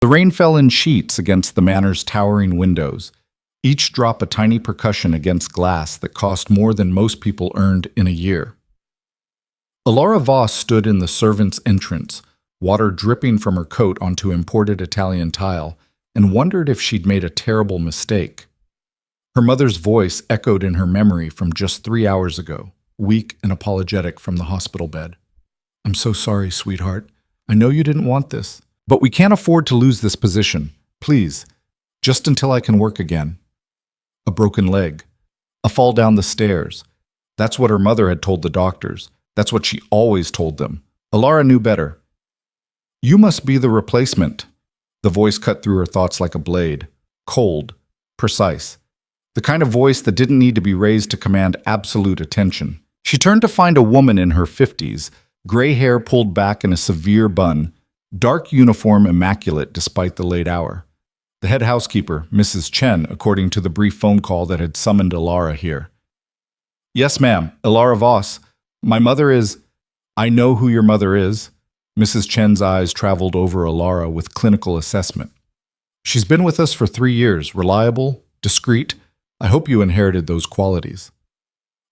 The rain fell in sheets against the manor's towering windows, each drop a tiny percussion against glass that cost more than most people earned in a year. Alara Voss stood in the servants' entrance, water dripping from her coat onto imported Italian tile, and wondered if she'd made a terrible mistake. Her mother's voice echoed in her memory from just 3 hours ago, weak and apologetic from the hospital bed. "I'm so sorry, sweetheart. I know you didn't want this, but we can't afford to lose this position. Please, just until I can work again." A broken leg, a fall down the stairs. That's what her mother had told the doctors. That's what she always told them. Alara knew better. "You must be the replacement." The voice cut through her thoughts like a blade, cold, precise. The kind of voice that didn't need to be raised to command absolute attention. She turned to find a woman in her 50s, gray hair pulled back in a severe bun, dark uniform immaculate despite the late hour. The head housekeeper, Mrs. Chen, according to the brief phone call that had summoned Alara here. "Yes, ma'am, Alara Voss. My mother is—" "I know who your mother is." Mrs. Chen's eyes traveled over Alara with clinical assessment. "She's been with us for 3 years, reliable, discreet. I hope you inherited those qualities."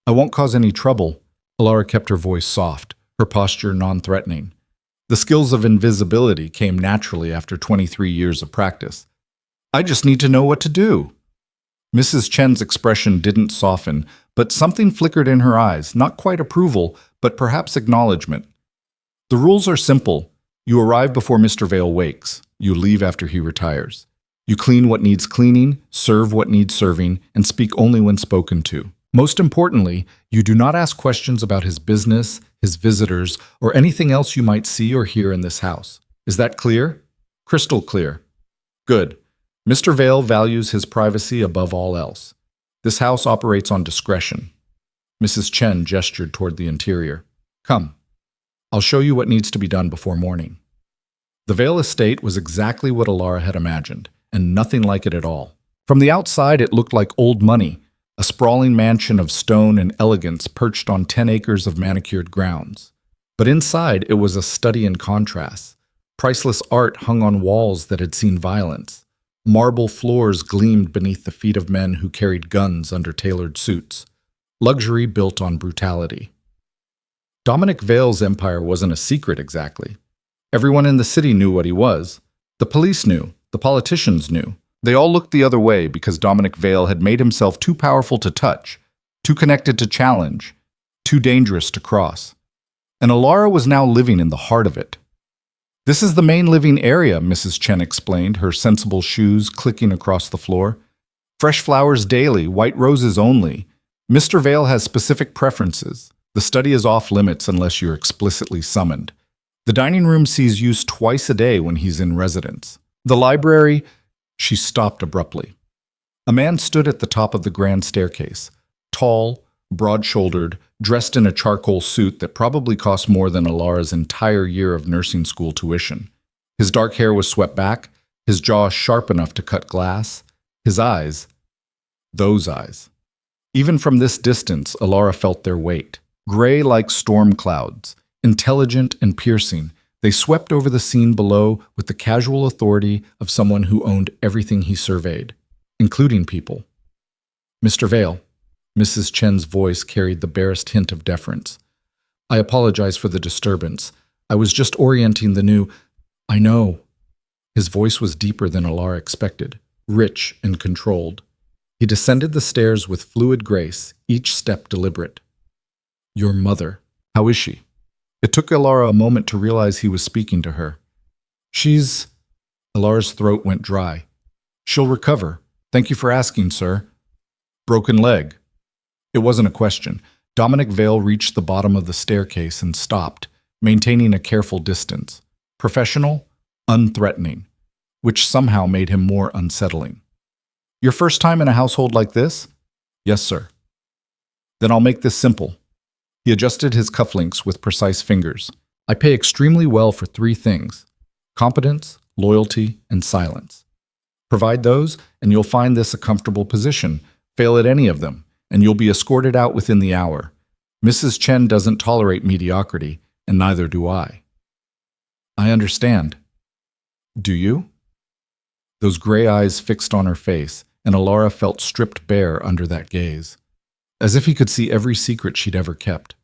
"I won't cause any trouble." Alara kept her voice soft, her posture non-threatening. The skills of invisibility came naturally after 23 years of practice. "I just need to know what to do." Mrs. Chen's expression didn't soften, but something flickered in her eyes, not quite approval, but perhaps acknowledgement. "The rules are simple. You arrive before Mr. Vale wakes. You leave after he retires. You clean what needs cleaning, serve what needs serving, and speak only when spoken to. Most importantly, you do not ask questions about his business, his visitors, or anything else you might see or hear in this house. Is that clear?" "Crystal clear." "Good. Mr. Vale values his privacy above all else. This house operates on discretion." Mrs. Chen gestured toward the interior. "Come. I'll show you what needs to be done before morning." The Vale estate was exactly what Alara had imagined, and nothing like it at all. From the outside, it looked like old money, a sprawling mansion of stone and elegance perched on 10 acres of manicured grounds. But inside, it was a study in contrasts. Priceless art hung on walls that had seen violence. Marble floors gleamed beneath the feet of men who carried guns under tailored suits. Luxury built on brutality. Dominic Vale's empire wasn't a secret exactly. Everyone in the city knew what he was. The police knew. The politicians knew. They all looked the other way because Dominic Vale had made himself too powerful to touch, too connected to challenge, too dangerous to cross. And Alara was now living in the heart of it. "This is the main living area," Mrs. Chen explained, her sensible shoes clicking across the floor. "Fresh flowers daily, white roses only. Mr. Vale has specific preferences. The study is off limits unless you're explicitly summoned. The dining room sees use twice a day when he's in residence. The library—" She stopped abruptly. A man stood at the top of the grand staircase, tall, broad-shouldered, dressed in a charcoal suit that probably cost more than Alara's entire year of nursing school tuition. His dark hair was swept back, his jaw sharp enough to cut glass, his eyes, those eyes. Even from this distance, Alara felt their weight. Gray like storm clouds, intelligent and piercing, they swept over the scene below with the casual authority of someone who owned everything he surveyed, including people. "Mr. Vale," Mrs. Chen's voice carried the barest hint of deference. "I apologize for the disturbance. I was just orienting the new—" "I know." His voice was deeper than Alara expected, rich and controlled. He descended the stairs with fluid grace, each step deliberate. "Your mother. How is she?" It took Alara a moment to realize he was speaking to her. "She's—" Alara's throat went dry. "She'll recover. Thank you for asking, sir." "Broken leg." It wasn't a question. Dominic Vale reached the bottom of the staircase and stopped, maintaining a careful distance. Professional, unthreatening, which somehow made him more unsettling. "Your first time in a household like this?" "Yes, sir." "Then I'll make this simple." He adjusted his cufflinks with precise fingers. "I pay extremely well for 3 things: competence, loyalty, and silence. Provide those, and you'll find this a comfortable position. Fail at any of them, and you'll be escorted out within the hour. Mrs. Chen doesn't tolerate mediocrity, and neither do I." "I understand." "Do you?" those gray eyes fixed on her face, and Alara felt stripped bare under that gaze, as if he could see every secret she'd ever kept.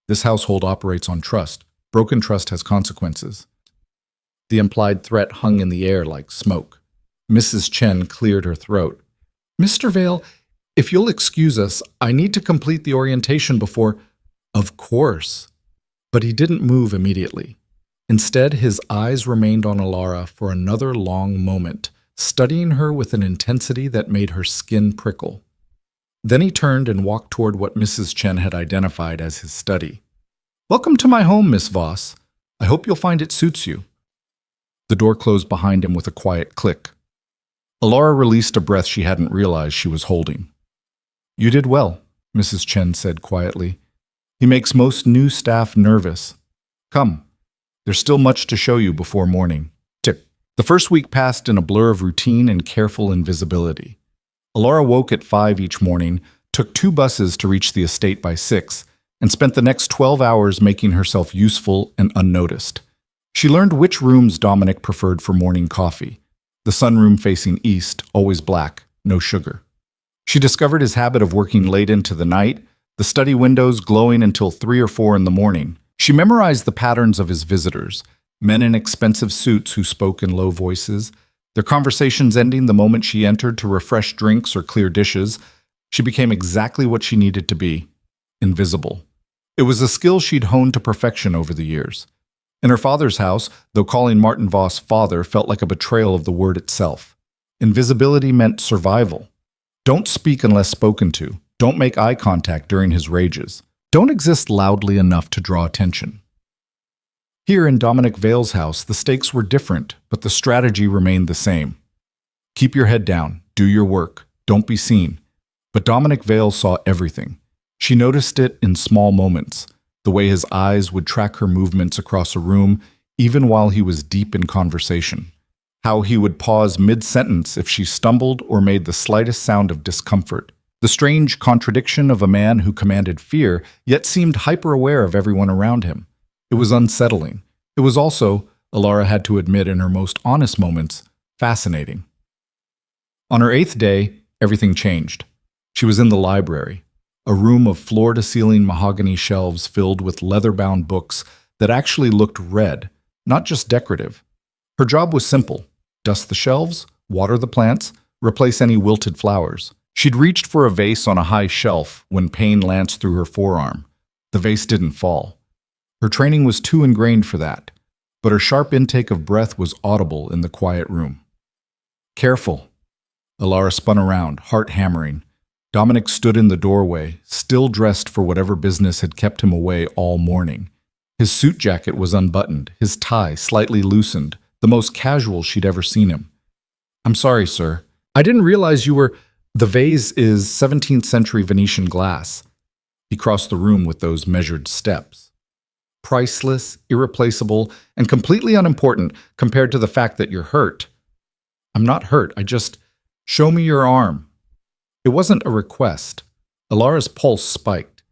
This household operates on trust. Broken trust has consequences. The implied threat hung in the air like smoke. Mrs. Chen cleared her throat. "Mr. Vale, if you'll excuse us, I need to complete the orientation before—" "Of course." But he didn't move immediately. Instead, his eyes remained on Alara for another long moment, studying her with an intensity that made her skin prickle. Then he turned and walked toward what Mrs. Chen had identified as his study. "Welcome to my home, Miss Voss. I hope you'll find it suits you." The door closed behind him with a quiet click. Alara released a breath she hadn't realized she was holding. "You did well," Mrs. Chen said quietly. "He makes most new staff nervous. Come, there's still much to show you before morning." Tick. The first week passed in a blur of routine and careful invisibility. Alara woke at 5 each morning, took 2 buses to reach the estate by 6, and spent the next 12 hours making herself useful and unnoticed. She learned which rooms Dominic preferred for morning coffee. The sunroom facing east, always black, no sugar. She discovered his habit of working late into the night, the study windows glowing until 3 or 4 in the morning. She memorized the patterns of his visitors, men in expensive suits who spoke in low voices, their conversations ending the moment she entered to refresh drinks or clear dishes. She became exactly what she needed to be: invisible. It was a skill she'd honed to perfection over the years. In her father's house, though calling Martin Voss father felt like a betrayal of the word itself, invisibility meant survival. Don't speak unless spoken to. Don't make eye contact during his rages. Don't exist loudly enough to draw attention. Here in Dominic Vale's house, the stakes were different, but the strategy remained the same. Keep your head down, do your work, don't be seen. But Dominic Vale saw everything. She noticed it in small moments, the way his eyes would track her movements across a room, even while he was deep in conversation. How he would pause mid-sentence if she stumbled or made the slightest sound of discomfort. The strange contradiction of a man who commanded fear, yet seemed hyper-aware of everyone around him. It was unsettling. It was also, Alara had to admit in her most honest moments, fascinating. On her 8th day, everything changed. She was in the library, a room of floor-to-ceiling mahogany shelves filled with leather-bound books that actually looked red, not just decorative. Her job was simple: dust the shelves, water the plants, replace any wilted flowers. She'd reached for a vase on a high shelf when pain lanced through her forearm. The vase didn't fall. Her training was too ingrained for that, but her sharp intake of breath was audible in the quiet room. "Careful." Alara spun around, heart hammering. Dominic stood in the doorway, still dressed for whatever business had kept him away all morning. His suit jacket was unbuttoned, his tie slightly loosened, the most casual she'd ever seen him. "I'm sorry, sir. I didn't realize you were—" "The vase is 17th century Venetian glass." He crossed the room with those measured steps. "Priceless, irreplaceable, and completely unimportant compared to the fact that you're hurt." "I'm not hurt. I just— Show me your arm." It wasn't a request. Alara's pulse spiked.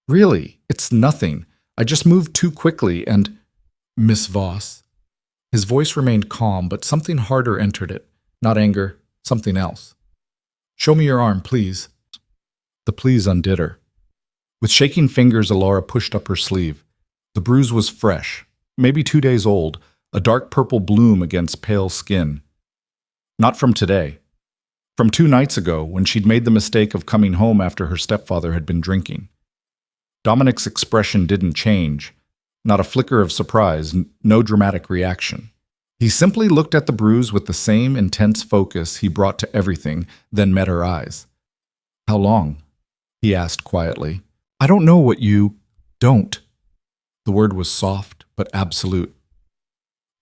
"Really, it's nothing. I just moved too quickly and—" "Miss Voss." His voice remained calm, but something harder entered it. Not anger, something else. "Show me your arm, please." The please undid her. With shaking fingers, Alara pushed up her sleeve. The bruise was fresh, maybe 2 days old, a dark purple bloom against pale skin. Not from today. From 2 nights ago, when she'd made the mistake of coming home after her stepfather had been drinking. Dominic's expression didn't change. Not a flicker of surprise, no dramatic reaction. He simply looked at the bruise with the same intense focus he brought to everything, then met her eyes. "How long?" he asked quietly. "I don't know what you— Don't." The word was soft, but absolute.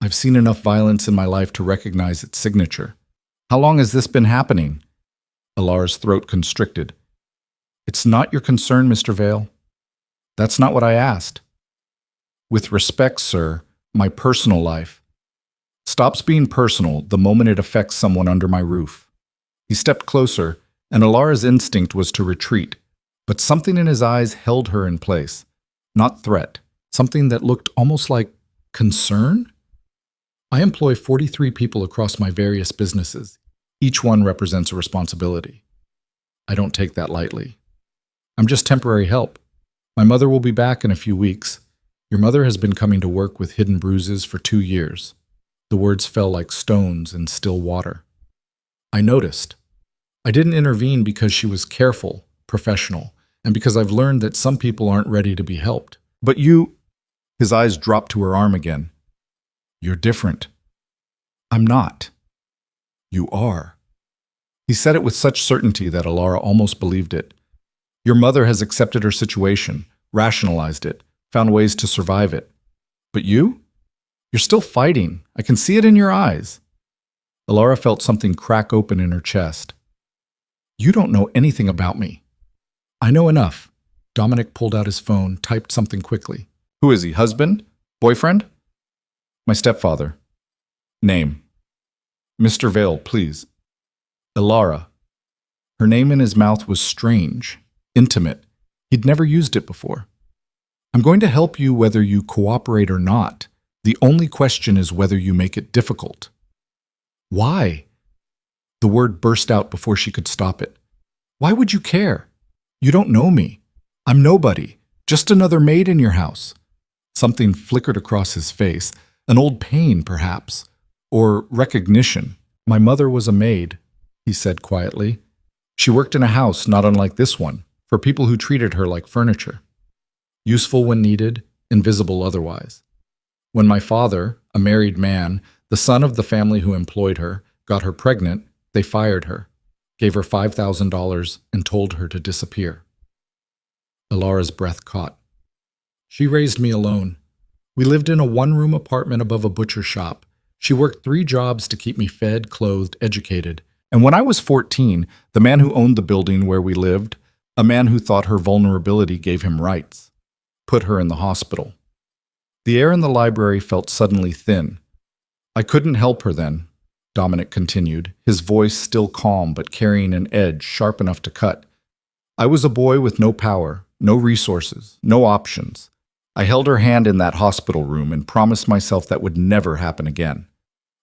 "I've seen enough violence in my life to recognize its signature. How long has this been happening?" Alara's throat constricted. "It's not your concern, Mr. Vale." "That's not what I asked." "With respect, sir, my personal life stops being personal the moment it affects someone under my roof." He stepped closer, and Alara's instinct was to retreat, but something in his eyes held her in place. Not threat, something that looked almost like concern. I employ 43 people across my various businesses. Each one represents a responsibility. I don't take that lightly. I'm just temporary help. My mother will be back in a few weeks. Your mother has been coming to work with hidden bruises for 2 years. The words fell like stones in still water. I noticed. I didn't intervene because she was careful, professional, and because I've learned that some people aren't ready to be helped. But you... His eyes dropped to her arm again. You're different. I'm not. You are. He said it with such certainty that Alara almost believed it. Your mother has accepted her situation, rationalized it, found ways to survive it. But you? You're still fighting. I can see it in your eyes. Alara felt something crack open in her chest. You don't know anything about me. I know enough. Dominic pulled out his phone, typed something quickly. Who is he? Husband? Boyfriend? My stepfather. Name. Mr. Vale, please. Alara. Her name in his mouth was strange, intimate. He'd never used it before. I'm going to help you whether you cooperate or not. The only question is whether you make it difficult. Why? The word burst out before she could stop it. Why would you care? You don't know me. I'm nobody, just another maid in your house. Something flickered across his face, an old pain, perhaps, or recognition. My mother was a maid, he said quietly. She worked in a house not unlike this one, for people who treated her like furniture. Useful when needed, invisible otherwise. When my father, a married man, the son of the family who employed her, got her pregnant, they fired her, gave her $5,000, and told her to disappear. Alara's breath caught. She raised me alone. We lived in a one-room apartment above a butcher shop. She worked 3 jobs to keep me fed, clothed, educated. And when I was 14, the man who owned the building where we lived, a man who thought her vulnerability gave him rights, put her in the hospital. The air in the library felt suddenly thin. I couldn't help her then, Dominic continued, his voice still calm but carrying an edge sharp enough to cut. I was a boy with no power, no resources, no options. I held her hand in that hospital room and promised myself that would never happen again.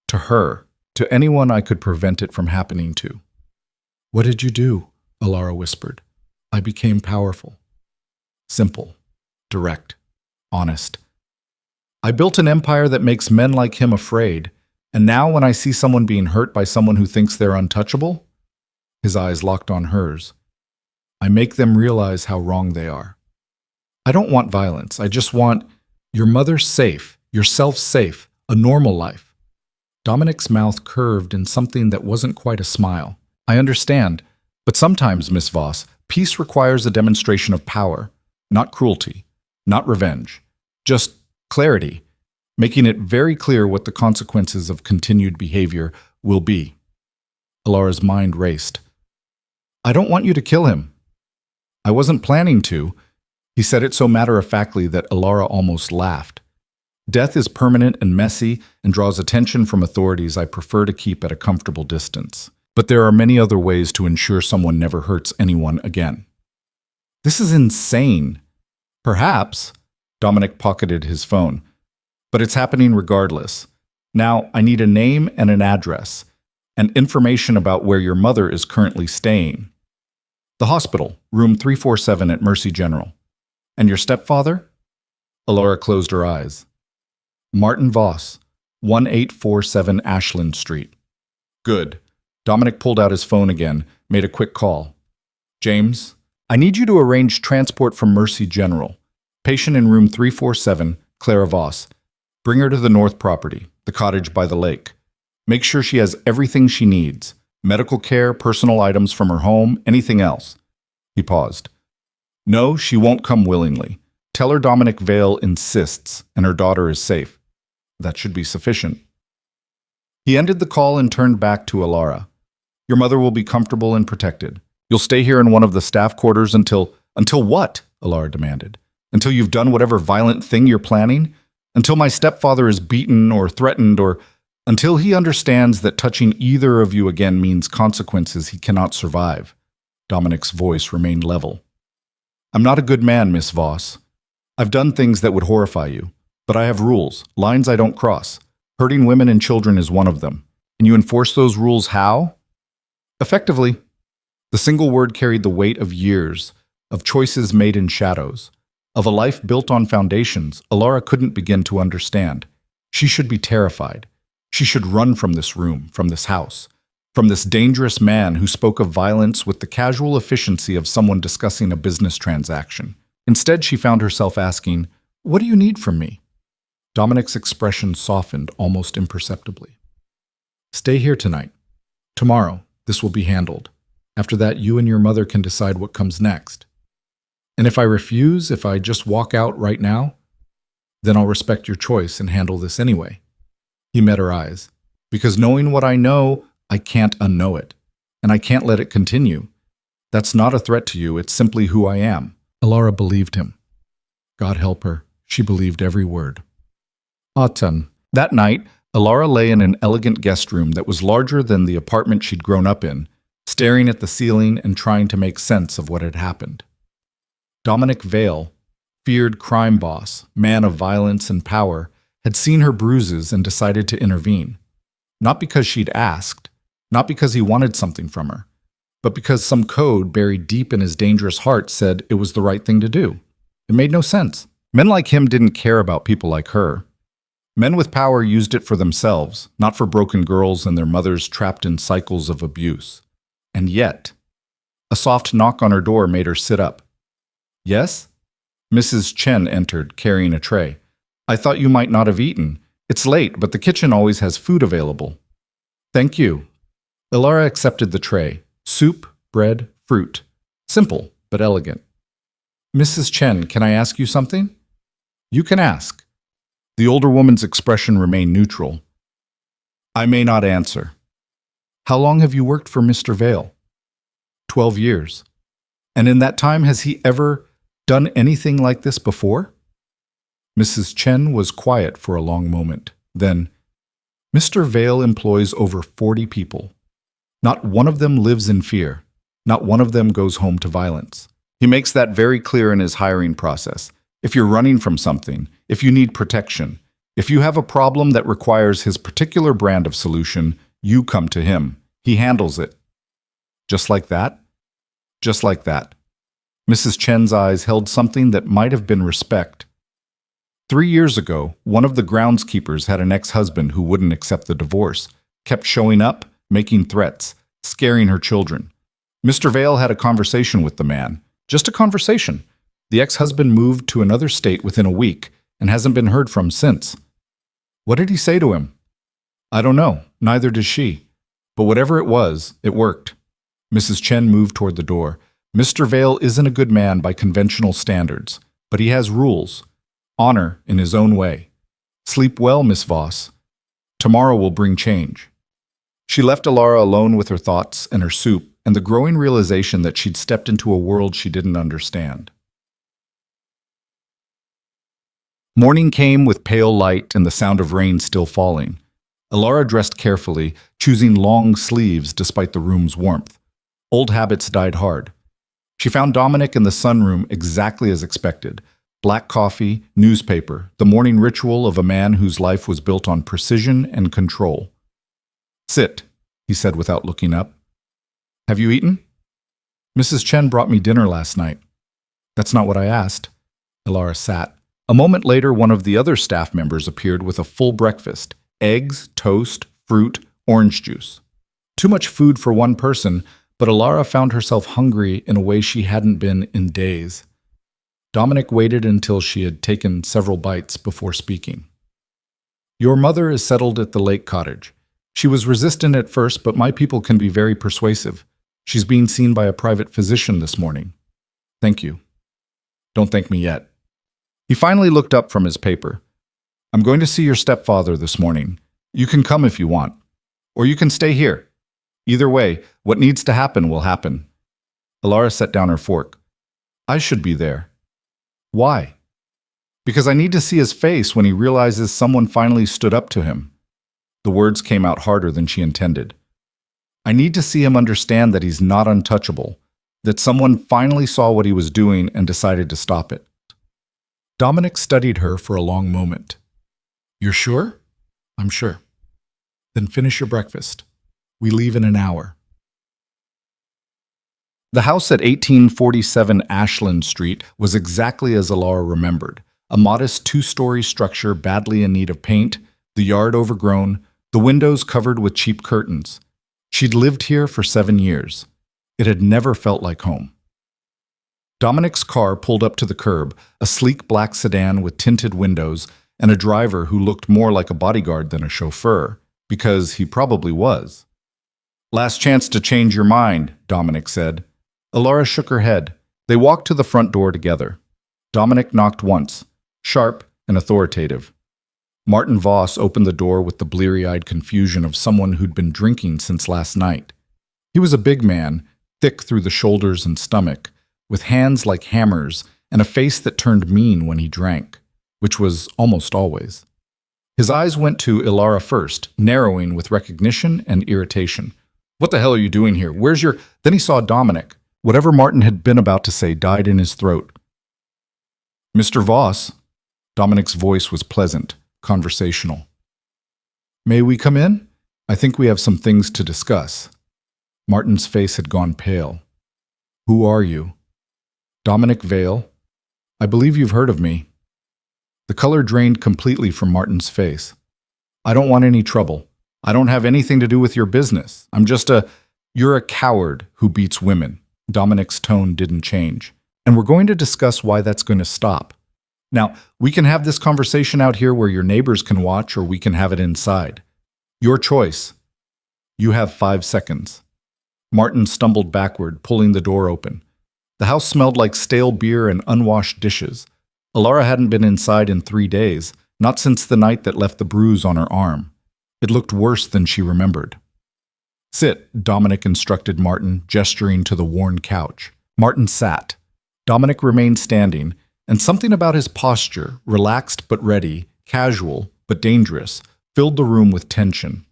To her, to anyone I could prevent it from happening to. What did you do? Alara whispered. I became powerful. Simple, direct, honest. I built an empire that makes men like him afraid, and now when I see someone being hurt by someone who thinks they're untouchable, his eyes locked on hers, I make them realize how wrong they are. I don't want violence. I just want your mother safe, yourself safe, a normal life. Dominic's mouth curved in something that wasn't quite a smile. I understand, but sometimes, Miss Voss, peace requires a demonstration of power, not cruelty, not revenge, just clarity, making it very clear what the consequences of continued behavior will be. Alara's mind raced. I don't want you to kill him. I wasn't planning to. He said it so matter-of-factly that Alara almost laughed. Death is permanent and messy and draws attention from authorities I prefer to keep at a comfortable distance. But there are many other ways to ensure someone never hurts anyone again. This is insane. Perhaps, Dominic pocketed his phone, but it's happening regardless. Now, I need a name and an address, and information about where your mother is currently staying. The hospital, room 347 at Mercy General. And your stepfather? Alara closed her eyes. Martin Voss, 1847 Ashland Street. Good. Dominic pulled out his phone again, made a quick call. James, I need you to arrange transport from Mercy General. Patient in room 347, Clara Voss. Bring her to the north property, the cottage by the lake. Make sure she has everything she needs. Medical care, personal items from her home, anything else. He paused. No, she won't come willingly. Tell her Dominic Vale insists, and her daughter is safe. That should be sufficient. He ended the call and turned back to Alara. Your mother will be comfortable and protected. You'll stay here in one of the staff quarters until what? Alara demanded. Until you've done whatever violent thing you're planning? Until my stepfather is beaten or threatened, or until he understands that touching either of you again means consequences he cannot survive. Dominic's voice remained level. I'm not a good man, Miss Voss. I've done things that would horrify you, but I have rules, lines I don't cross. Hurting women and children is one of them. And you enforce those rules how? Effectively. The single word carried the weight of years, of choices made in shadows, of a life built on foundations Alara couldn't begin to understand. She should be terrified. She should run from this room, from this house, from this dangerous man who spoke of violence with the casual efficiency of someone discussing a business transaction. Instead, she found herself asking, "What do you need from me?" Dominic's expression softened almost imperceptibly. "Stay here tonight. Tomorrow, this will be handled. After that, you and your mother can decide what comes next. And if I refuse, if I just walk out right now, then I'll respect your choice and handle this anyway." He met her eyes. "Because knowing what I know, I can't unknow it. And I can't let it continue. That's not a threat to you, it's simply who I am." Alara believed him. God help her, she believed every word. Autumn. That night, Alara lay in an elegant guest room that was larger than the apartment she'd grown up in, staring at the ceiling and trying to make sense of what had happened. Dominic Vale, feared crime boss, man of violence and power, had seen her bruises and decided to intervene. Not because she'd asked, not because he wanted something from her, but because some code buried deep in his dangerous heart said it was the right thing to do. It made no sense. Men like him didn't care about people like her. Men with power used it for themselves, not for broken girls and their mothers trapped in cycles of abuse. And yet, a soft knock on her door made her sit up. "Yes?" Mrs. Chen entered, carrying a tray. "I thought you might not have eaten. It's late, but the kitchen always has food available." "Thank you." Alara accepted the tray. Soup, bread, fruit. Simple, but elegant. "Mrs. Chen, can I ask you something?" "You can ask." The older woman's expression remained neutral. "I may not answer." "How long have you worked for Mr. Vale?" 12 years. "And in that time, has he ever done anything like this before?" Mrs. Chen was quiet for a long moment. Then, "Mr. Vale employs over 40 people. Not one of them lives in fear. Not one of them goes home to violence. He makes that very clear in his hiring process. If you're running from something, if you need protection, if you have a problem that requires his particular brand of solution, you come to him. He handles it." "Just like that?" "Just like that." Mrs. Chen's eyes held something that might have been respect. 3 years ago, one of the groundskeepers had an ex-husband who wouldn't accept the divorce, kept showing up, making threats, scaring her children. Mr. Vale had a conversation with the man. Just a conversation. The ex-husband moved to another state within a week and hasn't been heard from since. What did he say to him? I don't know, neither does she. But whatever it was, it worked. Mrs. Chen moved toward the door. Mr. Vale isn't a good man by conventional standards, but he has rules. Honor in his own way. Sleep well, Miss Voss. Tomorrow will bring change. She left Alara alone with her thoughts and her soup and the growing realization that she'd stepped into a world she didn't understand. Morning came with pale light and the sound of rain still falling. Alara dressed carefully, choosing long sleeves despite the room's warmth. Old habits died hard. She found Dominic in the sunroom exactly as expected. Black coffee, newspaper, the morning ritual of a man whose life was built on precision and control. Sit, he said without looking up. Have you eaten? Mrs. Chen brought me dinner last night. That's not what I asked. Alara sat. A moment later, one of the other staff members appeared with a full breakfast. Eggs, toast, fruit, orange juice. Too much food for one person, but Alara found herself hungry in a way she hadn't been in days. Dominic waited until she had taken several bites before speaking. Your mother is settled at the lake cottage. She was resistant at first, but my people can be very persuasive. She's being seen by a private physician this morning. Thank you. Don't thank me yet. He finally looked up from his paper. I'm going to see your stepfather this morning. You can come if you want. Or you can stay here. Either way, what needs to happen will happen. Alara set down her fork. I should be there. Why? Because I need to see his face when he realizes someone finally stood up to him. The words came out harder than she intended. I need to see him understand that he's not untouchable, that someone finally saw what he was doing and decided to stop it. Dominic studied her for a long moment. You're sure? I'm sure. Then finish your breakfast. We leave in an hour. The house at 1847 Ashland Street was exactly as Alara remembered. A modest two-story structure badly in need of paint, the yard overgrown, the windows covered with cheap curtains. She'd lived here for 7 years. It had never felt like home. Dominic's car pulled up to the curb, a sleek black sedan with tinted windows and a driver who looked more like a bodyguard than a chauffeur, because he probably was. "Last chance to change your mind," Dominic said. Alara shook her head. They walked to the front door together. Dominic knocked once, sharp and authoritative. Martin Voss opened the door with the bleary-eyed confusion of someone who'd been drinking since last night. He was a big man, thick through the shoulders and stomach, with hands like hammers and a face that turned mean when he drank, which was almost always. His eyes went to Alara first, narrowing with recognition and irritation. "What the hell are you doing here? Where's your—" Then he saw Dominic. Whatever Martin had been about to say died in his throat. "Mr. Voss." Dominic's voice was pleasant, conversational. "May we come in? I think we have some things to discuss." Martin's face had gone pale. "Who are you?" "Dominic Vale. I believe you've heard of me." The color drained completely from Martin's face. "I don't want any trouble. I don't have anything to do with your business. I'm just a— You're a coward who beats women." Dominic's tone didn't change. "And we're going to discuss why that's going to stop. Now, we can have this conversation out here where your neighbors can watch, or we can have it inside. Your choice. You have 5 seconds." Martin stumbled backward, pulling the door open. The house smelled like stale beer and unwashed dishes. Alara hadn't been inside in 3 days, not since the night that left the bruise on her arm. It looked worse than she remembered. "Sit," Dominic instructed Martin, gesturing to the worn couch. Martin sat. Dominic remained standing, and something about his posture, relaxed but ready, casual but dangerous, filled the room with tension.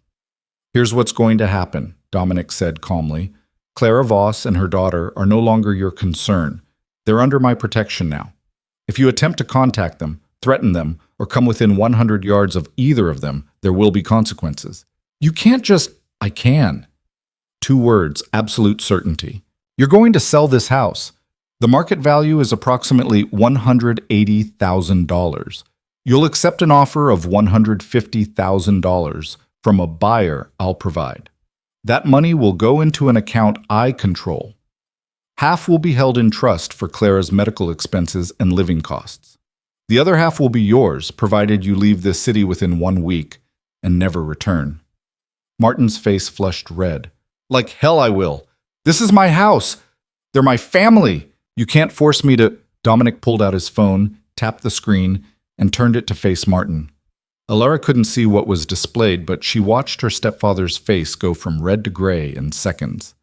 "Here's what's going to happen," Dominic said calmly. "Clara Voss and her daughter are no longer your concern. They're under my protection now. If you attempt to contact them, threaten them, or come within 100 yards of either of them, there will be consequences. You can't just—" "I can." 2 words, absolute certainty. "You're going to sell this house. The market value is approximately $180,000. You'll accept an offer of $150,000 from a buyer I'll provide. That money will go into an account I control. Half will be held in trust for Clara's medical expenses and living costs. The other half will be yours, provided you leave this city within 1 week and never return." Martin's face flushed red. "Like hell I will. This is my house. They're my family. You can't force me to—" Dominic pulled out his phone, tapped the screen, and turned it to face Martin. Alara couldn't see what was displayed, but she watched her stepfather's face go from red to gray in seconds.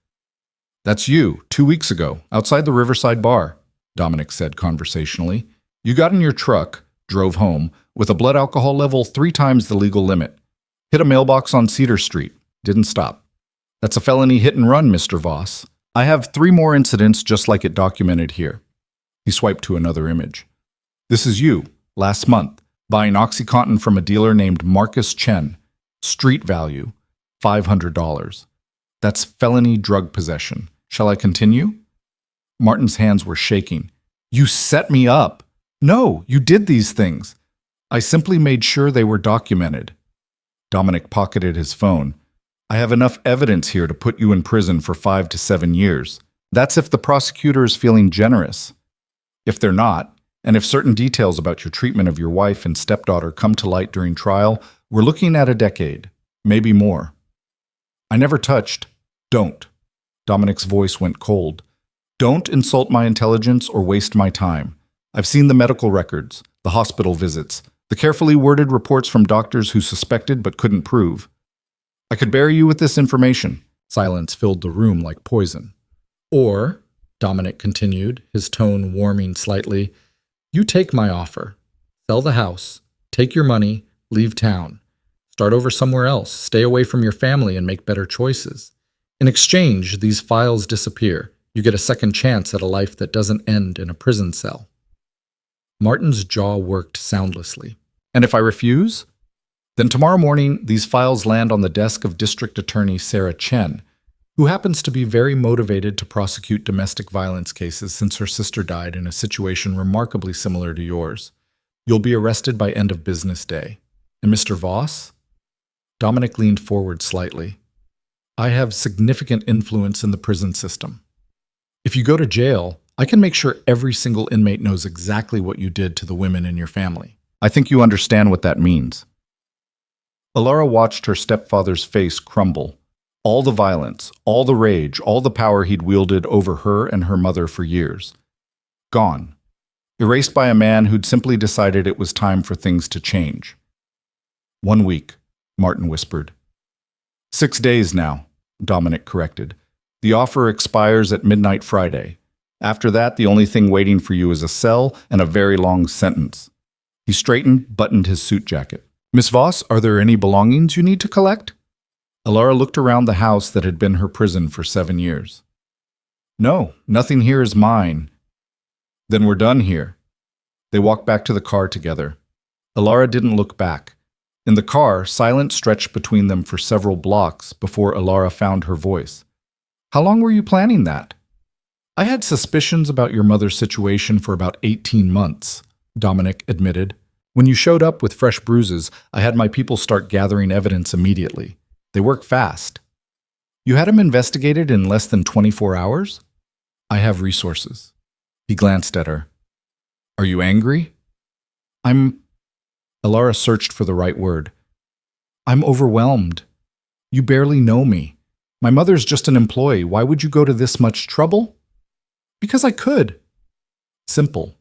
"That's you, 2 weeks ago, outside the Riverside bar," Dominic said conversationally. "You got in your truck, drove home, with a blood alcohol level 3 times the legal limit. Hit a mailbox on Cedar Street. Didn't stop. That's a felony hit and run, Mr. Voss. I have 3 more incidents just like it documented here." He swiped to another image. "This is you, last month, buying OxyContin from a dealer named Marcus Chen. Street value, $500. That's felony drug possession. Shall I continue?" Martin's hands were shaking. "You set me up." "No, you did these things. I simply made sure they were documented." Dominic pocketed his phone. "I have enough evidence here to put you in prison for 5 to 7 years. That's if the prosecutor is feeling generous. If they're not, and if certain details about your treatment of your wife and stepdaughter come to light during trial, we're looking at a decade, maybe more." "I never touched—" "Don't." Dominic's voice went cold. "Don't insult my intelligence or waste my time. I've seen the medical records, the hospital visits, the carefully worded reports from doctors who suspected but couldn't prove. I could bury you with this information." Silence filled the room like poison. "Or," Dominic continued, his tone warming slightly, "you take my offer. Sell the house, take your money, leave town. Start over somewhere else, stay away from your family and make better choices. In exchange, these files disappear. You get a second chance at a life that doesn't end in a prison cell." Martin's jaw worked soundlessly. "And if I refuse?" Then tomorrow morning, these files land on the desk of District Attorney Sarah Chen, who happens to be very motivated to prosecute domestic violence cases since her sister died in a situation remarkably similar to yours. You'll be arrested by end of business day. And Mr. Voss? Dominic leaned forward slightly. I have significant influence in the prison system. If you go to jail, I can make sure every single inmate knows exactly what you did to the women in your family. I think you understand what that means. Alara watched her stepfather's face crumble. All the violence, all the rage, all the power he'd wielded over her and her mother for years. Gone. Erased by a man who'd simply decided it was time for things to change. 1 week, Martin whispered. 6 days now, Dominic corrected. The offer expires at midnight Friday. After that, the only thing waiting for you is a cell and a very long sentence. He straightened, buttoned his suit jacket. Miss Voss, are there any belongings you need to collect? Alara looked around the house that had been her prison for 7 years. No, nothing here is mine. Then we're done here. They walked back to the car together. Alara didn't look back. In the car, silence stretched between them for several blocks before Alara found her voice. How long were you planning that? I had suspicions about your mother's situation for about 18 months, Dominic admitted. When you showed up with fresh bruises, I had my people start gathering evidence immediately. They work fast. You had him investigated in less than 24 hours? I have resources. He glanced at her. Are you angry? Alara searched for the right word. I'm overwhelmed. You barely know me. My mother's just an employee. Why would you go to this much trouble? Because I could. Simple.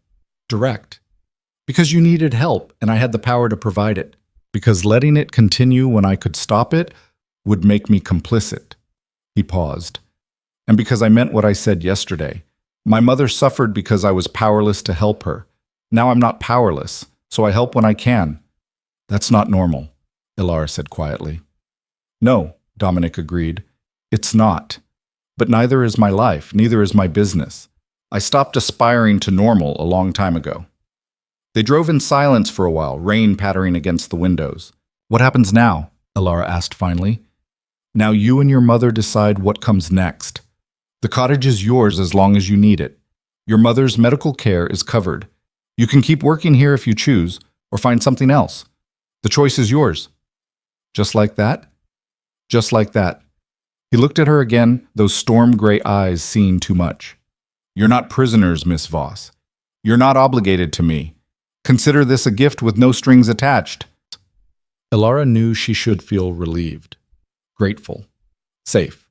Direct. Because you needed help, and I had the power to provide it. Because letting it continue when I could stop it would make me complicit. He paused. And because I meant what I said yesterday. My mother suffered because I was powerless to help her. Now I'm not powerless, so I help when I can. That's not normal, Alara said quietly. No, Dominic agreed. It's not. But neither is my life, neither is my business. I stopped aspiring to normal a long time ago. They drove in silence for a while, rain pattering against the windows. What happens now? Alara asked finally. Now you and your mother decide what comes next. The cottage is yours as long as you need it. Your mother's medical care is covered. You can keep working here if you choose, or find something else. The choice is yours. Just like that? Just like that. He looked at her again, those storm-gray eyes seeing too much. You're not prisoners, Miss Voss. You're not obligated to me. Consider this a gift with no strings attached. Alara knew she should feel relieved, grateful, safe.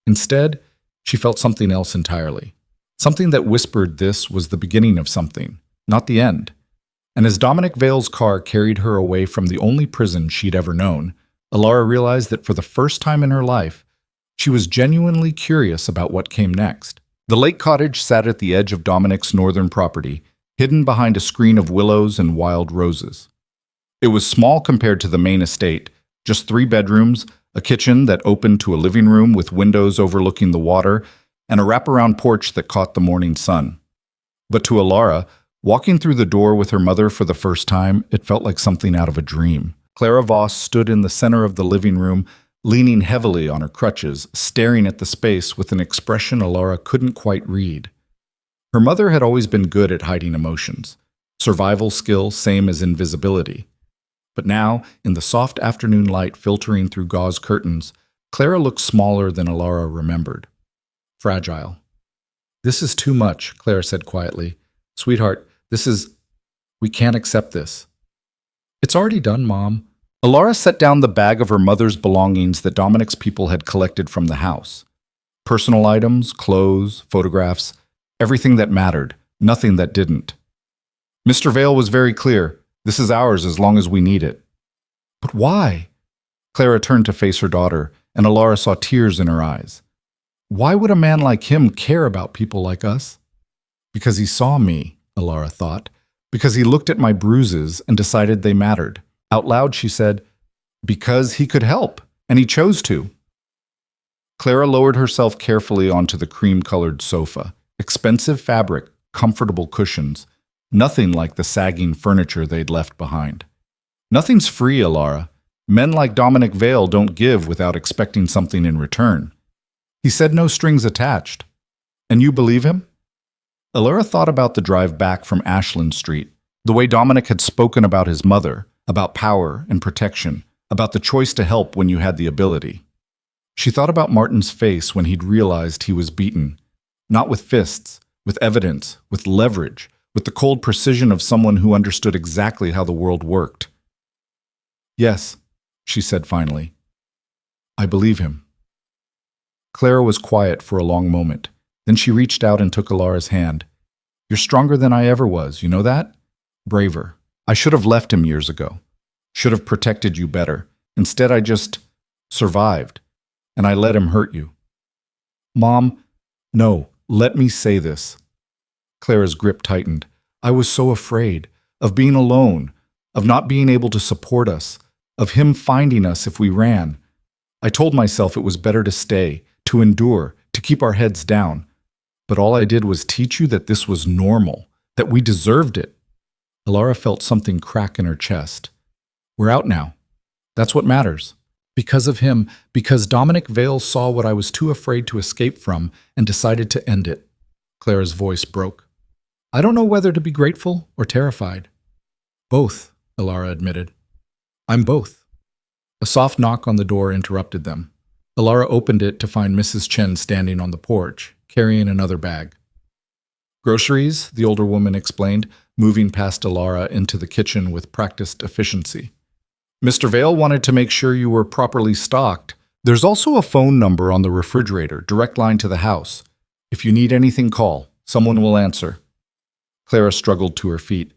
Instead, she felt something else entirely. Something that whispered this was the beginning of something, not the end. And as Dominic Vale's car carried her away from the only prison she'd ever known, Alara realized that for the first time in her life, she was genuinely curious about what came next. The lake cottage sat at the edge of Dominic's northern property, hidden behind a screen of willows and wild roses. It was small compared to the main estate, just 3 bedrooms, a kitchen that opened to a living room with windows overlooking the water, and a wraparound porch that caught the morning sun. But to Alara, walking through the door with her mother for the first time, it felt like something out of a dream. Clara Voss stood in the center of the living room, leaning heavily on her crutches, staring at the space with an expression Alara couldn't quite read. Her mother had always been good at hiding emotions. Survival skill, same as invisibility. But now, in the soft afternoon light filtering through gauze curtains, Clara looked smaller than Alara remembered. Fragile. This is too much, Clara said quietly. Sweetheart, we can't accept this. It's already done, Mom. Alara set down the bag of her mother's belongings that Dominic's people had collected from the house. Personal items, clothes, photographs, everything that mattered, nothing that didn't. Mr. Vale was very clear. This is ours as long as we need it. But why? Clara turned to face her daughter, and Alara saw tears in her eyes. Why would a man like him care about people like us? Because he saw me, Alara thought. Because he looked at my bruises and decided they mattered. Out loud, she said, because he could help, and he chose to. Clara lowered herself carefully onto the cream-colored sofa. Expensive fabric, comfortable cushions, nothing like the sagging furniture they'd left behind. Nothing's free, Alara. Men like Dominic Vale don't give without expecting something in return. He said no strings attached. And you believe him? Alara thought about the drive back from Ashland Street, the way Dominic had spoken about his mother, about power and protection, about the choice to help when you had the ability. She thought about Martin's face when he'd realized he was beaten, not with fists, with evidence, with leverage, with the cold precision of someone who understood exactly how the world worked. Yes, she said finally. I believe him. Clara was quiet for a long moment. Then she reached out and took Alara's hand. You're stronger than I ever was, you know that? Braver. I should have left him years ago. Should have protected you better. Instead, I just survived. And I let him hurt you. Mom, no, let me say this. Clara's grip tightened. I was so afraid of being alone, of not being able to support us, of him finding us if we ran. I told myself it was better to stay, to endure, to keep our heads down. But all I did was teach you that this was normal, that we deserved it. Alara felt something crack in her chest. We're out now. That's what matters. Because of him, because Dominic Vale saw what I was too afraid to escape from and decided to end it. Clara's voice broke. I don't know whether to be grateful or terrified. Both, Alara admitted. I'm both. A soft knock on the door interrupted them. Alara opened it to find Mrs. Chen standing on the porch, carrying another bag. Groceries, the older woman explained, moving past Alara into the kitchen with practiced efficiency. Mr. Vale wanted to make sure you were properly stocked. There's also a phone number on the refrigerator, direct line to the house. If you need anything, call. Someone will answer. Clara struggled to her feet.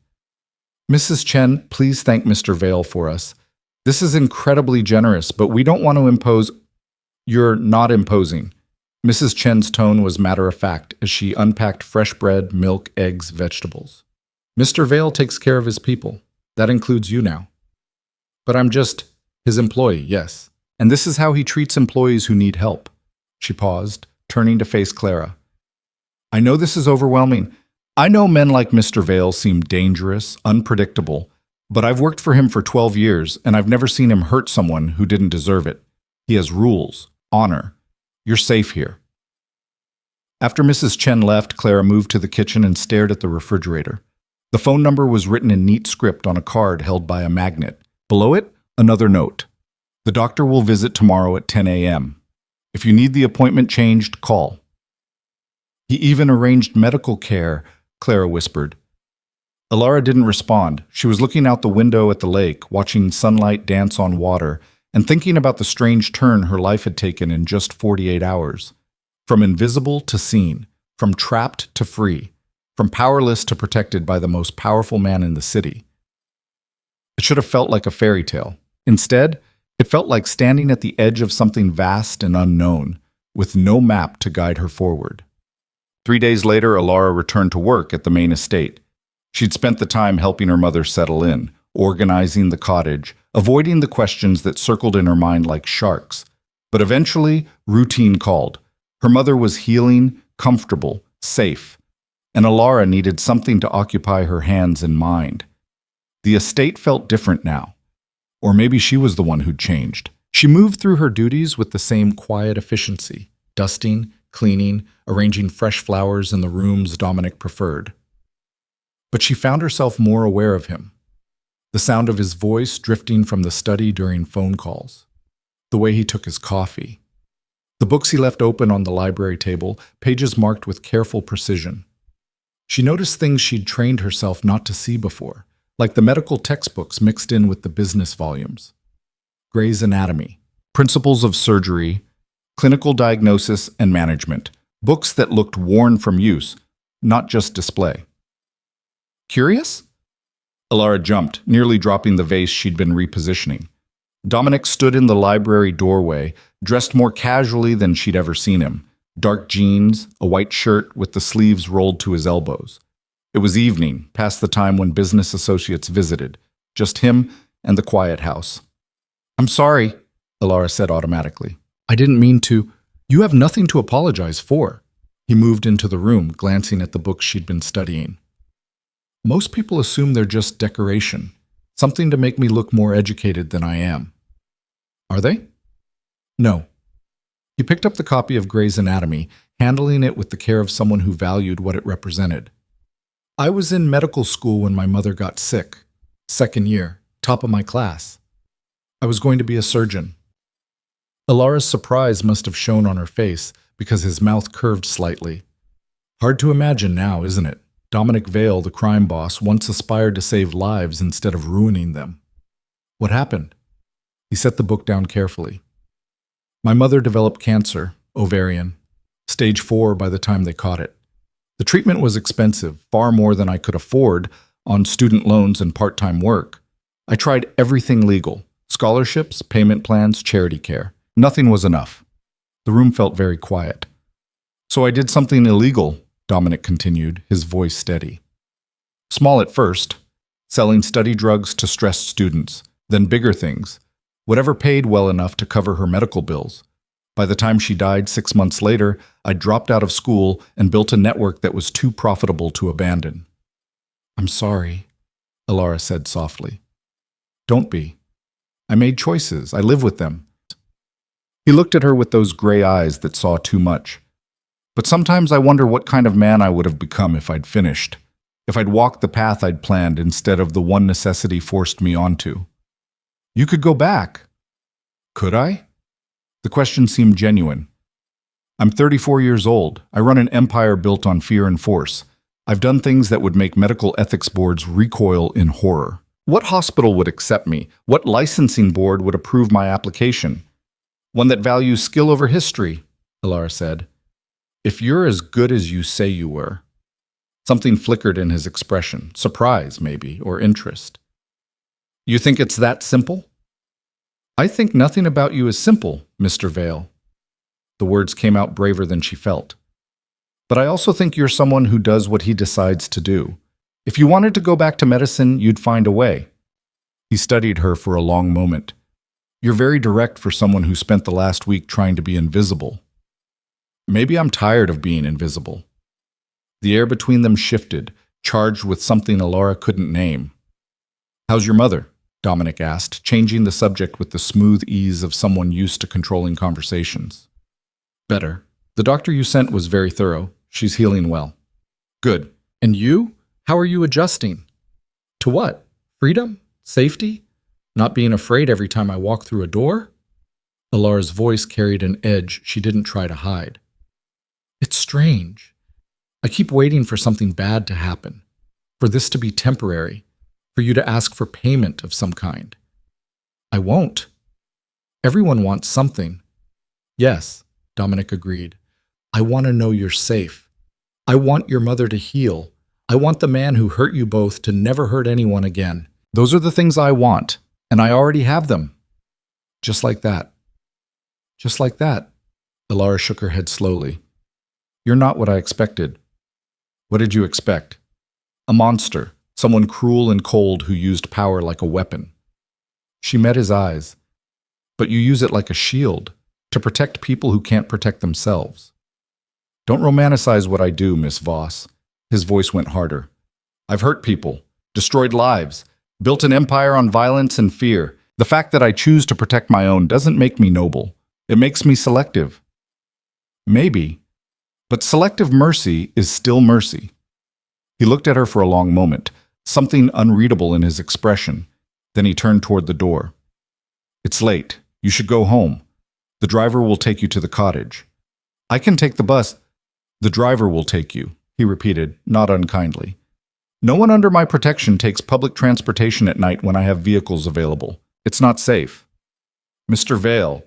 Mrs. Chen, please thank Mr. Vale for us. This is incredibly generous, but we don't want to impose. You're not imposing. Mrs. Chen's tone was matter-of-fact as she unpacked fresh bread, milk, eggs, vegetables. Mr. Vale takes care of his people. That includes you now. But I'm just his employee, yes. And this is how he treats employees who need help. She paused, turning to face Clara. I know this is overwhelming. I know men like Mr. Vale seem dangerous, unpredictable, but I've worked for him for 12 years, and I've never seen him hurt someone who didn't deserve it. He has rules, honor. You're safe here. After Mrs. Chen left, Clara moved to the kitchen and stared at the refrigerator. The phone number was written in neat script on a card held by a magnet. Below it, another note. The doctor will visit tomorrow at 10 a.m. If you need the appointment changed, call. He even arranged medical care, Clara whispered. Alara didn't respond. She was looking out the window at the lake, watching sunlight dance on water, and thinking about the strange turn her life had taken in just 48 hours. From invisible to seen, from trapped to free, from powerless to protected by the most powerful man in the city. It should have felt like a fairy tale. Instead, it felt like standing at the edge of something vast and unknown, with no map to guide her forward. 3 days later, Alara returned to work at the main estate. She'd spent the time helping her mother settle in, organizing the cottage, avoiding the questions that circled in her mind like sharks. But eventually, routine called. Her mother was healing, comfortable, safe, and Alara needed something to occupy her hands and mind. The estate felt different now. Or maybe she was the one who'd changed. She moved through her duties with the same quiet efficiency, dusting, cleaning, arranging fresh flowers in the rooms Dominic preferred. But she found herself more aware of him. The sound of his voice drifting from the study during phone calls. The way he took his coffee. The books he left open on the library table, pages marked with careful precision. She noticed things she'd trained herself not to see before, like the medical textbooks mixed in with the business volumes. Gray's Anatomy, Principles of Surgery, Clinical Diagnosis and Management, books that looked worn from use, not just display. Curious? Alara jumped, nearly dropping the vase she'd been repositioning. Dominic stood in the library doorway, dressed more casually than she'd ever seen him. Dark jeans, a white shirt with the sleeves rolled to his elbows. It was evening, past the time when business associates visited. Just him and the quiet house. I'm sorry, Alara said automatically. I didn't mean to. You have nothing to apologize for. He moved into the room, glancing at the books she'd been studying. Most people assume they're just decoration, something to make me look more educated than I am. Are they? No. He picked up the copy of Gray's Anatomy, handling it with the care of someone who valued what it represented. I was in medical school when my mother got sick. Second year, top of my class. I was going to be a surgeon. Alara's surprise must have shown on her face because his mouth curved slightly. Hard to imagine now, isn't it? Dominic Vale, the crime boss, once aspired to save lives instead of ruining them. What happened? He set the book down carefully. My mother developed cancer, ovarian, stage 4 by the time they caught it. The treatment was expensive, far more than I could afford on student loans and part-time work. I tried everything legal, scholarships, payment plans, charity care. Nothing was enough. The room felt very quiet. So I did something illegal, Dominic continued, his voice steady. Small at first, selling study drugs to stressed students, then bigger things, whatever paid well enough to cover her medical bills. By the time she died 6 months later, I dropped out of school and built a network that was too profitable to abandon. I'm sorry, Alara said softly. Don't be. I made choices. I live with them. He looked at her with those gray eyes that saw too much. But sometimes I wonder what kind of man I would have become if I'd finished, if I'd walked the path I'd planned instead of the one necessity forced me onto. You could go back. Could I? The question seemed genuine. I'm 34 years old. I run an empire built on fear and force. I've done things that would make medical ethics boards recoil in horror. What hospital would accept me? What licensing board would approve my application? One that values skill over history, Alara said. If you're as good as you say you were. Something flickered in his expression, surprise maybe, or interest. You think it's that simple? I think nothing about you is simple, Mr. Vale. The words came out braver than she felt. But I also think you're someone who does what he decides to do. If you wanted to go back to medicine, you'd find a way. He studied her for a long moment. You're very direct for someone who spent the last week trying to be invisible. Maybe I'm tired of being invisible. The air between them shifted, charged with something Alara couldn't name. How's your mother? Dominic asked, changing the subject with the smooth ease of someone used to controlling conversations. Better. The doctor you sent was very thorough. She's healing well. Good. And you? How are you adjusting? To what? Freedom? Safety? Not being afraid every time I walk through a door? Alara's voice carried an edge she didn't try to hide. It's strange. I keep waiting for something bad to happen, for this to be temporary, for you to ask for payment of some kind. I won't. Everyone wants something. Yes, Dominic agreed. I want to know you're safe. I want your mother to heal. I want the man who hurt you both to never hurt anyone again. Those are the things I want, and I already have them. Just like that. Just like that. Alara shook her head slowly. You're not what I expected. What did you expect? A monster, someone cruel and cold who used power like a weapon. She met his eyes. But you use it like a shield, to protect people who can't protect themselves. Don't romanticize what I do, Miss Voss. His voice went harder. I've hurt people, destroyed lives, built an empire on violence and fear. The fact that I choose to protect my own doesn't make me noble. It makes me selective. Maybe. But selective mercy is still mercy. He looked at her for a long moment, something unreadable in his expression. Then he turned toward the door. It's late. You should go home. The driver will take you to the cottage. I can take the bus. The driver will take you, he repeated, not unkindly. No one under my protection takes public transportation at night when I have vehicles available. It's not safe. Mr. Vale.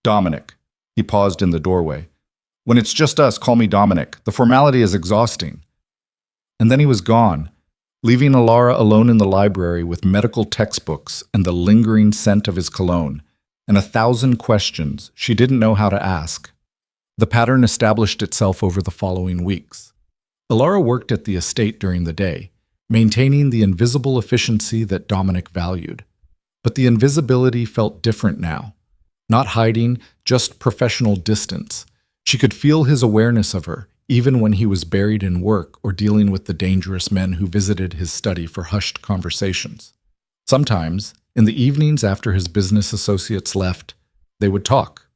Dominic. He paused in the doorway. When it's just us, call me Dominic. The formality is exhausting. And then he was gone, leaving Alara alone in the library with medical textbooks and the lingering scent of his cologne, and 1,000 questions she didn't know how to ask. The pattern established itself over the following weeks. Alara worked at the estate during the day, maintaining the invisible efficiency that Dominic valued. But the invisibility felt different now. Not hiding, just professional distance. She could feel his awareness of her, even when he was buried in work or dealing with the dangerous men who visited his study for hushed conversations. Sometimes, In the evenings after his business associates left, they would talk.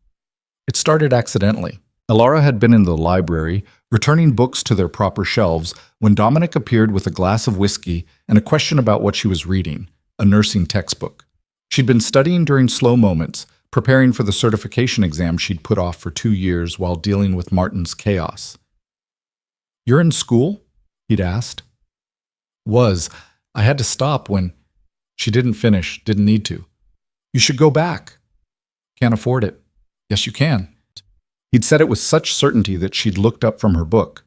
It started accidentally. Alara had been in the library, returning books to their proper shelves, when Dominic appeared with a glass of whiskey and a question about what she was reading, a nursing textbook. She'd been studying during slow moments, preparing for the certification exam she'd put off for 2 years while dealing with Martin's chaos. "You're in school?" he'd asked. "Was. I had to stop when—" She didn't finish, didn't need to. "You should go back." "Can't afford it." "Yes, you can." He'd said it with such certainty that she'd looked up from her book.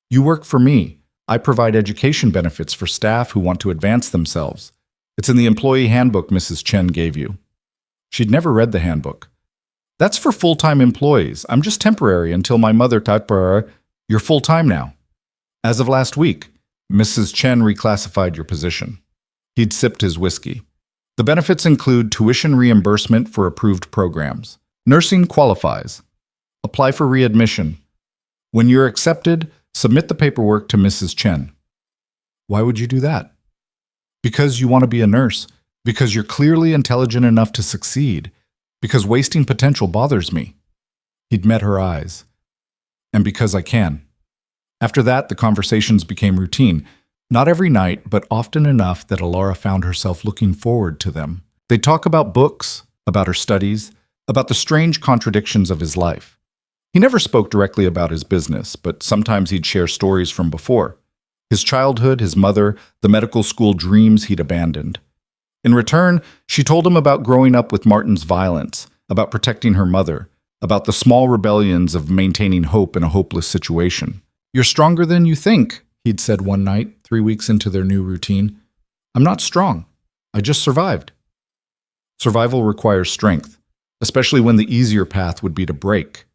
"You work for me. I provide education benefits for staff who want to advance themselves. It's in the employee handbook Mrs. Chen gave you." She'd never read the handbook. "That's for full-time employees. I'm just temporary until my mother typer. You're full-time now. As of last week, Mrs. Chen reclassified your position." He'd sipped his whiskey. "The benefits include tuition reimbursement for approved programs. Nursing qualifies. Apply for readmission. When you're accepted, submit the paperwork to Mrs. Chen." "Why would you do that?" "Because you want to be a nurse. Because you're clearly intelligent enough to succeed. Because wasting potential bothers me." He'd met her eyes. "And because I can." After that, the conversations became routine. Not every night, but often enough that Alara found herself looking forward to them. They'd talk about books, about her studies, about the strange contradictions of his life. He never spoke directly about his business, but sometimes he'd share stories from before. His childhood, his mother, the medical school dreams he'd abandoned. In return, she told him about growing up with Martin's violence, about protecting her mother, about the small rebellions of maintaining hope in a hopeless situation. "You're stronger than you think," he'd said one night, 3 weeks into their new routine. "I'm not strong. I just survived." Survival requires strength, especially when the easier path would be to break.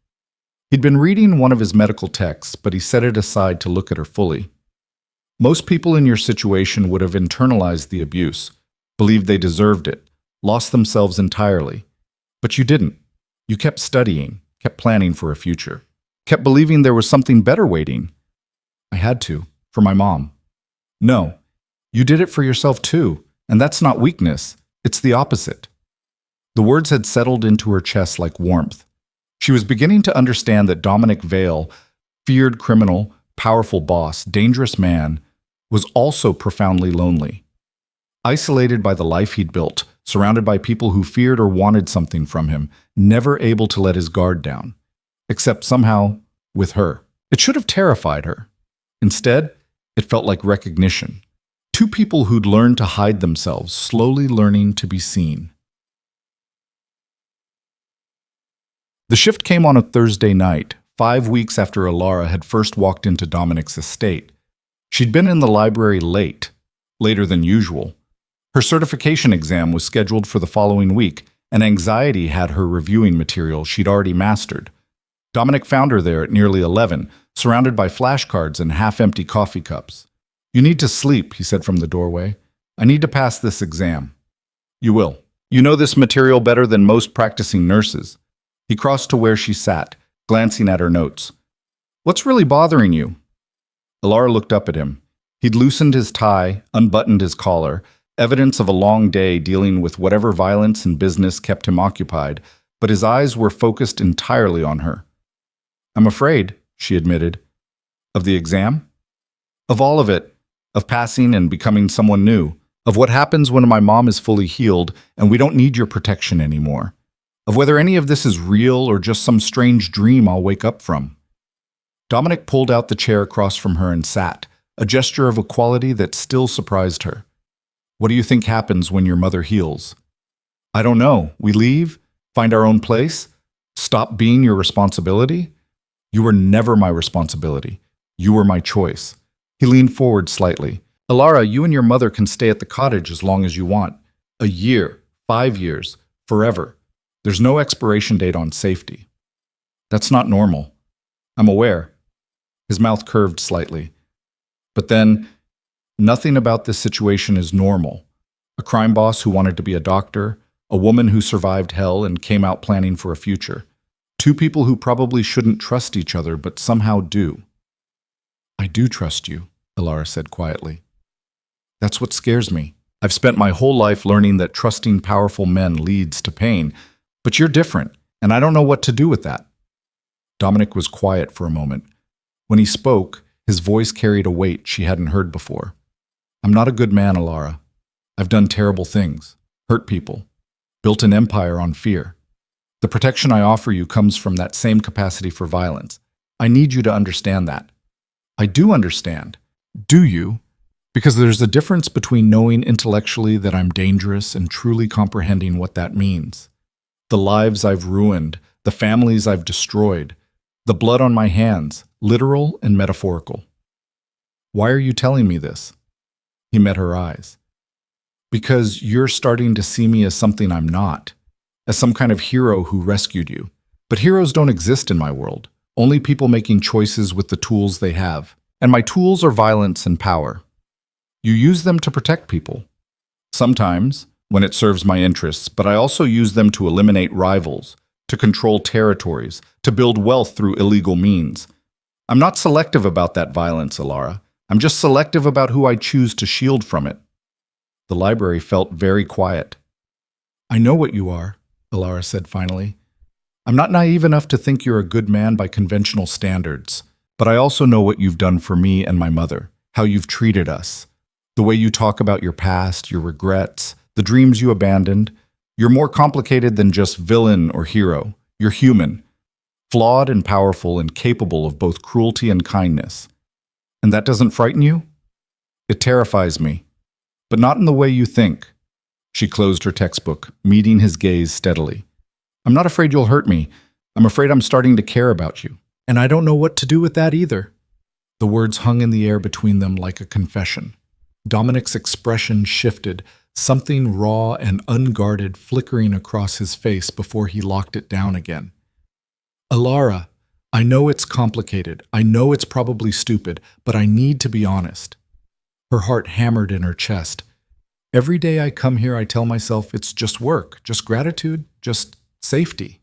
He'd been reading one of his medical texts, but he set it aside to look at her fully. "Most people in your situation would have internalized the abuse, believed they deserved it, lost themselves entirely. But you didn't. You kept studying, kept planning for a future, kept believing there was something better waiting." "I had to, for my mom." "No, you did it for yourself too, and that's not weakness, it's the opposite." The words had settled into her chest like warmth. She was beginning to understand that Dominic Vale, feared criminal, powerful boss, dangerous man, was also profoundly lonely. Isolated by the life he'd built, surrounded by people who feared or wanted something from him, never able to let his guard down. Except somehow, with her. It should have terrified her. Instead, it felt like recognition. Two people who'd learned to hide themselves, slowly learning to be seen. The shift came on a Thursday night, 5 weeks after Alara had first walked into Dominic's estate. She'd been in the library late, later than usual. Her certification exam was scheduled for the following week, and anxiety had her reviewing material she'd already mastered. Dominic found her there at nearly 11, surrounded by flashcards and half-empty coffee cups. "You need to sleep," he said from the doorway. "I need to pass this exam." "You will. You know this material better than most practicing nurses." He crossed to where she sat, glancing at her notes. "What's really bothering you?" Alara looked up at him. He'd loosened his tie, unbuttoned his collar, evidence of a long day dealing with whatever violence and business kept him occupied, but his eyes were focused entirely on her. "I'm afraid," she admitted. "Of the exam?" "Of all of it. Of passing and becoming someone new. Of what happens when my mom is fully healed and we don't need your protection anymore. Of whether any of this is real or just some strange dream I'll wake up from." Dominic pulled out the chair across from her and sat, a gesture of equality that still surprised her. "What do you think happens when your mother heals?" "I don't know. We leave? Find our own place? Stop being your responsibility?" "You were never my responsibility. You were my choice." He leaned forward slightly. "Alara, you and your mother can stay at the cottage as long as you want. A year, 5 years, forever. There's no expiration date on safety." "That's not normal." "I'm aware." His mouth curved slightly. "But then, nothing about this situation is normal. A crime boss who wanted to be a doctor, a woman who survived hell and came out planning for a future. Two people who probably shouldn't trust each other, but somehow do." "I do trust you," Alara said quietly. "That's what scares me." I've spent my whole life learning that trusting powerful men leads to pain, but you're different, and I don't know what to do with that." Dominic was quiet for a moment. When he spoke, his voice carried a weight she hadn't heard before. "I'm not a good man, Alara. I've done terrible things, hurt people, built an empire on fear. The protection I offer you comes from that same capacity for violence. I need you to understand that." "I do understand." "Do you?" "Because there's a difference between knowing intellectually that I'm dangerous and truly comprehending what that means. The lives I've ruined, the families I've destroyed, the blood on my hands, literal and metaphorical." "Why are you telling me this?" He met her eyes. "Because you're starting to see me as something I'm not, as some kind of hero who rescued you. But heroes don't exist in my world, only people making choices with the tools they have. And my tools are violence and power. You use them to protect people. Sometimes, when it serves my interests, but I also use them to eliminate rivals, to control territories, to build wealth through illegal means. I'm not selective about that violence, Alara. I'm just selective about who I choose to shield from it." The library felt very quiet. "I know what you are," Alara said finally. "I'm not naive enough to think you're a good man by conventional standards, but I also know what you've done for me and my mother, how you've treated us. The way you talk about your past, your regrets, the dreams you abandoned. You're more complicated than just villain or hero. You're human, flawed and powerful and capable of both cruelty and kindness. And that doesn't frighten you? It terrifies me, but not in the way you think." She closed her textbook, meeting his gaze steadily. "I'm not afraid you'll hurt me. I'm afraid I'm starting to care about you. And I don't know what to do with that either." The words hung in the air between them like a confession. Dominic's expression shifted, something raw and unguarded flickering across his face before he locked it down again. "Alara, I know it's complicated. I know it's probably stupid, but I need to be honest." Her heart hammered in her chest. "Every day I come here, I tell myself it's just work, just gratitude, just safety.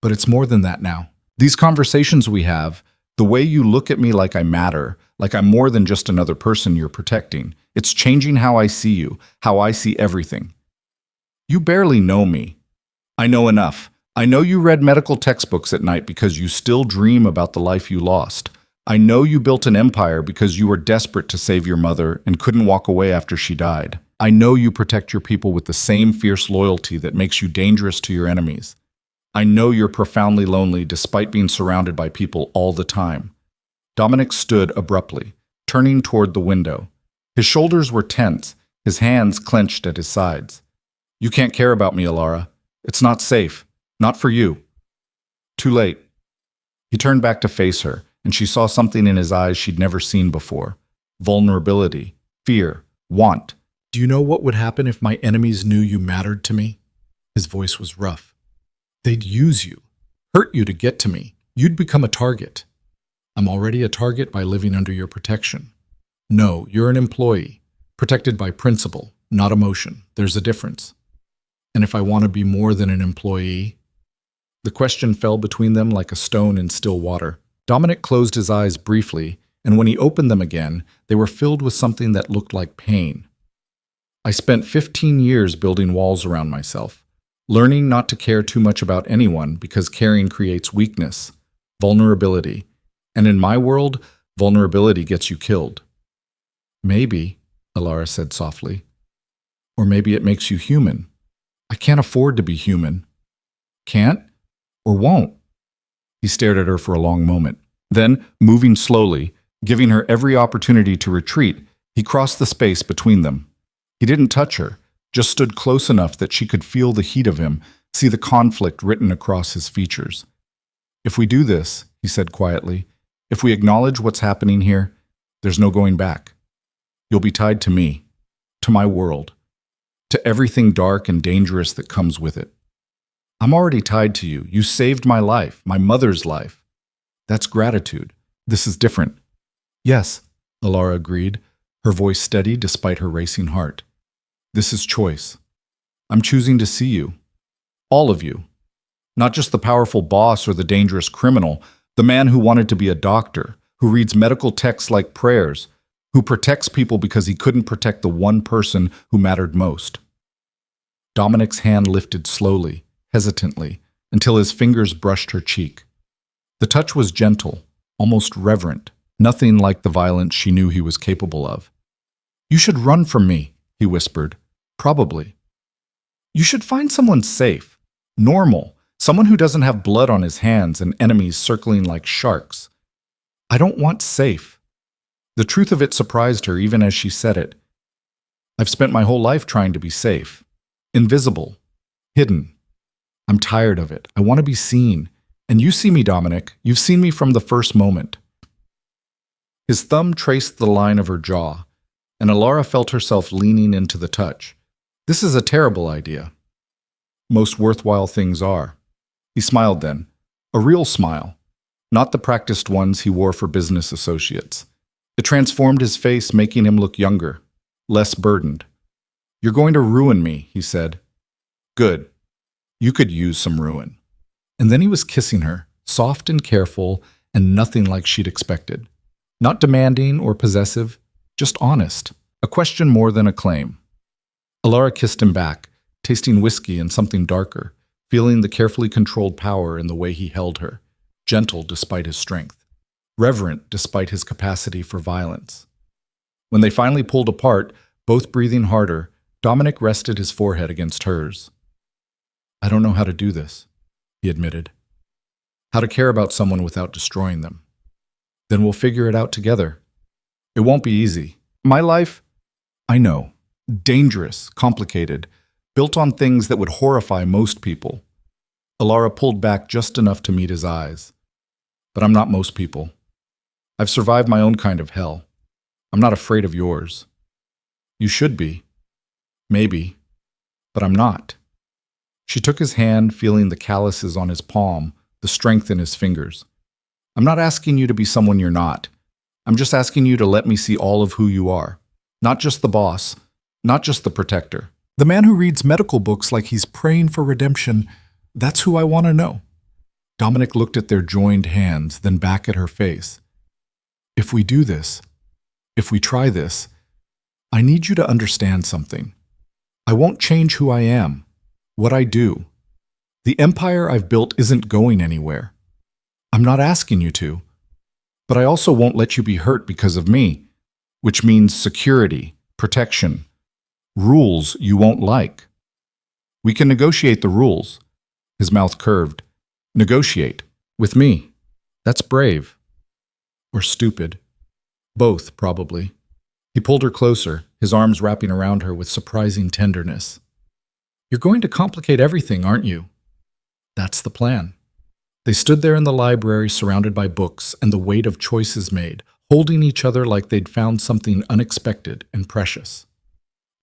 But it's more than that now. These conversations we have, the way you look at me like I matter, like I'm more than just another person you're protecting, it's changing how I see you, how I see everything. You barely know me. I know enough. I know you read medical textbooks at night because you still dream about the life you lost. I know you built an empire because you were desperate to save your mother and couldn't walk away after she died. I know you protect your people with the same fierce loyalty that makes you dangerous to your enemies. I know you're profoundly lonely despite being surrounded by people all the time." Dominic stood abruptly, turning toward the window. His shoulders were tense, his hands clenched at his sides. "You can't care about me, Alara. It's not safe. Not for you." Too late. He turned back to face her, and she saw something in his eyes she'd never seen before. Vulnerability, fear, want. "Do you know what would happen if my enemies knew you mattered to me?" His voice was rough. "They'd use you, hurt you to get to me. You'd become a target. I'm already a target by living under your protection. No, you're an employee, protected by principle, not emotion. There's a difference. And if I want to be more than an employee..." The question fell between them like a stone in still water. Dominic closed his eyes briefly, and when he opened them again, they were filled with something that looked like pain. "I spent 15 years building walls around myself, learning not to care too much about anyone because caring creates weakness, vulnerability. And in my world, vulnerability gets you killed." "Maybe," Alara said softly. "Or maybe it makes you human. I can't afford to be human." "Can't? Or won't?" He stared at her for a long moment. Then, moving slowly, giving her every opportunity to retreat, he crossed the space between them. He didn't touch her, just stood close enough that she could feel the heat of him, see the conflict written across his features. "If we do this," he said quietly, "if we acknowledge what's happening here, there's no going back. You'll be tied to me, to my world, to everything dark and dangerous that comes with it. I'm already tied to you. You saved my life, my mother's life. That's gratitude. This is different." "Yes," Alara agreed, her voice steady despite her racing heart. "This is choice. I'm choosing to see you. All of you. Not just the powerful boss or the dangerous criminal, the man who wanted to be a doctor, who reads medical texts like prayers, who protects people because he couldn't protect the one person who mattered most. Dominic's hand lifted slowly, hesitantly, until his fingers brushed her cheek. The touch was gentle, almost reverent, nothing like the violence she knew he was capable of. "You should run from me," he whispered. "Probably. You should find someone safe, normal, someone who doesn't have blood on his hands and enemies circling like sharks." "I don't want safe." The truth of it surprised her even as she said it. "I've spent my whole life trying to be safe. Invisible. Hidden. I'm tired of it. I want to be seen. And you see me, Dominic. You've seen me from the first moment." His thumb traced the line of her jaw, and Alara felt herself leaning into the touch. "This is a terrible idea." "Most worthwhile things are." He smiled then. A real smile. Not the practiced ones he wore for business associates. It transformed his face, making him look younger, less burdened. "You're going to ruin me," he said. "Good. You could use some ruin." And then he was kissing her, soft and careful, and nothing like she'd expected. Not demanding or possessive, just honest. A question more than a claim. Alara kissed him back, tasting whiskey and something darker, feeling the carefully controlled power in the way he held her, gentle despite his strength, reverent despite his capacity for violence. When they finally pulled apart, both breathing harder, Dominic rested his forehead against hers. "I don't know how to do this," he admitted. "How to care about someone without destroying them. Then we'll figure it out together. It won't be easy. My life, I know, dangerous, complicated, built on things that would horrify most people." Alara pulled back just enough to meet his eyes. "But I'm not most people. I've survived my own kind of hell. I'm not afraid of yours. You should be. Maybe. But I'm not." She took his hand, feeling the calluses on his palm, the strength in his fingers. "I'm not asking you to be someone you're not. I'm just asking you to let me see all of who you are. Not just the boss, not just the protector. The man who reads medical books like he's praying for redemption, that's who I want to know." Dominic looked at their joined hands, then back at her face. "If we do this, if we try this, I need you to understand something. I won't change who I am, what I do. The empire I've built isn't going anywhere. I'm not asking you to. But I also won't let you be hurt because of me, which means security, protection, rules you won't like. We can negotiate the rules." His mouth curved. "Negotiate. With me. That's brave. Or stupid. Both, probably." He pulled her closer, his arms wrapping around her with surprising tenderness. "You're going to complicate everything, aren't you?" "That's the plan." They stood there in the library surrounded by books and the weight of choices made, holding each other like they'd found something unexpected and precious.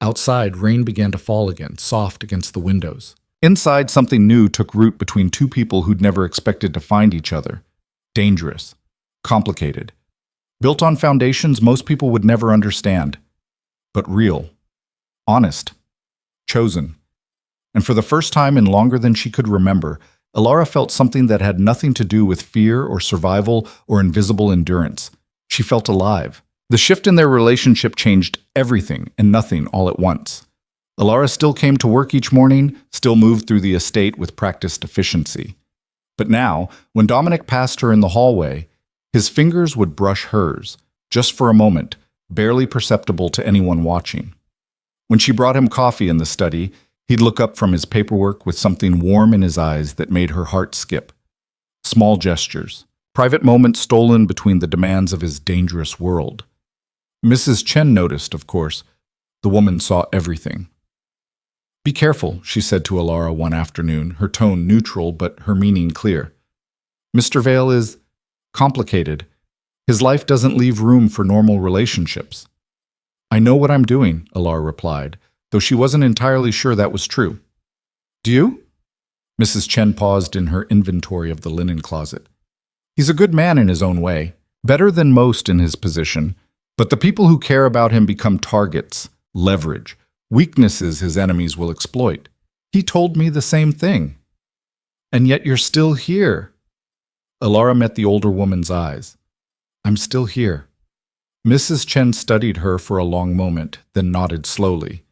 Outside, rain began to fall again, soft against the windows. Inside, something new took root between two people who'd never expected to find each other. Dangerous. Complicated. Built on foundations most people would never understand. But real. Honest. Chosen. And for the first time in longer than she could remember, Alara felt something that had nothing to do with fear or survival or invisible endurance. She felt alive. The shift in their relationship changed everything and nothing all at once. Alara still came to work each morning, still moved through the estate with practiced efficiency. But now, when Dominic passed her in the hallway, his fingers would brush hers, just for a moment, barely perceptible to anyone watching. When she brought him coffee in the study, he'd look up from his paperwork with something warm in his eyes that made her heart skip. Small gestures, private moments stolen between the demands of his dangerous world. Mrs. Chen noticed, of course. The woman saw everything. "Be careful," she said to Alara one afternoon, her tone neutral but her meaning clear. "Mr. Vale is complicated. His life doesn't leave room for normal relationships." "I know what I'm doing," Alara replied, though she wasn't entirely sure that was true. "Do you?" Mrs. Chen paused in her inventory of the linen closet. "He's a good man in his own way, better than most in his position, but the people who care about him become targets, leverage, weaknesses his enemies will exploit. He told me the same thing." "And yet you're still here." Alara met the older woman's eyes. "I'm still here. Mrs. Chen studied her for a long moment, then nodded slowly.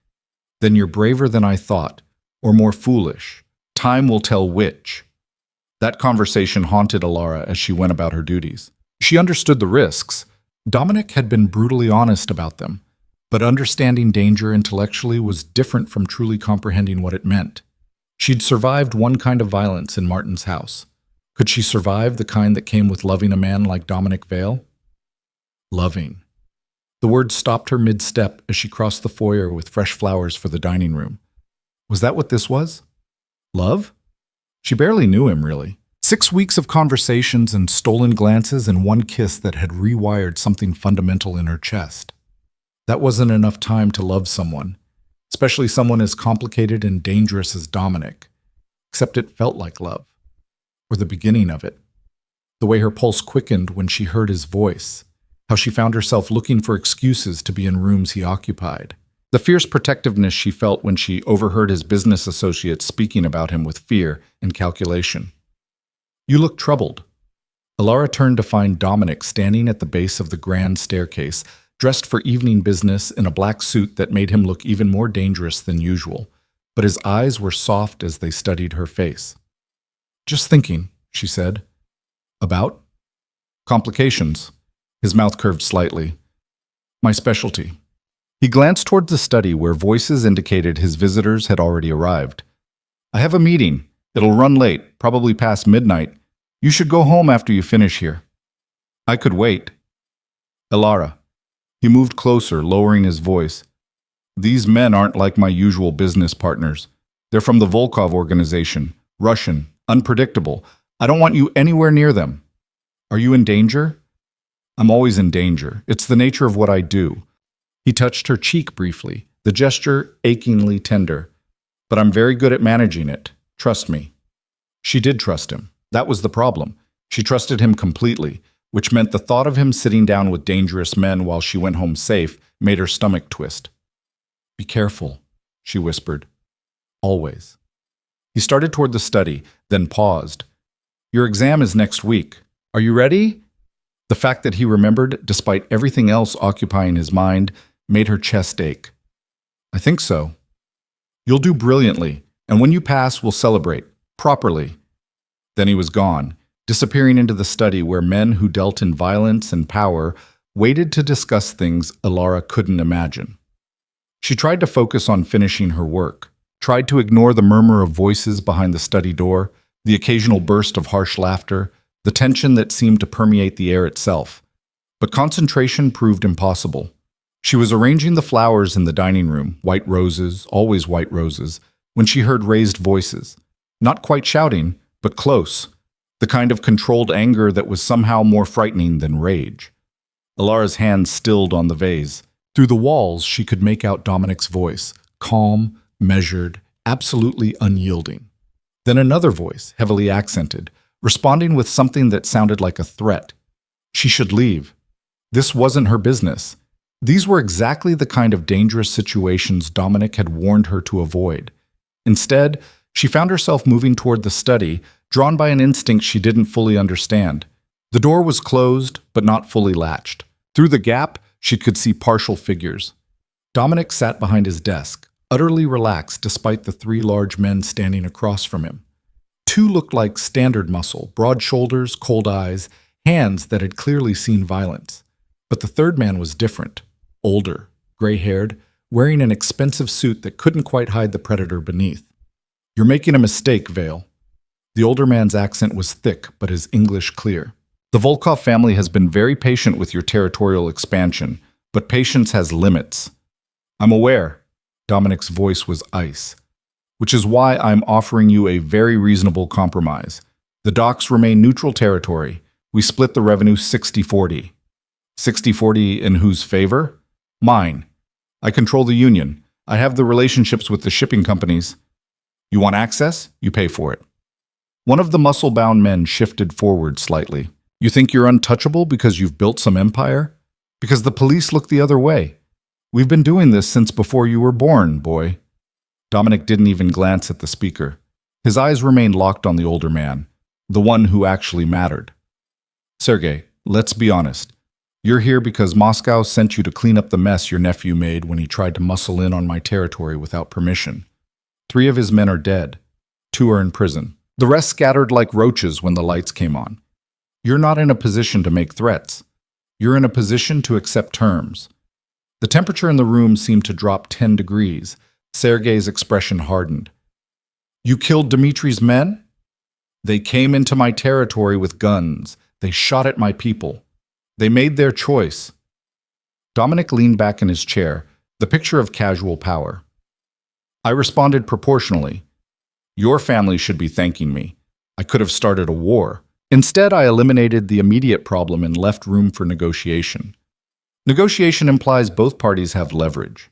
Then you're braver than I thought, or more foolish. Time will tell which. That conversation haunted Alara as she went about her duties. She understood the risks. Dominic had been brutally honest about them, but understanding danger intellectually was different from truly comprehending what it meant. She'd survived one kind of violence in Martin's house. Could she survive the kind that came with loving a man like Dominic Vale? Loving. The word stopped her mid-step as she crossed the foyer with fresh flowers for the dining room. Was that what this was? Love? She barely knew him, really. 6 weeks of conversations and stolen glances and one kiss that had rewired something fundamental in her chest. That wasn't enough time to love someone, especially someone as complicated and dangerous as Dominic. Except it felt like love. Or the beginning of it. The way her pulse quickened when she heard his voice. How she found herself looking for excuses to be in rooms he occupied. The fierce protectiveness she felt when she overheard his business associates speaking about him with fear and calculation. You look troubled. Alara turned to find Dominic standing at the base of the grand staircase, dressed for evening business in a black suit that made him look even more dangerous than usual, but his eyes were soft as they studied her face. Just thinking, she said. About? Complications. His mouth curved slightly. My specialty. He glanced toward the study where voices indicated his visitors had already arrived. I have a meeting. It'll run late, probably past midnight. You should go home after you finish here. I could wait. Alara. He moved closer, lowering his voice. These men aren't like my usual business partners. They're from the Volkov organization, Russian, unpredictable. I don't want you anywhere near them. Are you in danger? I'm always in danger. It's the nature of what I do. He touched her cheek briefly, the gesture achingly tender. But I'm very good at managing it. Trust me. She did trust him. That was the problem. She trusted him completely, which meant the thought of him sitting down with dangerous men while she went home safe made her stomach twist. Be careful, she whispered. Always. He started toward the study, then paused. Your exam is next week. Are you ready? The fact that he remembered, despite everything else occupying his mind, made her chest ache. I think so. You'll do brilliantly, and when you pass, we'll celebrate. Properly. Then he was gone, disappearing into the study where men who dealt in violence and power waited to discuss things Alara couldn't imagine. She tried to focus on finishing her work, tried to ignore the murmur of voices behind the study door, the occasional burst of harsh laughter, the tension that seemed to permeate the air itself. But concentration proved impossible. She was arranging the flowers in the dining room, white roses, always white roses, when she heard raised voices. Not quite shouting, but close. The kind of controlled anger that was somehow more frightening than rage. Alara's hand stilled on the vase. Through the walls, she could make out Dominic's voice, calm, measured, absolutely unyielding. Then another voice, heavily accented, responding with something that sounded like a threat. She should leave. This wasn't her business. These were exactly the kind of dangerous situations Dominic had warned her to avoid. Instead, she found herself moving toward the study, drawn by an instinct she didn't fully understand. The door was closed, but not fully latched. Through the gap, she could see partial figures. Dominic sat behind his desk, utterly relaxed despite the 3 large men standing across from him. 2 looked like standard muscle, broad shoulders, cold eyes, hands that had clearly seen violence. But the 3rd man was different. Older, gray-haired, wearing an expensive suit that couldn't quite hide the predator beneath. You're making a mistake, Vale. The older man's accent was thick, but his English clear. The Volkov family has been very patient with your territorial expansion, but patience has limits. I'm aware. Dominic's voice was ice. Which is why I'm offering you a very reasonable compromise. The docks remain neutral territory. We split the revenue 60-40. 60-40 in whose favor? Mine. I control the union. I have the relationships with the shipping companies. You want access? You pay for it. One of the muscle-bound men shifted forward slightly. You think you're untouchable because you've built some empire? Because the police look the other way. We've been doing this since before you were born, boy. Dominic didn't even glance at the speaker. His eyes remained locked on the older man, the one who actually mattered. Sergei, let's be honest. You're here because Moscow sent you to clean up the mess your nephew made when he tried to muscle in on my territory without permission. 3 of his men are dead. 2 are in prison. The rest scattered like roaches when the lights came on. You're not in a position to make threats. You're in a position to accept terms. The temperature in the room seemed to drop 10 degrees. Sergei's expression hardened. You killed Dmitri's men? They came into my territory with guns. They shot at my people. They made their choice. Dominic leaned back in his chair, the picture of casual power. I responded proportionally. Your family should be thanking me. I could have started a war. Instead, I eliminated the immediate problem and left room for negotiation. Negotiation implies both parties have leverage.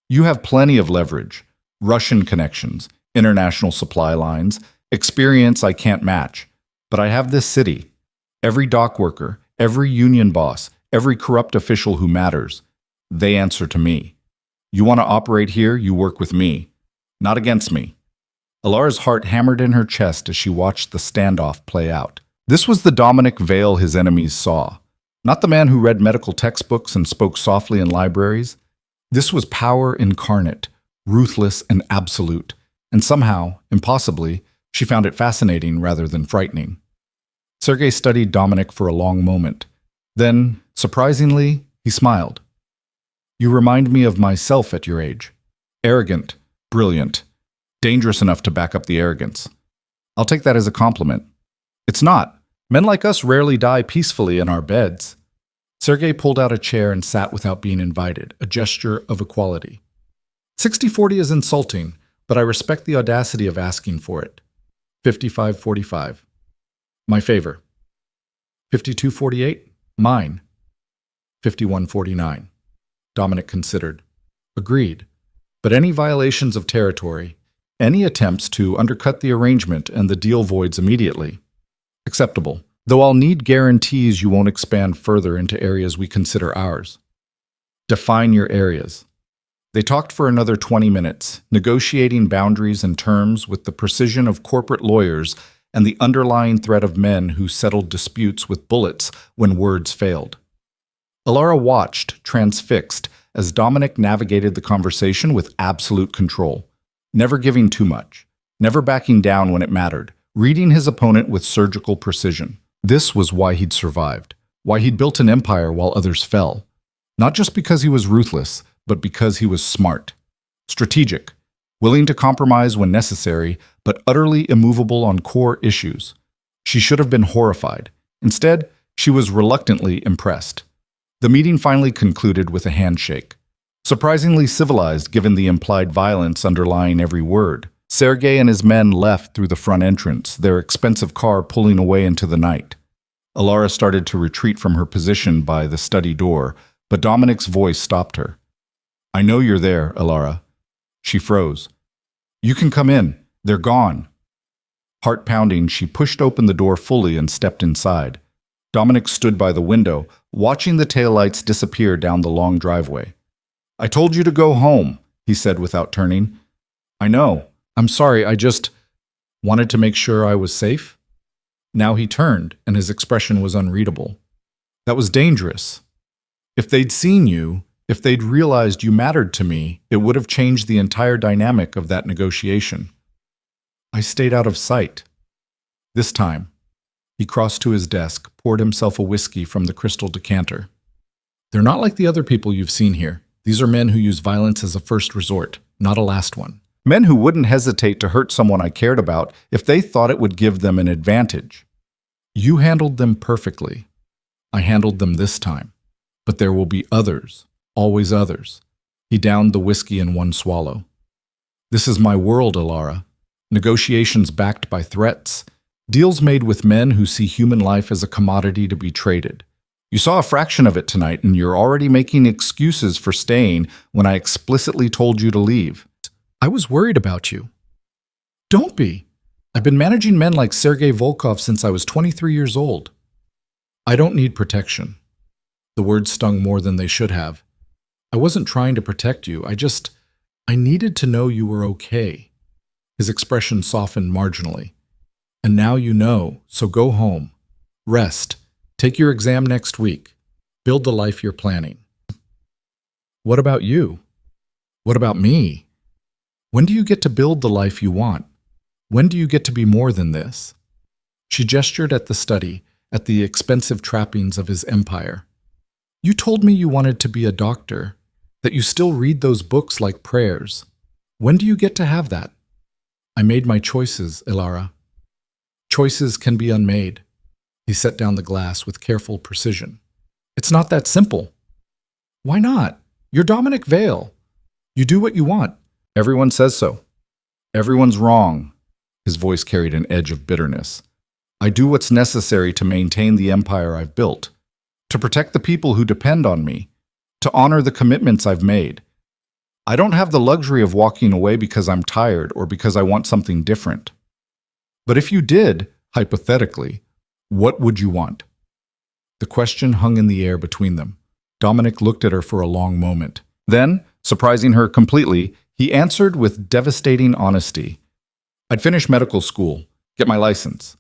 You have plenty of leverage. Russian connections, international supply lines, experience I can't match. But I have this city. Every dock worker, every union boss, every corrupt official who matters, they answer to me. You want to operate here, you work with me, not against me. Alara's heart hammered in her chest as she watched the standoff play out. This was the Dominic Vale his enemies saw. Not the man who read medical textbooks and spoke softly in libraries. This was power incarnate, ruthless and absolute. And somehow, impossibly, she found it fascinating rather than frightening. Sergei studied Dominic for a long moment. Then, surprisingly, he smiled. You remind me of myself at your age. Arrogant, brilliant, dangerous enough to back up the arrogance. I'll take that as a compliment. It's not. Men like us rarely die peacefully in our beds. Sergei pulled out a chair and sat without being invited, a gesture of equality. 60-40 is insulting, but I respect the audacity of asking for it. 55-45. My favor. 52-48. Mine. 51-49. Dominic considered. Agreed. But any violations of territory, any attempts to undercut the arrangement and the deal voids immediately. Acceptable, though I'll need guarantees you won't expand further into areas we consider ours. Define your areas. They talked for another 20 minutes, negotiating boundaries and terms with the precision of corporate lawyers and the underlying threat of men who settled disputes with bullets when words failed. Alara watched, transfixed, as Dominic navigated the conversation with absolute control, never giving too much, never backing down when it mattered, reading his opponent with surgical precision. This was why he'd survived, why he'd built an empire while others fell. Not just because he was ruthless, but because he was smart, strategic, willing to compromise when necessary, but utterly immovable on core issues. She should have been horrified. Instead, she was reluctantly impressed. The meeting finally concluded with a handshake. Surprisingly civilized given the implied violence underlying every word. Sergei and his men left through the front entrance, their expensive car pulling away into the night. Alara started to retreat from her position by the study door, but Dominic's voice stopped her. I know you're there, Alara. She froze. You can come in. They're gone. Heart pounding, she pushed open the door fully and stepped inside. Dominic stood by the window, watching the taillights disappear down the long driveway. I told you to go home, he said without turning. I know. I'm sorry, I just wanted to make sure I was safe. Now he turned, and his expression was unreadable. That was dangerous. If they'd seen you, if they'd realized you mattered to me, it would have changed the entire dynamic of that negotiation. I stayed out of sight. This time, he crossed to his desk, poured himself a whiskey from the crystal decanter. They're not like the other people you've seen here. These are men who use violence as a first resort, not a last one. Men who wouldn't hesitate to hurt someone I cared about if they thought it would give them an advantage. You handled them perfectly. I handled them this time. But there will be others, always others. He downed the whiskey in one swallow. This is my world, Alara. Negotiations backed by threats. Deals made with men who see human life as a commodity to be traded. You saw a fraction of it tonight, and you're already making excuses for staying when I explicitly told you to leave. I was worried about you. Don't be. I've been managing men like Sergei Volkov since I was 23 years old. I don't need protection. The words stung more than they should have. I wasn't trying to protect you. I needed to know you were okay. His expression softened marginally. And now you know, so go home. Rest. Take your exam next week. Build the life you're planning. What about you? What about me? When do you get to build the life you want? When do you get to be more than this? She gestured at the study, at the expensive trappings of his empire. You told me you wanted to be a doctor, that you still read those books like prayers. When do you get to have that? I made my choices, Ilara. Choices can be unmade. He set down the glass with careful precision. It's not that simple. Why not? You're Dominic Vale. You do what you want. Everyone says so. Everyone's wrong. His voice carried an edge of bitterness. I do what's necessary to maintain the empire I've built, to protect the people who depend on me, to honor the commitments I've made. I don't have the luxury of walking away because I'm tired or because I want something different. But if you did, hypothetically, what would you want? The question hung in the air between them. Dominic looked at her for a long moment. Then, surprising her completely, he answered with devastating honesty. I'd finish medical school, get my license,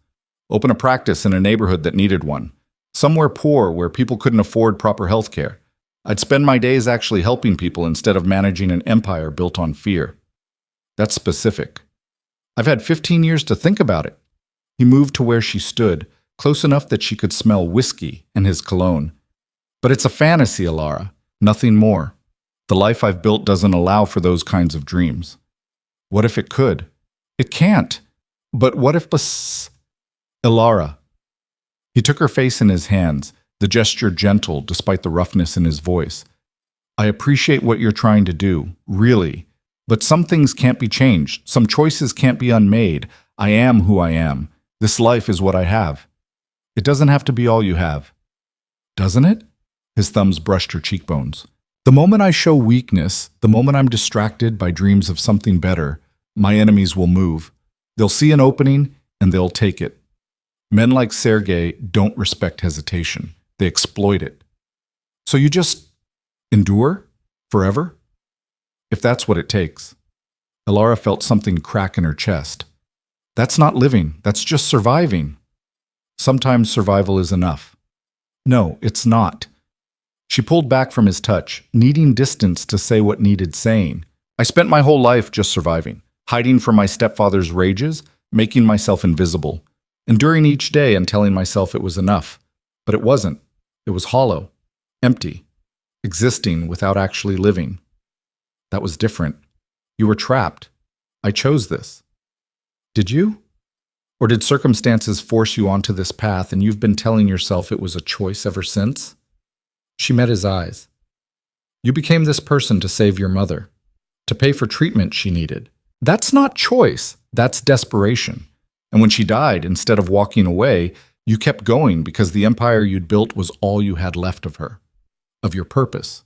open a practice in a neighborhood that needed one, somewhere poor where people couldn't afford proper health care. I'd spend my days actually helping people instead of managing an empire built on fear. That's specific. I've had 15 years to think about it. He moved to where she stood, close enough that she could smell whiskey and his cologne. But it's a fantasy, Ilara, nothing more. The life I've built doesn't allow for those kinds of dreams. What if it could? It can't. But what if Ilara. He took her face in his hands, the gesture gentle despite the roughness in his voice. I appreciate what you're trying to do, really. But some things can't be changed. Some choices can't be unmade. I am who I am. This life is what I have. It doesn't have to be all you have. Doesn't it? His thumbs brushed her cheekbones. The moment I show weakness, the moment I'm distracted by dreams of something better, my enemies will move. They'll see an opening and they'll take it. Men like Sergei don't respect hesitation. They exploit it. So you just endure forever? If that's what it takes. Ilara felt something crack in her chest. That's not living. That's just surviving. Sometimes survival is enough. No, it's not. She pulled back from his touch, needing distance to say what needed saying. I spent my whole life just surviving, hiding from my stepfather's rages, making myself invisible, enduring each day and telling myself it was enough. But it wasn't. It was hollow, empty, existing without actually living. That was different. You were trapped. I chose this. Did you? Or did circumstances force you onto this path and you've been telling yourself it was a choice ever since? She met his eyes. You became this person to save your mother, to pay for treatment she needed. That's not choice, that's desperation. And when she died, instead of walking away, you kept going because the empire you'd built was all you had left of her, of your purpose.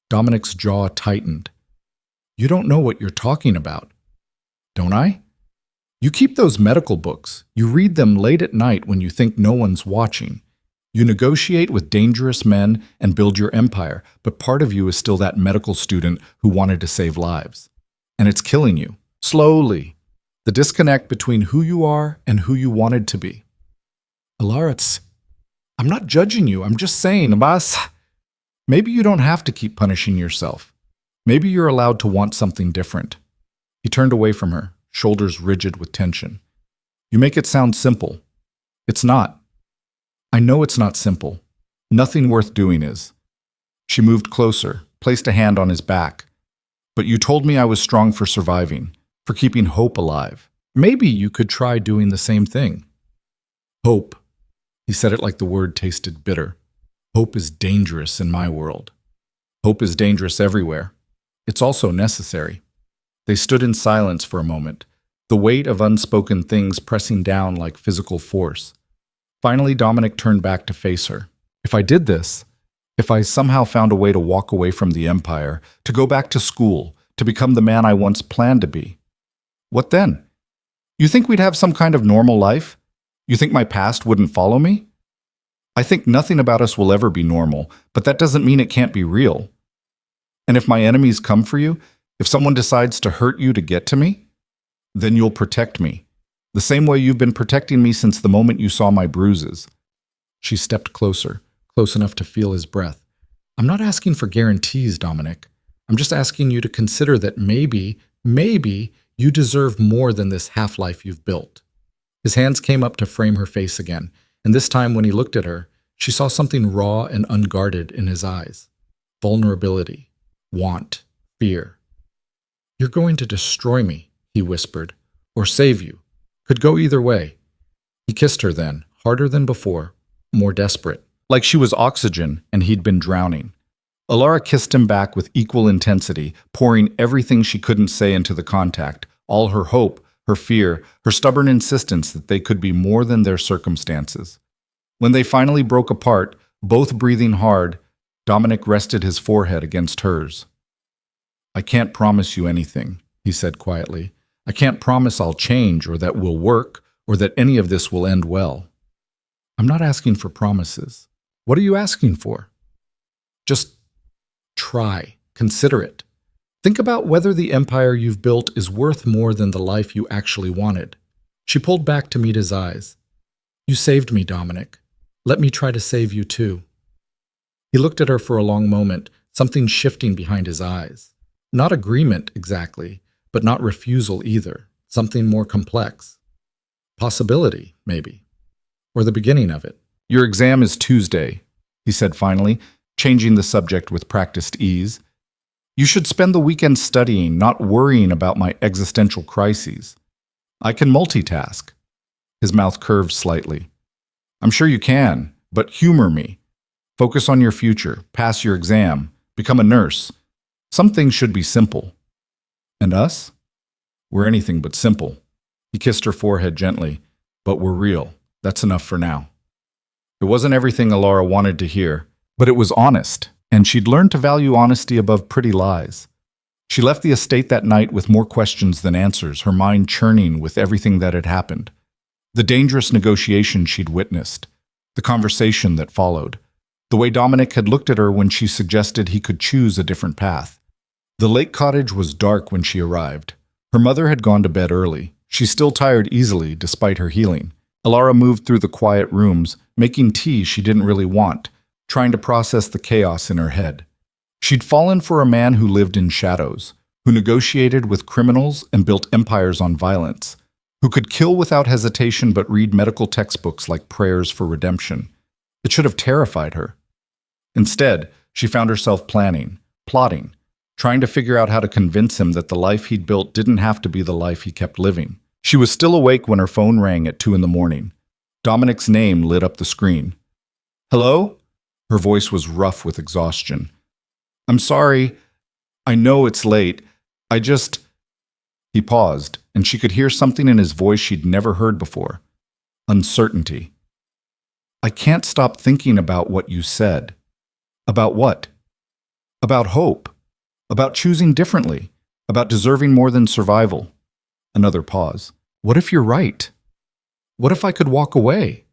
Dominic's jaw tightened. You don't know what you're talking about. Don't I? You keep those medical books. You read them late at night when you think no one's watching. You negotiate with dangerous men and build your empire, but part of you is still that medical student who wanted to save lives. And it's killing you, slowly. The disconnect between who you are and who you wanted to be. Ilara, I'm not judging you, I'm just saying, Abbas, maybe you don't have to keep punishing yourself. Maybe you're allowed to want something different. He turned away from her, shoulders rigid with tension. You make it sound simple. It's not. I know it's not simple. Nothing worth doing is. She moved closer, placed a hand on his back. But you told me I was strong for surviving, for keeping hope alive. Maybe you could try doing the same thing. Hope. He said it like the word tasted bitter. Hope is dangerous in my world. Hope is dangerous everywhere. It's also necessary. They stood in silence for a moment, the weight of unspoken things pressing down like physical force. Finally, Dominic turned back to face her. If I did this, if I somehow found a way to walk away from the empire, to go back to school, to become the man I once planned to be, what then? You think we'd have some kind of normal life? You think my past wouldn't follow me? I think nothing about us will ever be normal, but that doesn't mean it can't be real. And if my enemies come for you, if someone decides to hurt you to get to me, then you'll protect me, the same way you've been protecting me since the moment you saw my bruises. She stepped closer, close enough to feel his breath. I'm not asking for guarantees, Dominic. I'm just asking you to consider that maybe you deserve more than this half-life you've built. His hands came up to frame her face again, and this time when he looked at her, she saw something raw and unguarded in his eyes. Vulnerability, want, fear. You're going to destroy me, he whispered, or save you. Could go either way. He kissed her then, harder than before, more desperate, like she was oxygen and he'd been drowning. Alara kissed him back with equal intensity, pouring everything she couldn't say into the contact, all her hope, her fear, her stubborn insistence that they could be more than their circumstances. When they finally broke apart, both breathing hard, Dominic rested his forehead against hers. I can't promise you anything, he said quietly. I can't promise I'll change or that we'll work or that any of this will end well. I'm not asking for promises. What are you asking for? Just try. Consider it. Think about whether the empire you've built is worth more than the life you actually wanted. She pulled back to meet his eyes. You saved me, Dominic. Let me try to save you too. He looked at her for a long moment, something shifting behind his eyes. Not agreement exactly, but not refusal either. Something more complex. Possibility, maybe. Or the beginning of it. Your exam is Tuesday, he said finally, changing the subject with practiced ease. You should spend the weekend studying, not worrying about my existential crises. I can multitask. His mouth curved slightly. I'm sure you can, but humor me. Focus on your future, pass your exam, become a nurse. Some things should be simple. And us? We're anything but simple. He kissed her forehead gently. But we're real. That's enough for now. It wasn't everything Alara wanted to hear, but it was honest, and she'd learned to value honesty above pretty lies. She left the estate that night with more questions than answers, her mind churning with everything that had happened. The dangerous negotiation she'd witnessed, the conversation that followed, the way Dominic had looked at her when she suggested he could choose a different path. The lake cottage was dark when she arrived. Her mother had gone to bed early. She still tired easily despite her healing. Alara moved through the quiet rooms, making tea she didn't really want, trying to process the chaos in her head. She'd fallen for a man who lived in shadows, who negotiated with criminals and built empires on violence, who could kill without hesitation but read medical textbooks like prayers for redemption. It should have terrified her. Instead, she found herself planning, plotting, trying to figure out how to convince him that the life he'd built didn't have to be the life he kept living. She was still awake when her phone rang at 2 a.m. Dominic's name lit up the screen. Hello? Her voice was rough with exhaustion. I'm sorry. I know it's late. He paused, and she could hear something in his voice she'd never heard before. Uncertainty. I can't stop thinking about what you said. About what? About hope. About choosing differently. About deserving more than survival. Another pause. What if you're right? What if I could walk away?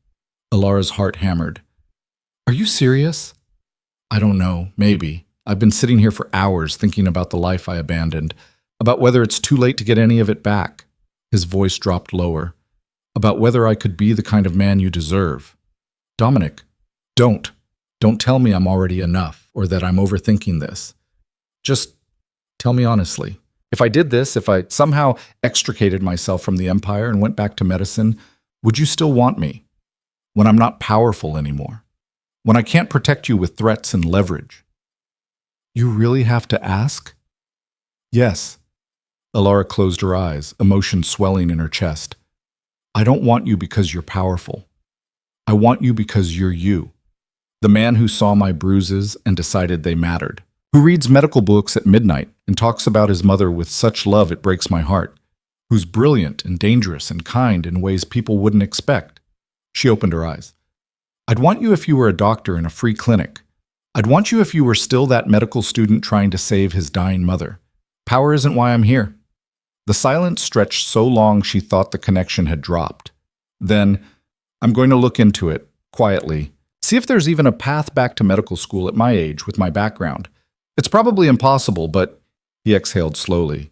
Alara's heart hammered. Are you serious? I don't know, maybe. I've been sitting here for hours thinking about the life I abandoned, about whether it's too late to get any of it back. His voice dropped lower. About whether I could be the kind of man you deserve. Dominic, don't. Don't tell me I'm already enough or that I'm overthinking this. Just tell me honestly. If I did this, if I somehow extricated myself from the empire and went back to medicine, would you still want me? When I'm not powerful anymore? When I can't protect you with threats and leverage? You really have to ask? Yes. Alara closed her eyes, emotion swelling in her chest. I don't want you because you're powerful. I want you because you're you. The man who saw my bruises and decided they mattered. Who reads medical books at midnight and talks about his mother with such love it breaks my heart, who's brilliant and dangerous and kind in ways people wouldn't expect. She opened her eyes. I'd want you if you were a doctor in a free clinic. I'd want you if you were still that medical student trying to save his dying mother. Power isn't why I'm here. The silence stretched so long she thought the connection had dropped. Then, I'm going to look into it, quietly, see if there's even a path back to medical school at my age with my background. It's probably impossible, but he exhaled slowly.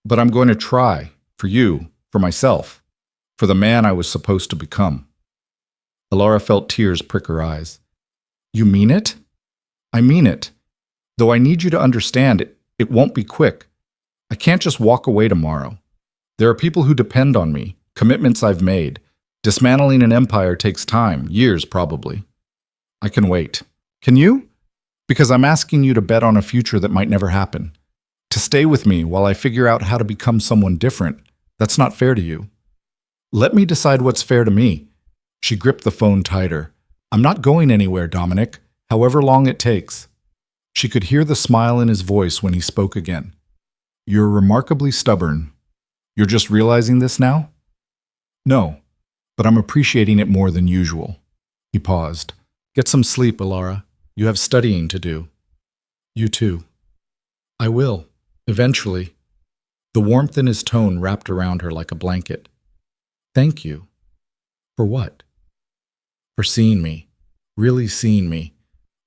But I'm going to try, for you, for myself, for the man I was supposed to become. Alara felt tears prick her eyes. You mean it? I mean it. Though I need you to understand it won't be quick. I can't just walk away tomorrow. There are people who depend on me, commitments I've made. Dismantling an empire takes time, years probably. I can wait. Can you? Because I'm asking you to bet on a future that might never happen. To stay with me while I figure out how to become someone different. That's not fair to you. Let me decide what's fair to me. She gripped the phone tighter. I'm not going anywhere, Dominic, however long it takes. She could hear the smile in his voice when he spoke again. You're remarkably stubborn. You're just realizing this now? No, but I'm appreciating it more than usual. He paused. Get some sleep, Alara. You have studying to do. You too. I will, eventually. The warmth in his tone wrapped around her like a blanket. Thank you. For what? For seeing me. Really seeing me.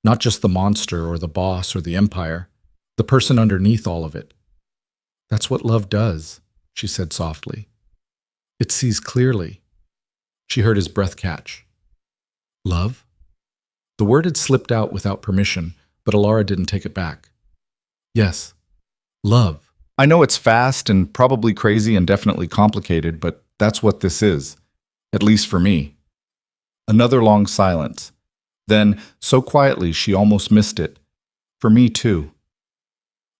Not just the monster or the boss or the empire. The person underneath all of it. That's what love does, she said softly. It sees clearly. She heard his breath catch. Love? The word had slipped out without permission, but Alara didn't take it back. Yes, love. I know it's fast and probably crazy and definitely complicated, but that's what this is, at least for me. Another long silence. Then, so quietly she almost missed it. For me too.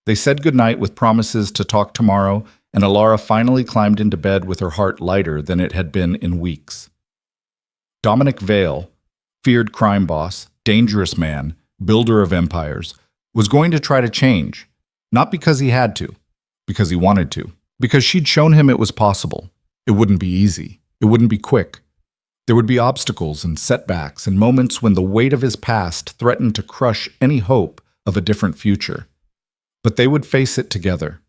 They said goodnight with promises to talk tomorrow, and Alara finally climbed into bed with her heart lighter than it had been in weeks. Dominic Vale, feared crime boss, dangerous man, builder of empires, was going to try to change, not because he had to, because he wanted to, because she'd shown him it was possible. It wouldn't be easy. It wouldn't be quick. There would be obstacles and setbacks and moments when the weight of his past threatened to crush any hope of a different future. But they would face it together.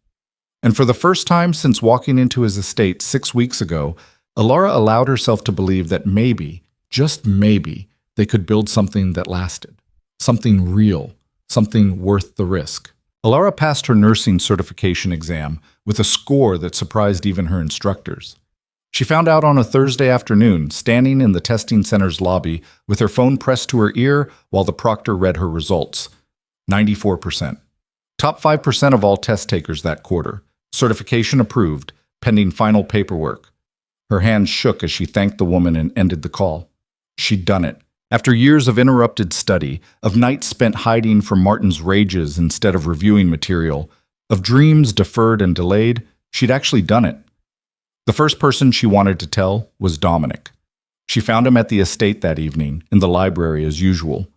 And for the first time since walking into his estate 6 weeks ago, Alara allowed herself to believe that maybe, just maybe, they could build something that lasted. Something real. Something worth the risk. Alara passed her nursing certification exam with a score that surprised even her instructors. She found out on a Thursday afternoon, standing in the testing center's lobby with her phone pressed to her ear while the proctor read her results. 94%. Top 5% of all test takers that quarter. Certification approved, pending final paperwork. Her hands shook as she thanked the woman and ended the call. She'd done it. After years of interrupted study, of nights spent hiding from Martin's rages instead of reviewing material, of dreams deferred and delayed, she'd actually done it. The first person she wanted to tell was Dominic. She found him at the estate that evening, in the library as usual.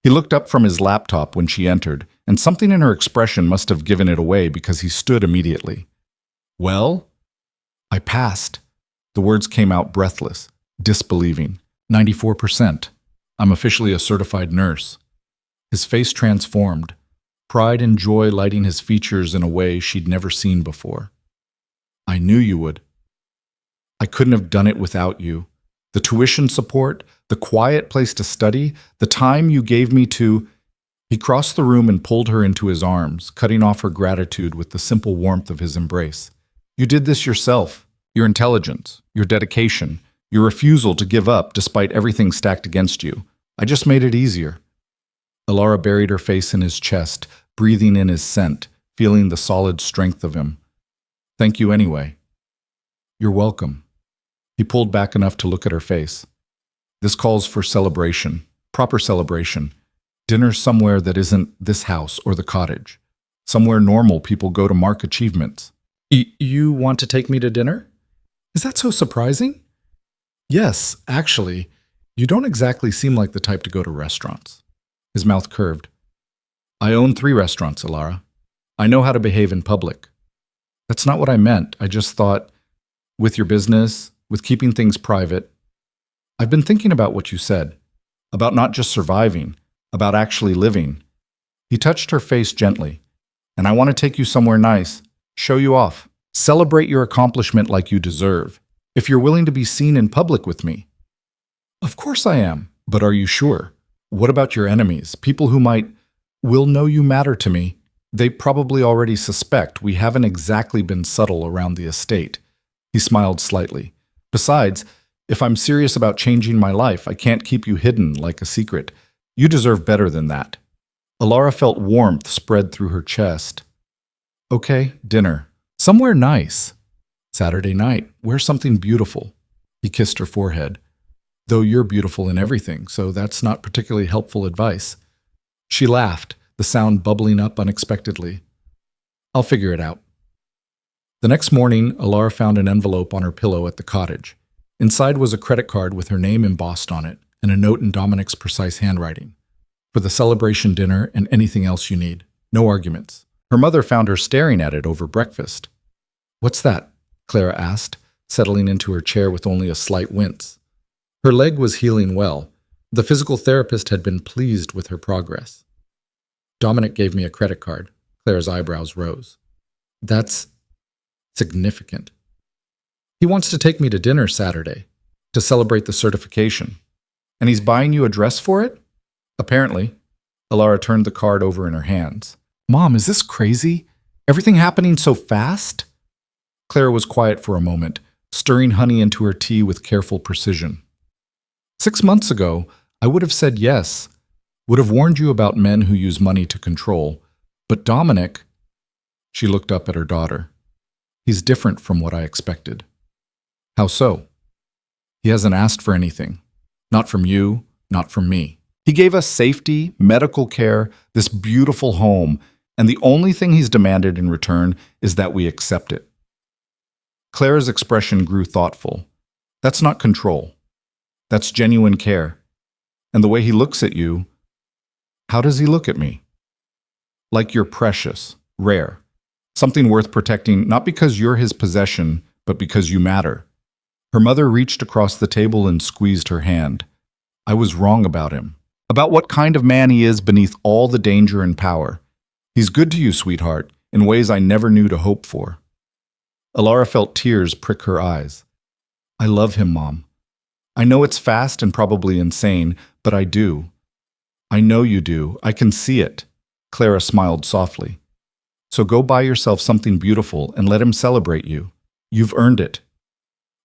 He looked up from his laptop when she entered, and something in her expression must have given it away because he stood immediately. Well? I passed. The words came out breathless, disbelieving. 94%. I'm officially a certified nurse. His face transformed, pride and joy lighting his features in a way she'd never seen before. I knew you would. I couldn't have done it without you. The tuition support, the quiet place to study, the time you gave me to... He crossed the room and pulled her into his arms, cutting off her gratitude with the simple warmth of his embrace. You did this yourself. Your intelligence, your dedication, your refusal to give up despite everything stacked against you. I just made it easier. Alara buried her face in his chest, breathing in his scent, feeling the solid strength of him. Thank you anyway. You're welcome. He pulled back enough to look at her face. This calls for celebration, proper celebration. Dinner somewhere that isn't this house or the cottage. Somewhere normal people go to mark achievements. You want to take me to dinner? Is that so surprising? Yes, actually. You don't exactly seem like the type to go to restaurants. His mouth curved. I own 3 restaurants, Alara. I know how to behave in public. That's not what I meant. I just thought, with your business, with keeping things private, I've been thinking about what you said, about not just surviving, about actually living. He touched her face gently. And I want to take you somewhere nice, show you off, celebrate your accomplishment like you deserve, if you're willing to be seen in public with me. Of course I am, but are you sure? What about your enemies, people who will know you matter to me? They probably already suspect we haven't exactly been subtle around the estate. He smiled slightly. Besides, if I'm serious about changing my life, I can't keep you hidden like a secret. You deserve better than that. Alara felt warmth spread through her chest. Okay, dinner. Somewhere nice. Saturday night. Where's something beautiful? He kissed her forehead. Though you're beautiful in everything, so that's not particularly helpful advice. She laughed, the sound bubbling up unexpectedly. I'll figure it out. The next morning, Alara found an envelope on her pillow at the cottage. Inside was a credit card with her name embossed on it and a note in Dominic's precise handwriting. For the celebration dinner and anything else you need. No arguments. Her mother found her staring at it over breakfast. What's that? Clara asked, settling into her chair with only a slight wince. Her leg was healing well. The physical therapist had been pleased with her progress. Dominic gave me a credit card. Claire's eyebrows rose. That's significant. He wants to take me to dinner Saturday to celebrate the certification. And he's buying you a dress for it? Apparently. Alara turned the card over in her hands. Mom, is this crazy? Everything happening so fast? Clara was quiet for a moment, stirring honey into her tea with careful precision. 6 months ago, I would have said yes, would have warned you about men who use money to control. But Dominic, she looked up at her daughter. He's different from what I expected. How so? He hasn't asked for anything. Not from you, not from me. He gave us safety, medical care, this beautiful home, and the only thing he's demanded in return is that we accept it. Clara's expression grew thoughtful. That's not control. That's genuine care. And the way he looks at you, how does he look at me? Like you're precious, rare, something worth protecting, not because you're his possession, but because you matter. Her mother reached across the table and squeezed her hand. I was wrong about him. About what kind of man he is beneath all the danger and power. He's good to you, sweetheart, in ways I never knew to hope for. Alara felt tears prick her eyes. I love him, Mom. I know it's fast and probably insane, but I do. I know you do. I can see it. Clara smiled softly. So go buy yourself something beautiful and let him celebrate you. You've earned it.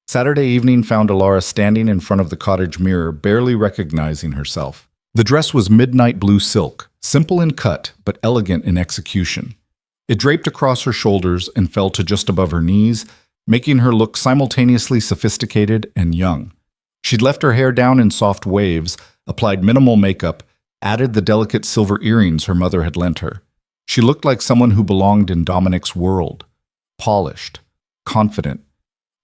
Saturday evening found Alara standing in front of the cottage mirror, barely recognizing herself. The dress was midnight blue silk, simple in cut, but elegant in execution. It draped across her shoulders and fell to just above her knees, making her look simultaneously sophisticated and young. She'd left her hair down in soft waves, applied minimal makeup, added the delicate silver earrings her mother had lent her. She looked like someone who belonged in Dominic's world. Polished, confident.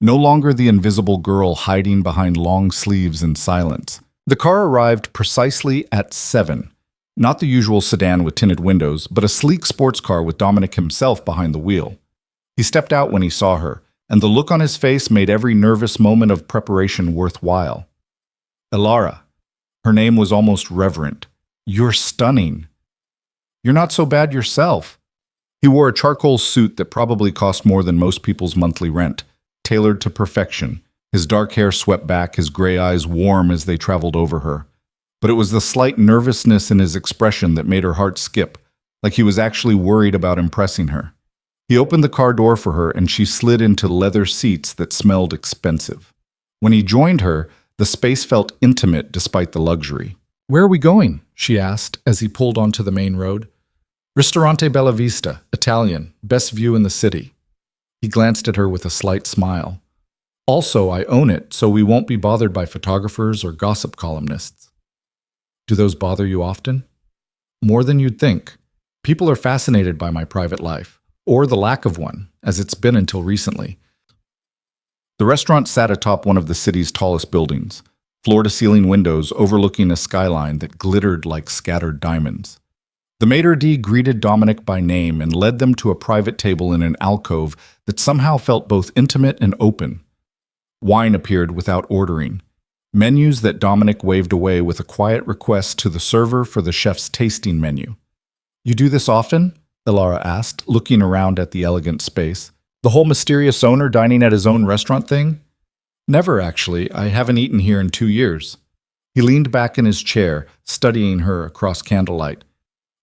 No longer the invisible girl hiding behind long sleeves in silence. The car arrived precisely at 7. Not the usual sedan with tinted windows, but a sleek sports car with Dominic himself behind the wheel. He stepped out when he saw her, and the look on his face made every nervous moment of preparation worthwhile. Alara. Her name was almost reverent. You're stunning. You're not so bad yourself. He wore a charcoal suit that probably cost more than most people's monthly rent, tailored to perfection. His dark hair swept back, his gray eyes warm as they traveled over her. But it was the slight nervousness in his expression that made her heart skip, like he was actually worried about impressing her. He opened the car door for her, and she slid into leather seats that smelled expensive. When he joined her, the space felt intimate despite the luxury. Where are we going? She asked as he pulled onto the main road. Ristorante Bella Vista, Italian, best view in the city. He glanced at her with a slight smile. Also, I own it, so we won't be bothered by photographers or gossip columnists. Do those bother you often? More than you'd think. People are fascinated by my private life, or the lack of one, as it's been until recently. The restaurant sat atop one of the city's tallest buildings, floor-to-ceiling windows overlooking a skyline that glittered like scattered diamonds. The maitre d' greeted Dominic by name and led them to a private table in an alcove that somehow felt both intimate and open. Wine appeared without ordering. Menus that Dominic waved away with a quiet request to the server for the chef's tasting menu. You do this often? Alara asked, looking around at the elegant space. The whole mysterious owner dining at his own restaurant thing? Never, actually. I haven't eaten here in 2 years. He leaned back in his chair, studying her across candlelight.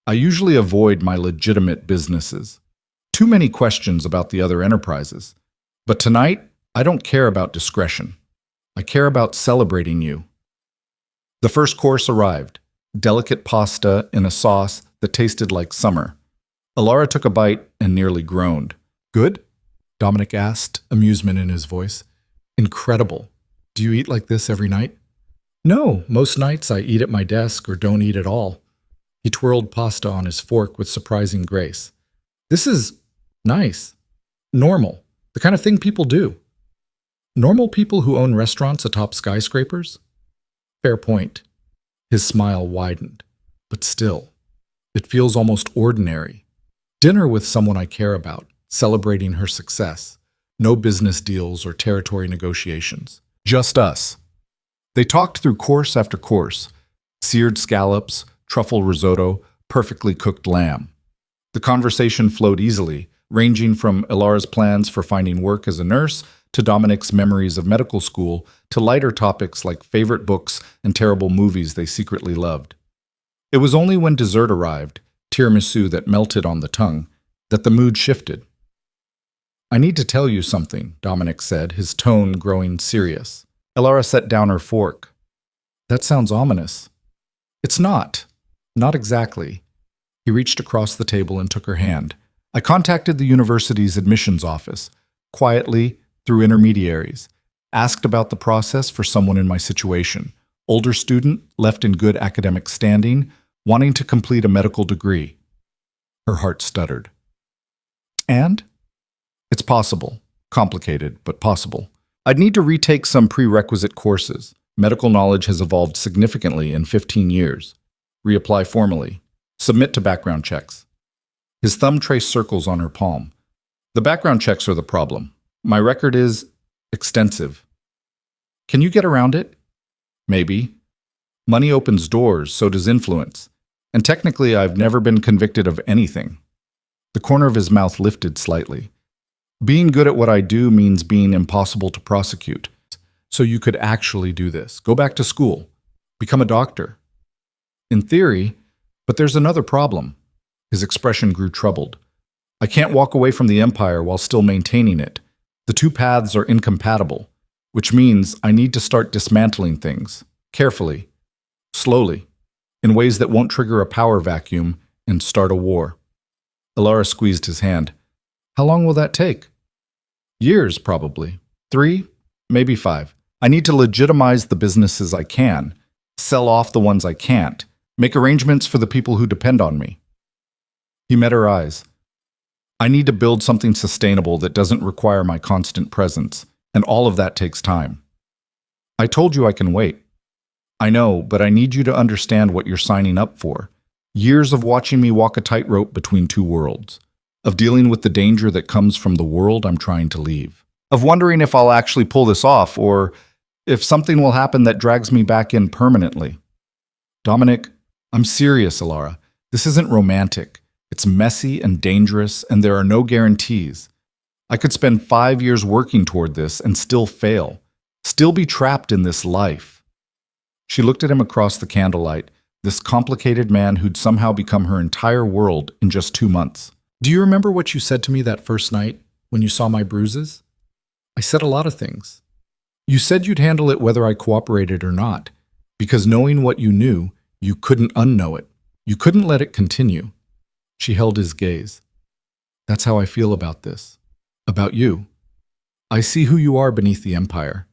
I usually avoid my legitimate businesses. Too many questions about the other enterprises. But tonight, I don't care about discretion. I care about celebrating you. The first course arrived. delicate pasta in a sauce that tasted like summer. Alara took a bite and nearly groaned. Good? Dominic asked, amusement in his voice. Incredible. Do you eat like this every night? No, most nights I eat at my desk or don't eat at all. He twirled pasta on his fork with surprising grace. This is nice. Normal. The kind of thing people do. Normal people who own restaurants atop skyscrapers? Fair point. His smile widened. But still, it feels almost ordinary. Dinner with someone I care about, celebrating her success. No business deals or territory negotiations. Just us. They talked through course after course. Seared scallops, truffle risotto, perfectly cooked lamb. The conversation flowed easily, ranging from Ilara's plans for finding work as a nurse to Dominic's memories of medical school to lighter topics like favorite books and terrible movies they secretly loved. It was only when dessert arrived, tiramisu that melted on the tongue, that the mood shifted. I need to tell you something, Dominic said, his tone growing serious. Ilara set down her fork. That sounds ominous. It's not. Not exactly. He reached across the table and took her hand. I contacted the university's admissions office, quietly, through intermediaries, asked about the process for someone in my situation. Older student, left in good academic standing, wanting to complete a medical degree. Her heart stuttered. And? It's possible. Complicated, but possible. I'd need to retake some prerequisite courses. Medical knowledge has evolved significantly in 15 years. Reapply formally. Submit to background checks. His thumb traced circles on her palm. The background checks are the problem. My record is extensive. Can you get around it? Maybe. Money opens doors, so does influence. And technically, I've never been convicted of anything. The corner of his mouth lifted slightly. Being good at what I do means being impossible to prosecute. So you could actually do this. Go back to school. Become a doctor. In theory, but there's another problem. His expression grew troubled. I can't walk away from the empire while still maintaining it. The two paths are incompatible, which means I need to start dismantling things, carefully, slowly, in ways that won't trigger a power vacuum and start a war. Ilara squeezed his hand. How long will that take? Years, probably. 3, maybe 5. I need to legitimize the businesses I can, sell off the ones I can't, make arrangements for the people who depend on me. He met her eyes. I need to build something sustainable that doesn't require my constant presence, and all of that takes time. I told you I can wait. I know, but I need you to understand what you're signing up for. Years of watching me walk a tightrope between two worlds, of dealing with the danger that comes from the world I'm trying to leave, of wondering if I'll actually pull this off or if something will happen that drags me back in permanently. Dominic, I'm serious, Ilara. This isn't romantic. It's messy and dangerous, and there are no guarantees. I could spend 5 years working toward this and still fail, still be trapped in this life. She looked at him across the candlelight, this complicated man who'd somehow become her entire world in just 2 months. Do you remember what you said to me that first night when you saw my bruises? I said a lot of things. You said you'd handle it whether I cooperated or not, because knowing what you knew, you couldn't unknow it. You couldn't let it continue. She held his gaze. That's how I feel about this. About you. I see who you are beneath the empire.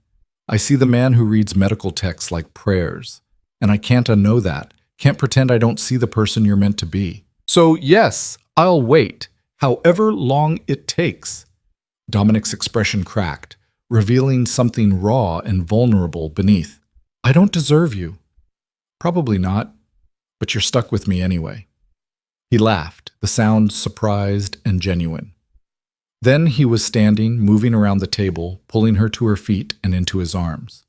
I see the man who reads medical texts like prayers. And I can't unknow that. Can't pretend I don't see the person you're meant to be. So yes, I'll wait, however long it takes. Dominic's expression cracked, revealing something raw and vulnerable beneath. I don't deserve you. Probably not, but you're stuck with me anyway. He laughed, the sound surprised and genuine. Then he was standing, moving around the table, pulling her to her feet and into his arms.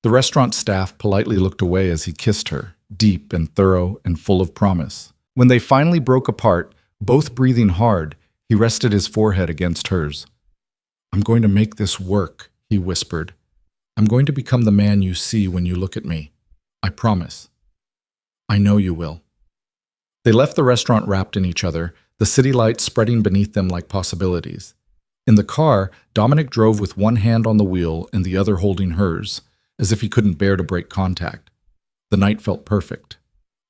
The restaurant staff politely looked away as he kissed her, deep and thorough and full of promise. When they finally broke apart, both breathing hard, he rested his forehead against hers. I'm going to make this work, he whispered. I'm going to become the man you see when you look at me. I promise. I know you will. They left the restaurant wrapped in each other, the city lights spreading beneath them like possibilities. In the car, Dominic drove with one hand on the wheel and the other holding hers, as if he couldn't bear to break contact. The night felt perfect.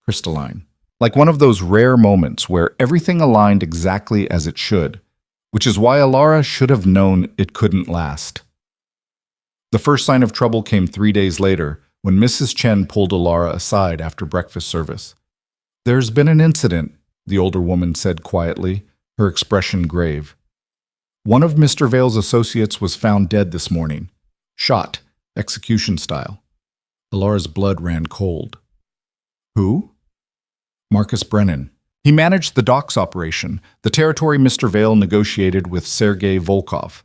crystalline. Like one of those rare moments where everything aligned exactly as it should, which is why Alara should have known it couldn't last. The first sign of trouble came 3 days later when Mrs. Chen pulled Alara aside after breakfast service. "There's been an incident," the older woman said quietly, her expression grave. "One of Mr. Vale's associates was found dead this morning. Shot, execution style." Alara's blood ran cold. "Who?" "Marcus Brennan. He managed the docks operation, the territory Mr. Vale negotiated with Sergei Volkov."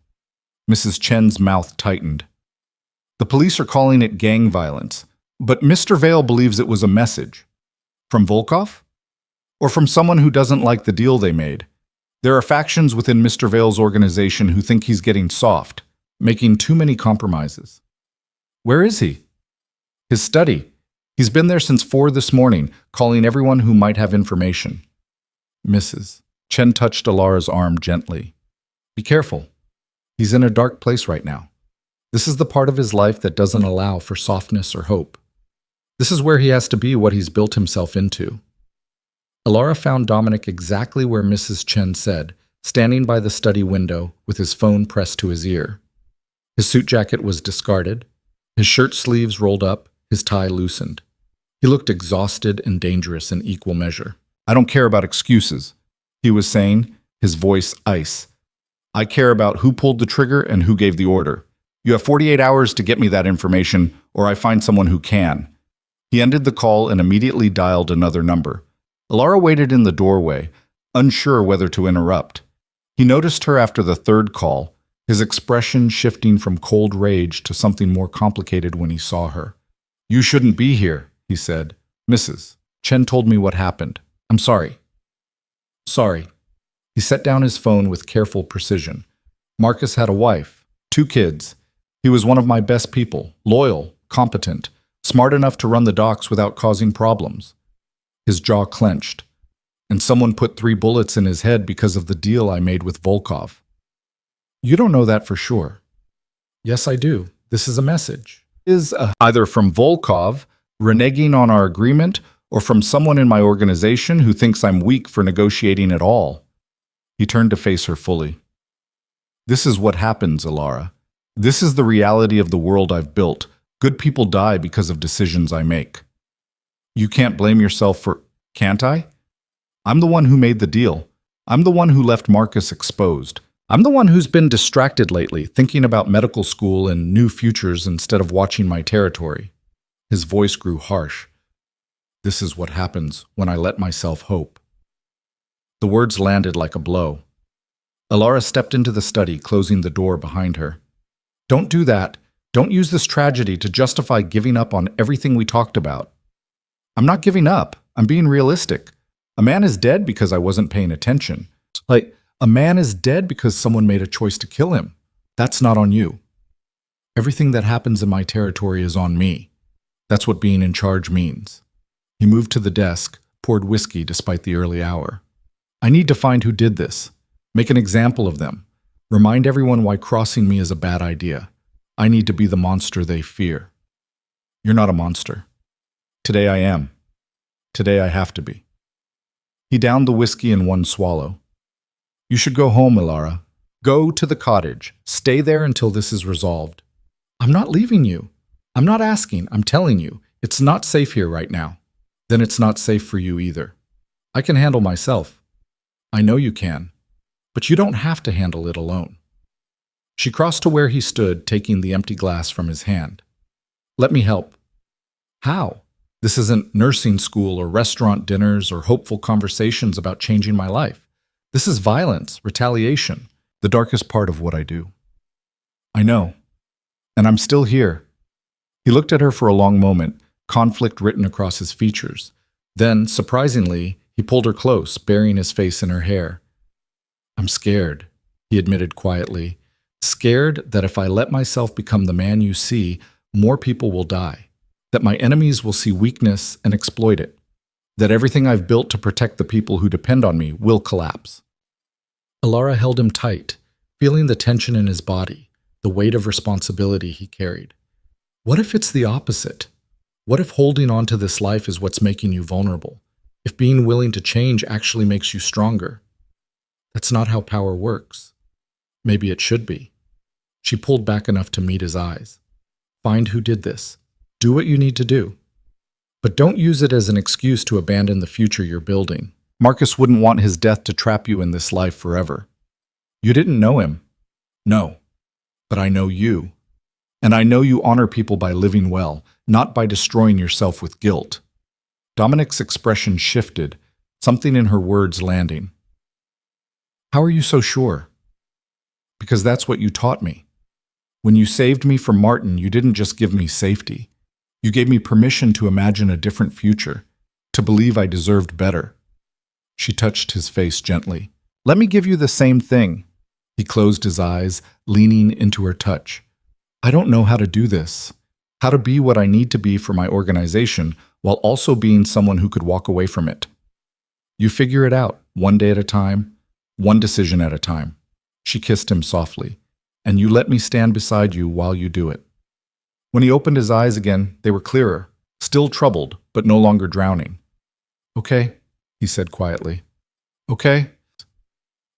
Mrs. Chen's mouth tightened. "The police are calling it gang violence, but Mr. Vale believes it was a message. From Volkov? Or from someone who doesn't like the deal they made? There are factions within Mr. Vale's organization who think he's getting soft, making too many compromises." "Where is he?" "His study. He's been there since 4 this morning, calling everyone who might have information." "Mrs." Chen touched Alara's arm gently. "Be careful. He's in a dark place right now. This is the part of his life that doesn't allow for softness or hope. This is where he has to be what he's built himself into." Alara found Dominic exactly where Mrs. Chen said, standing by the study window with his phone pressed to his ear. His suit jacket was discarded, his shirt sleeves rolled up, his tie loosened. He looked exhausted and dangerous in equal measure. "I don't care about excuses," he was saying, his voice ice. "I care about who pulled the trigger and who gave the order. You have 48 hours to get me that information, or I find someone who can." He ended the call and immediately dialed another number. Alara waited in the doorway, unsure whether to interrupt. He noticed her after the third call, his expression shifting from cold rage to something more complicated when he saw her. "You shouldn't be here," he said. "Mrs. Chen told me what happened. I'm sorry." "Sorry." He set down his phone with careful precision. "Marcus had a wife, 2 kids. He was one of my best people, loyal, competent, smart enough to run the docks without causing problems." His jaw clenched. "And someone put 3 bullets in his head because of the deal I made with Volkov." "You don't know that for sure." "Yes, I do. This is a message. Either from Volkov, reneging on our agreement, or from someone in my organization who thinks I'm weak for negotiating at all." He turned to face her fully. "This is what happens, Alara. This is the reality of the world I've built. Good people die because of decisions I make. You can't blame yourself for, can't I? I'm the one who made the deal. I'm the one who left Marcus exposed. I'm the one who's been distracted lately, thinking about medical school and new futures instead of watching my territory." His voice grew harsh. "This is what happens when I let myself hope." The words landed like a blow. Alara stepped into the study, closing the door behind her. "Don't do that. Don't use this tragedy to justify giving up on everything we talked about." "I'm not giving up. I'm being realistic. A man is dead because I wasn't paying attention. A man is dead because someone made a choice to kill him. That's not on you. Everything that happens in my territory is on me. That's what being in charge means." He moved to the desk, poured whiskey despite the early hour. "I need to find who did this. Make an example of them. Remind everyone why crossing me is a bad idea. I need to be the monster they fear." "You're not a monster. Today I am. Today I have to be." He downed the whiskey in one swallow. "You should go home, Alara. Go to the cottage. Stay there until this is resolved." "I'm not leaving you. I'm not asking. I'm telling you. It's not safe here right now." "Then it's not safe for you either. I can handle myself." "I know you can. But you don't have to handle it alone." She crossed to where he stood, taking the empty glass from his hand. "Let me help." "How? This isn't nursing school or restaurant dinners or hopeful conversations about changing my life. This is violence, retaliation, the darkest part of what I do." "I know. And I'm still here." He looked at her for a long moment, conflict written across his features. Then, surprisingly, he pulled her close, burying his face in her hair. "I'm scared," he admitted quietly. "Scared that if I let myself become the man you see, more people will die. That my enemies will see weakness and exploit it. That everything I've built to protect the people who depend on me will collapse." Alara held him tight, feeling the tension in his body, the weight of responsibility he carried. What if it's the opposite? What if holding on to this life is what's making you vulnerable? If being willing to change actually makes you stronger? That's not how power works. Maybe it should be. She pulled back enough to meet his eyes. Find who did this. Do what you need to do. But don't use it as an excuse to abandon the future you're building. Marcus wouldn't want his death to trap you in this life forever. You didn't know him. No. But I know you. And I know you honor people by living well, not by destroying yourself with guilt. Dominic's expression shifted, something in her words landing. How are you so sure? Because that's what you taught me. When you saved me from Martin, you didn't just give me safety. You gave me permission to imagine a different future, to believe I deserved better. She touched his face gently. Let me give you the same thing. He closed his eyes, leaning into her touch. I don't know how to do this, how to be what I need to be for my organization while also being someone who could walk away from it. You figure it out, one day at a time, one decision at a time. She kissed him softly. And you let me stand beside you while you do it. When he opened his eyes again, they were clearer, still troubled, but no longer drowning. Okay, he said quietly. Okay?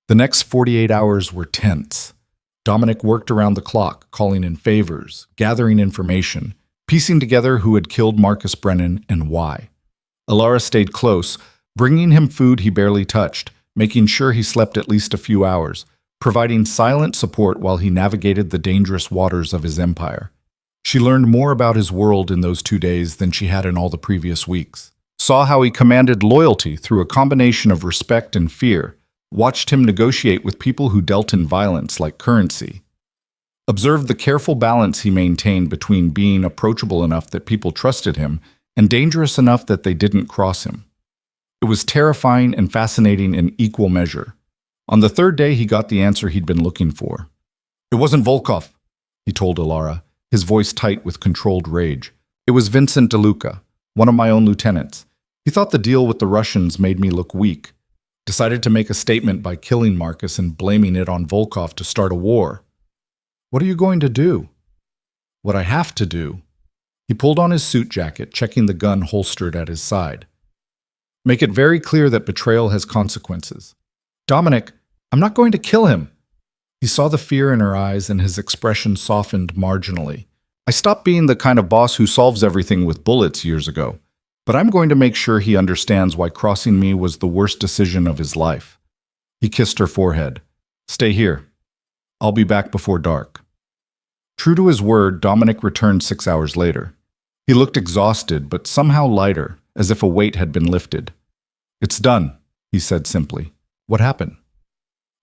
The next 48 hours were tense. Dominic worked around the clock, calling in favors, gathering information, piecing together who had killed Marcus Brennan and why. Alara stayed close, bringing him food he barely touched, making sure he slept at least a few hours, providing silent support while he navigated the dangerous waters of his empire. She learned more about his world in those 2 days than she had in all the previous weeks. Saw how he commanded loyalty through a combination of respect and fear, watched him negotiate with people who dealt in violence like currency. Observed the careful balance he maintained between being approachable enough that people trusted him and dangerous enough that they didn't cross him. It was terrifying and fascinating in equal measure. On the third day, he got the answer he'd been looking for. It wasn't Volkov, he told Alara, his voice tight with controlled rage. It was Vincent DeLuca, one of my own lieutenants. He thought the deal with the Russians made me look weak. Decided to make a statement by killing Marcus and blaming it on Volkov to start a war. What are you going to do? What I have to do. He pulled on his suit jacket, checking the gun holstered at his side. Make it very clear that betrayal has consequences. Dominic, I'm not going to kill him. He saw the fear in her eyes and his expression softened marginally. I stopped being the kind of boss who solves everything with bullets years ago, but I'm going to make sure he understands why crossing me was the worst decision of his life. He kissed her forehead. Stay here. I'll be back before dark. True to his word, Dominic returned 6 hours later. He looked exhausted, but somehow lighter, as if a weight had been lifted. It's done, he said simply. What happened?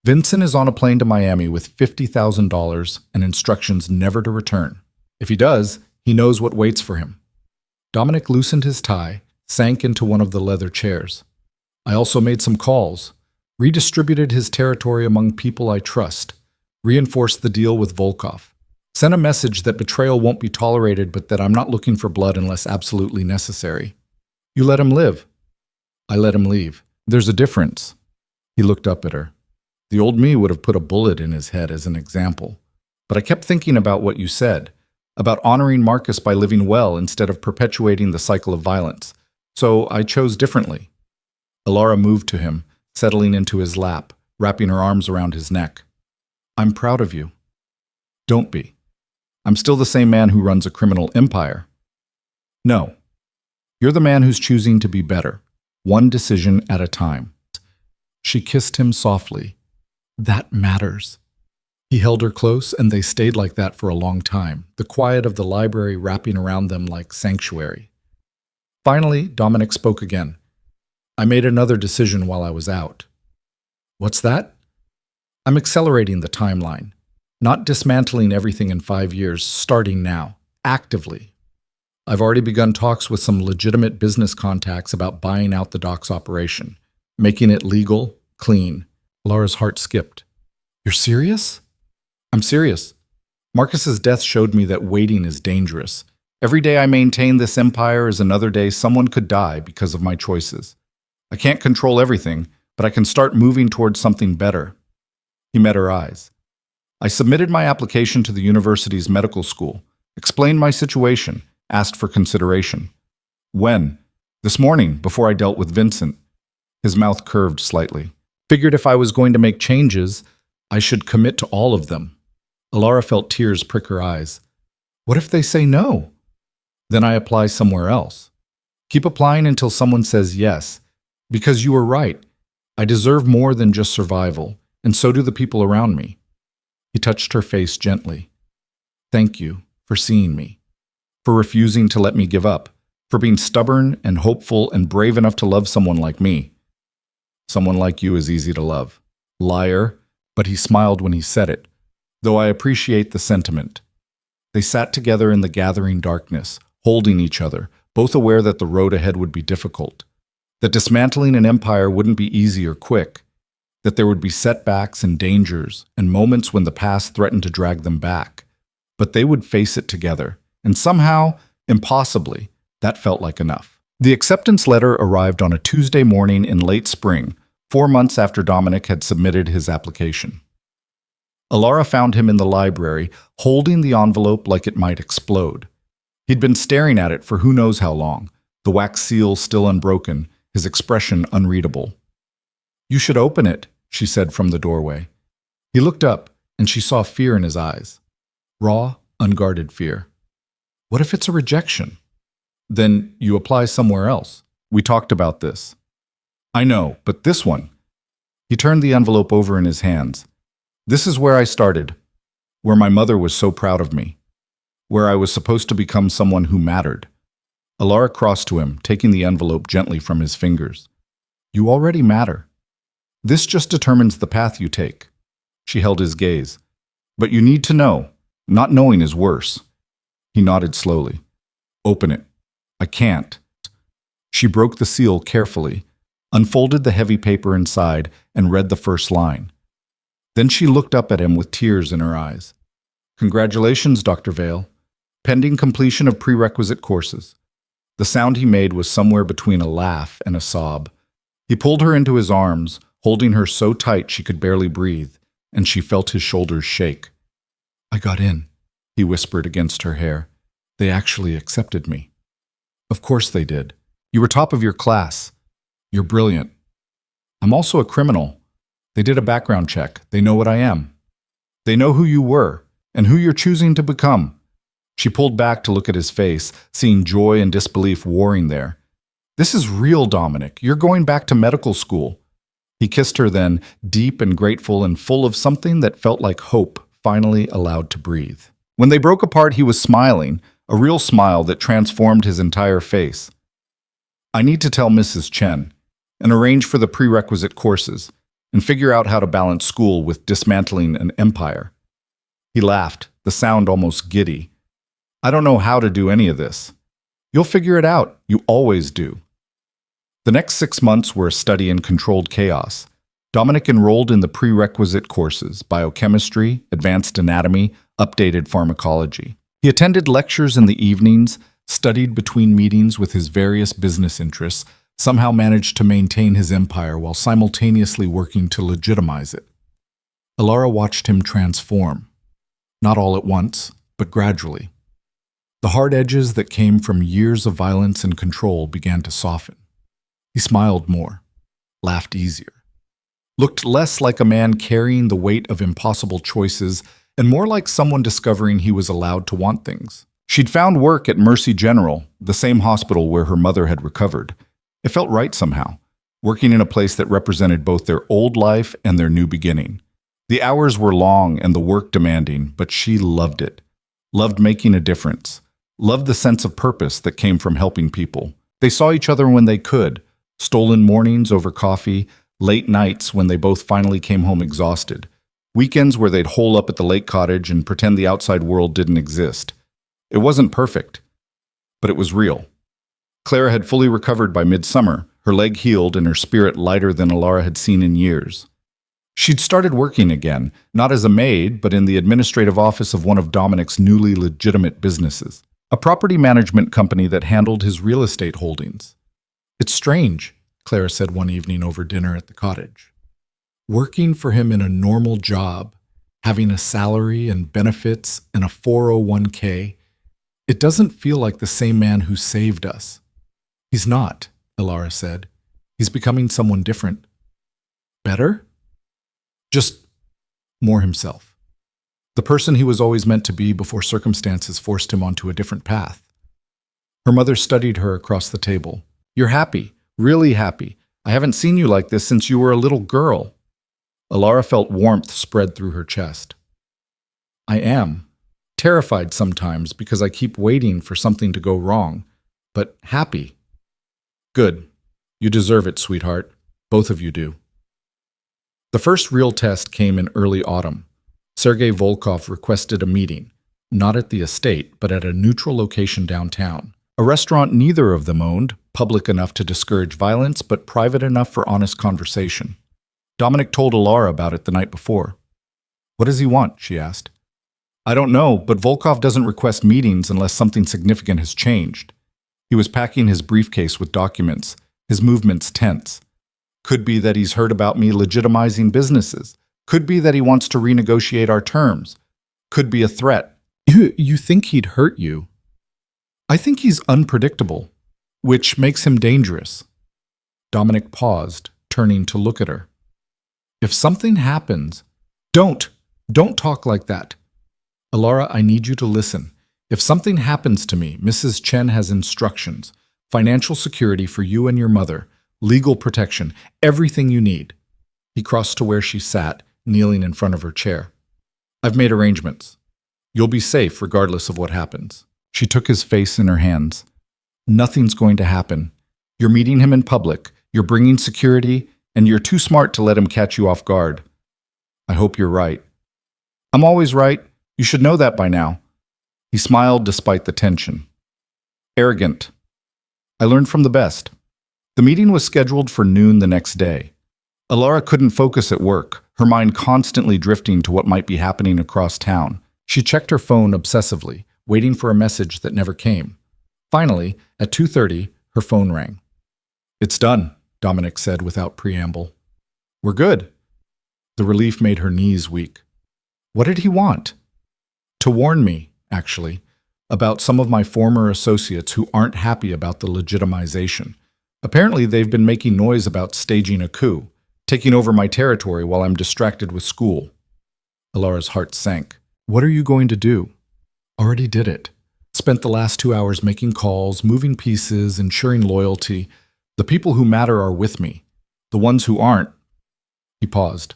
Vincent is on a plane to Miami with $50,000 and instructions never to return. If he does, he knows what waits for him. Dominic loosened his tie, sank into one of the leather chairs. I also made some calls, redistributed his territory among people I trust, reinforced the deal with Volkov, sent a message that betrayal won't be tolerated but that I'm not looking for blood unless absolutely necessary. You let him live. I let him leave. There's a difference. He looked up at her. The old me would have put a bullet in his head as an example. But I kept thinking about what you said, about honoring Marcus by living well instead of perpetuating the cycle of violence. So I chose differently. Alara moved to him, settling into his lap, wrapping her arms around his neck. I'm proud of you. Don't be. I'm still the same man who runs a criminal empire. No. You're the man who's choosing to be better, one decision at a time. She kissed him softly. That matters. He held her close, and they stayed like that for a long time, the quiet of the library wrapping around them like sanctuary. Finally, Dominic spoke again. I made another decision while I was out. What's that? I'm accelerating the timeline, not dismantling everything in 5 years, starting now, actively. I've already begun talks with some legitimate business contacts about buying out the docks operation, making it legal, clean. Laura's heart skipped. You're serious? I'm serious. Marcus's death showed me that waiting is dangerous. Every day I maintain this empire is another day someone could die because of my choices. I can't control everything, but I can start moving towards something better. He met her eyes. I submitted my application to the university's medical school, explained my situation, asked for consideration. When? This morning, before I dealt with Vincent. His mouth curved slightly. Figured if I was going to make changes, I should commit to all of them. Alara felt tears prick her eyes. What if they say no? Then I apply somewhere else. Keep applying until someone says yes. Because you were right. I deserve more than just survival, and so do the people around me. He touched her face gently. Thank you for seeing me, for refusing to let me give up, for being stubborn and hopeful and brave enough to love someone like me. Someone like you is easy to love. Liar, but he smiled when he said it, though I appreciate the sentiment. They sat together in the gathering darkness, holding each other, both aware that the road ahead would be difficult, that dismantling an empire wouldn't be easy or quick, that there would be setbacks and dangers and moments when the past threatened to drag them back. But they would face it together, and somehow, impossibly, that felt like enough. The acceptance letter arrived on a Tuesday morning in late spring, 4 months after Dominic had submitted his application. Alara found him in the library, holding the envelope like it might explode. He'd been staring at it for who knows how long, the wax seal still unbroken, his expression unreadable. You should open it, she said from the doorway. He looked up, and she saw fear in his eyes. Raw, unguarded fear. What if it's a rejection? Then you apply somewhere else. We talked about this. I know, but this one. He turned the envelope over in his hands. This is where I started, where my mother was so proud of me, where I was supposed to become someone who mattered. Alara crossed to him, taking the envelope gently from his fingers. You already matter. This just determines the path you take. She held his gaze. But you need to know. Not knowing is worse. He nodded slowly. Open it. I can't. She broke the seal carefully, unfolded the heavy paper inside, and read the first line. Then she looked up at him with tears in her eyes. Congratulations, Dr. Vale. Pending completion of prerequisite courses. The sound he made was somewhere between a laugh and a sob. He pulled her into his arms, holding her so tight she could barely breathe, and she felt his shoulders shake. I got in, he whispered against her hair. They actually accepted me. Of course they did. You were top of your class. You're brilliant. I'm also a criminal. They did a background check. They know what I am. They know who you were and who you're choosing to become. She pulled back to look at his face, seeing joy and disbelief warring there. This is real, Dominic. You're going back to medical school. He kissed her then, deep and grateful and full of something that felt like hope finally allowed to breathe. When they broke apart, he was smiling, a real smile that transformed his entire face. I need to tell Mrs. Chen and arrange for the prerequisite courses and figure out how to balance school with dismantling an empire. He laughed, the sound almost giddy. I don't know how to do any of this. You'll figure it out. You always do. The next 6 months were a study in controlled chaos. Dominic enrolled in the prerequisite courses, biochemistry, advanced anatomy, updated pharmacology. He attended lectures in the evenings, studied between meetings with his various business interests, somehow managed to maintain his empire while simultaneously working to legitimize it. Alara watched him transform. Not all at once, but gradually. The hard edges that came from years of violence and control began to soften. He smiled more, laughed easier, looked less like a man carrying the weight of impossible choices and more like someone discovering he was allowed to want things. She'd found work at Mercy General, the same hospital where her mother had recovered. It felt right somehow, working in a place that represented both their old life and their new beginning. The hours were long and the work demanding, but she loved it. Loved making a difference. Loved the sense of purpose that came from helping people. They saw each other when they could. Stolen mornings over coffee, late nights when they both finally came home exhausted. Weekends where they'd hole up at the lake cottage and pretend the outside world didn't exist. It wasn't perfect, but it was real. Clara had fully recovered by midsummer, her leg healed and her spirit lighter than Alara had seen in years. She'd started working again, not as a maid, but in the administrative office of one of Dominic's newly legitimate businesses, a property management company that handled his real estate holdings. It's strange, Clara said one evening over dinner at the cottage. Working for him in a normal job, having a salary and benefits and a 401k, it doesn't feel like the same man who saved us. He's not, Ilara said. He's becoming someone different. Better? Just more himself. The person he was always meant to be before circumstances forced him onto a different path. Her mother studied her across the table. You're happy, really happy. I haven't seen you like this since you were a little girl. Ilara felt warmth spread through her chest. I am. Terrified sometimes because I keep waiting for something to go wrong, but happy. Good. You deserve it, sweetheart. Both of you do. The first real test came in early autumn. Sergei Volkov requested a meeting, not at the estate, but at a neutral location downtown. A restaurant neither of them owned, public enough to discourage violence, but private enough for honest conversation. Dominic told Ilara about it the night before. What does he want? She asked. I don't know, but Volkov doesn't request meetings unless something significant has changed. He was packing his briefcase with documents, his movements tense. Could be that he's heard about me legitimizing businesses. Could be that he wants to renegotiate our terms. Could be a threat. You think he'd hurt you? I think he's unpredictable, which makes him dangerous. Dominic paused, turning to look at her. If something happens, don't talk like that. Ilara, I need you to listen. If something happens to me, Mrs. Chen has instructions, financial security for you and your mother, legal protection, everything you need. He crossed to where she sat, kneeling in front of her chair. I've made arrangements. You'll be safe regardless of what happens. She took his face in her hands. Nothing's going to happen. You're meeting him in public, you're bringing security, and you're too smart to let him catch you off guard. I hope you're right. I'm always right. You should know that by now. He smiled despite the tension. Arrogant. I learned from the best. The meeting was scheduled for noon the next day. Ilara couldn't focus at work, her mind constantly drifting to what might be happening across town. She checked her phone obsessively, waiting for a message that never came. Finally, at 2:30, her phone rang. It's done, Dominic said without preamble. We're good. The relief made her knees weak. What did he want? To warn me, actually, about some of my former associates who aren't happy about the legitimization. Apparently, they've been making noise about staging a coup, taking over my territory while I'm distracted with school. Ilara's heart sank. What are you going to do? Already did it. Spent the last 2 hours making calls, moving pieces, ensuring loyalty. The people who matter are with me. The ones who aren't. He paused.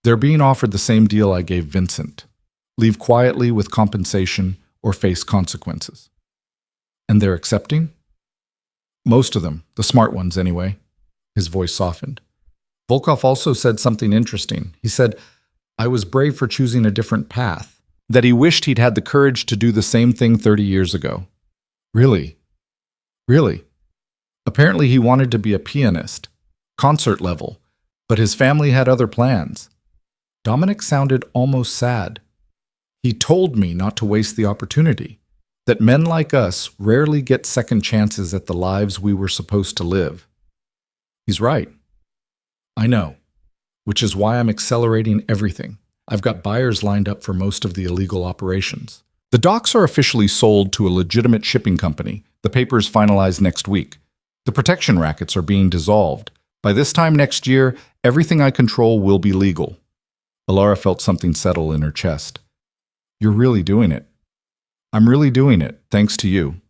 They're being offered the same deal I gave Vincent. Leave quietly with compensation or face consequences. And they're accepting? Most of them, the smart ones anyway. His voice softened. Volkov also said something interesting. He said, I was brave for choosing a different path, that he wished he'd had the courage to do the same thing 30 years ago. Really? Really? Apparently he wanted to be a pianist, concert level, but his family had other plans. Dominic sounded almost sad. He told me not to waste the opportunity, that men like us rarely get second chances at the lives we were supposed to live. He's right. I know, which is why I'm accelerating everything. I've got buyers lined up for most of the illegal operations. The docks are officially sold to a legitimate shipping company. The papers finalized next week. The protection rackets are being dissolved. By this time next year, everything I control will be legal. Ilara felt something settle in her chest. You're really doing it. I'm really doing it, thanks to you.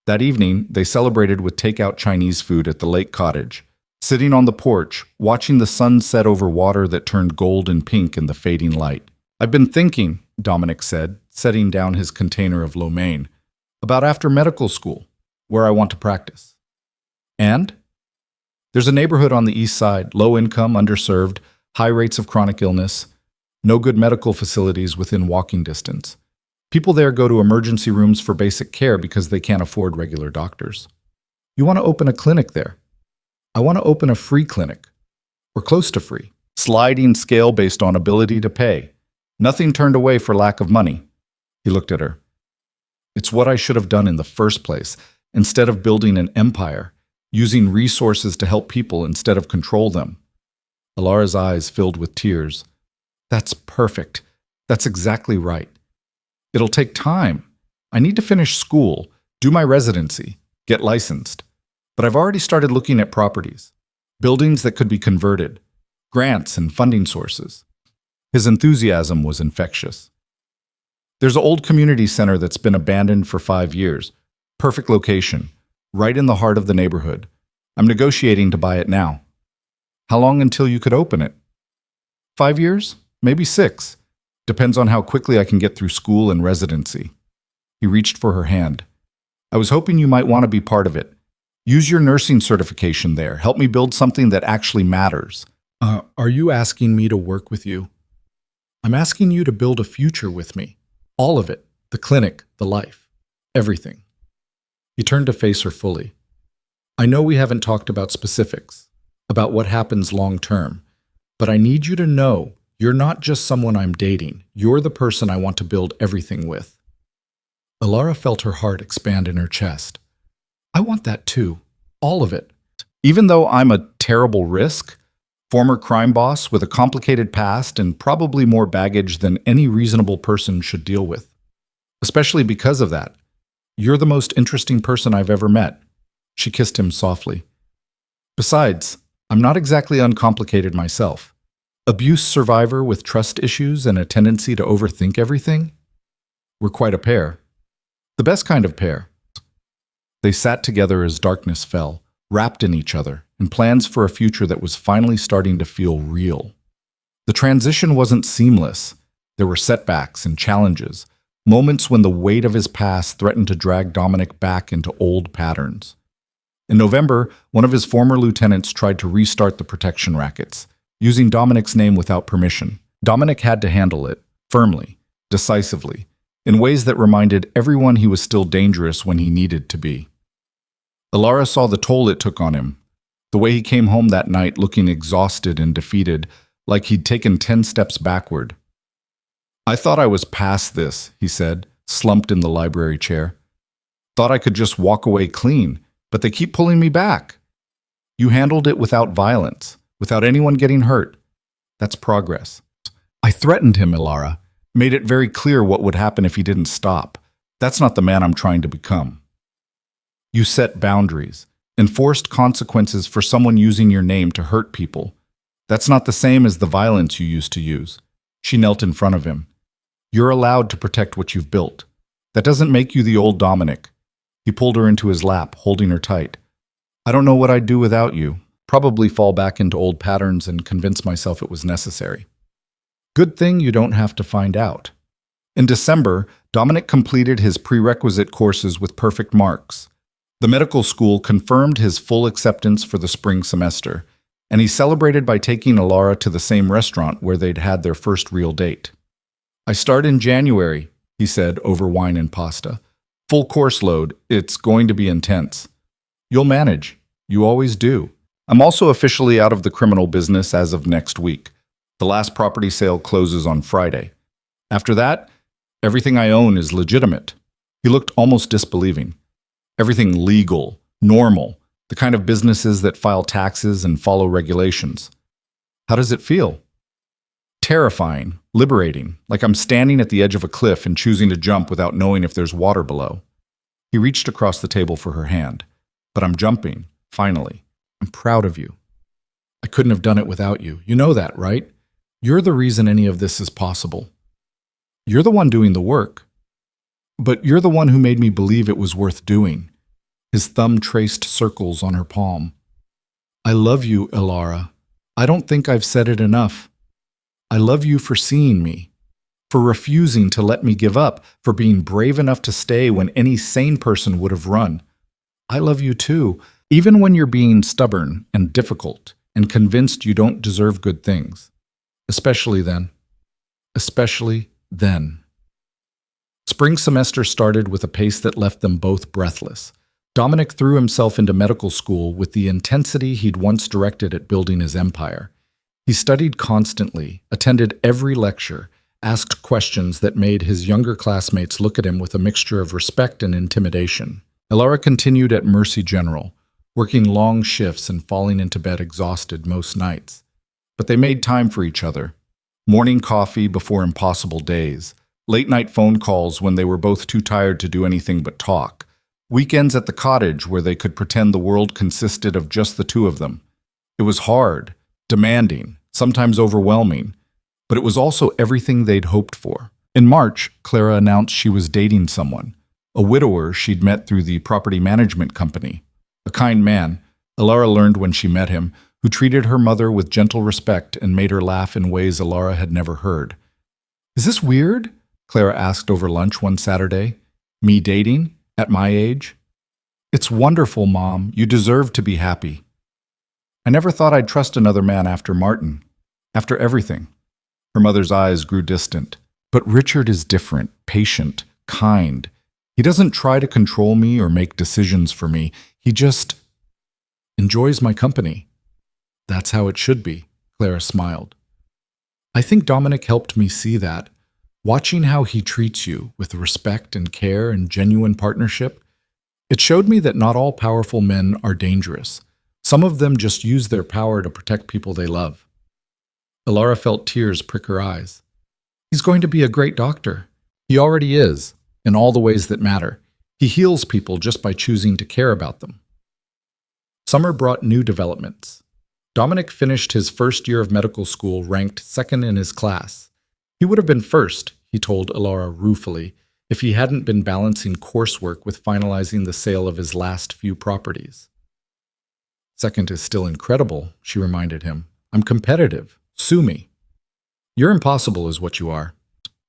That evening, they celebrated with takeout Chinese food at the lake cottage, sitting on the porch, watching the sun set over water that turned gold and pink in the fading light. I've been thinking, Dominic said, setting down his container of lo mein, about after medical school, where I want to practice. And? There's a neighborhood on the east side, low income, underserved, high rates of chronic illness, no good medical facilities within walking distance. People there go to emergency rooms for basic care because they can't afford regular doctors. You want to open a clinic there? I want to open a free clinic, or close to free. Sliding scale based on ability to pay. Nothing turned away for lack of money. He looked at her. It's what I should have done in the first place, instead of building an empire, using resources to help people instead of control them. Ilara's eyes filled with tears. That's perfect. That's exactly right. It'll take time. I need to finish school, do my residency, get licensed. But I've already started looking at properties, buildings that could be converted, grants and funding sources. His enthusiasm was infectious. There's an old community center that's been abandoned for 5 years. Perfect location, right in the heart of the neighborhood. I'm negotiating to buy it now. How long until you could open it? 5 years? Maybe 6. Depends on how quickly I can get through school and residency. He reached for her hand. I was hoping you might want to be part of it. Use your nursing certification there. Help me build something that actually matters. Are you asking me to work with you? I'm asking you to build a future with me. All of it. The clinic, the life, everything. He turned to face her fully. I know we haven't talked about specifics, about what happens long term, but I need you to know you're not just someone I'm dating. You're the person I want to build everything with. Alara felt her heart expand in her chest. I want that too. All of it. Even though I'm a terrible risk, former crime boss with a complicated past and probably more baggage than any reasonable person should deal with. Especially because of that. You're the most interesting person I've ever met. She kissed him softly. Besides, I'm not exactly uncomplicated myself. Abuse survivor with trust issues and a tendency to overthink everything? We're quite a pair. The best kind of pair. They sat together as darkness fell, wrapped in each other, and plans for a future that was finally starting to feel real. The transition wasn't seamless. There were setbacks and challenges, moments when the weight of his past threatened to drag Dominic back into old patterns. In November, one of his former lieutenants tried to restart the protection rackets, using Dominic's name without permission. Dominic had to handle it, firmly, decisively, in ways that reminded everyone he was still dangerous when he needed to be. Alara saw the toll it took on him, the way he came home that night looking exhausted and defeated, like he'd taken 10 steps backward. I thought I was past this, he said, slumped in the library chair. Thought I could just walk away clean, but they keep pulling me back. You handled it without violence, without anyone getting hurt. That's progress. I threatened him, Alara, made it very clear what would happen if he didn't stop. That's not the man I'm trying to become. You set boundaries, enforced consequences for someone using your name to hurt people. That's not the same as the violence you used to use. She knelt in front of him. You're allowed to protect what you've built. That doesn't make you the old Dominic. He pulled her into his lap, holding her tight. I don't know what I'd do without you. Probably fall back into old patterns and convince myself it was necessary. Good thing you don't have to find out. In December, Dominic completed his prerequisite courses with perfect marks. The medical school confirmed his full acceptance for the spring semester, and he celebrated by taking Alara to the same restaurant where they'd had their first real date. I start in January, he said over wine and pasta. Full course load, it's going to be intense. You'll manage. You always do. I'm also officially out of the criminal business as of next week. The last property sale closes on Friday. After that, everything I own is legitimate. He looked almost disbelieving. Everything legal, normal, the kind of businesses that file taxes and follow regulations. How does it feel? Terrifying, liberating, like I'm standing at the edge of a cliff and choosing to jump without knowing if there's water below. He reached across the table for her hand. But I'm jumping, finally. I'm proud of you. I couldn't have done it without you. You know that, right? You're the reason any of this is possible. You're the one doing the work. But you're the one who made me believe it was worth doing. His thumb traced circles on her palm. I love you, Alara. I don't think I've said it enough. I love you for seeing me, for refusing to let me give up, for being brave enough to stay when any sane person would have run. I love you too, even when you're being stubborn and difficult and convinced you don't deserve good things. Especially then. Especially then. Spring semester started with a pace that left them both breathless. Dominic threw himself into medical school with the intensity he'd once directed at building his empire. He studied constantly, attended every lecture, asked questions that made his younger classmates look at him with a mixture of respect and intimidation. Alara continued at Mercy General, working long shifts and falling into bed exhausted most nights. But they made time for each other. Morning coffee before impossible days, late-night phone calls when they were both too tired to do anything but talk, Weekends at the cottage where they could pretend the world consisted of just the two of them. It was hard, demanding, sometimes overwhelming, but it was also everything they'd hoped for. In March, Clara announced she was dating someone, a widower she'd met through the property management company. A kind man, Alara learned when she met him, who treated her mother with gentle respect and made her laugh in ways Alara had never heard. "Is this weird?" Clara asked over lunch one Saturday. "Me dating? At my age?" "It's wonderful, Mom. You deserve to be happy." "I never thought I'd trust another man after Martin. After everything." Her mother's eyes grew distant. "But Richard is different, patient, kind. He doesn't try to control me or make decisions for me. He just enjoys my company." "That's how it should be," Clara smiled. "I think Dominic helped me see that. Watching how he treats you with respect and care and genuine partnership, it showed me that not all powerful men are dangerous. Some of them just use their power to protect people they love." Alara felt tears prick her eyes. "He's going to be a great doctor." "He already is, in all the ways that matter. He heals people just by choosing to care about them." Summer brought new developments. Dominic finished his first year of medical school ranked second in his class. He would have been first, he told Alara ruefully, if he hadn't been balancing coursework with finalizing the sale of his last few properties. "Second is still incredible," she reminded him. "I'm competitive. Sue me." "You're impossible is what you are."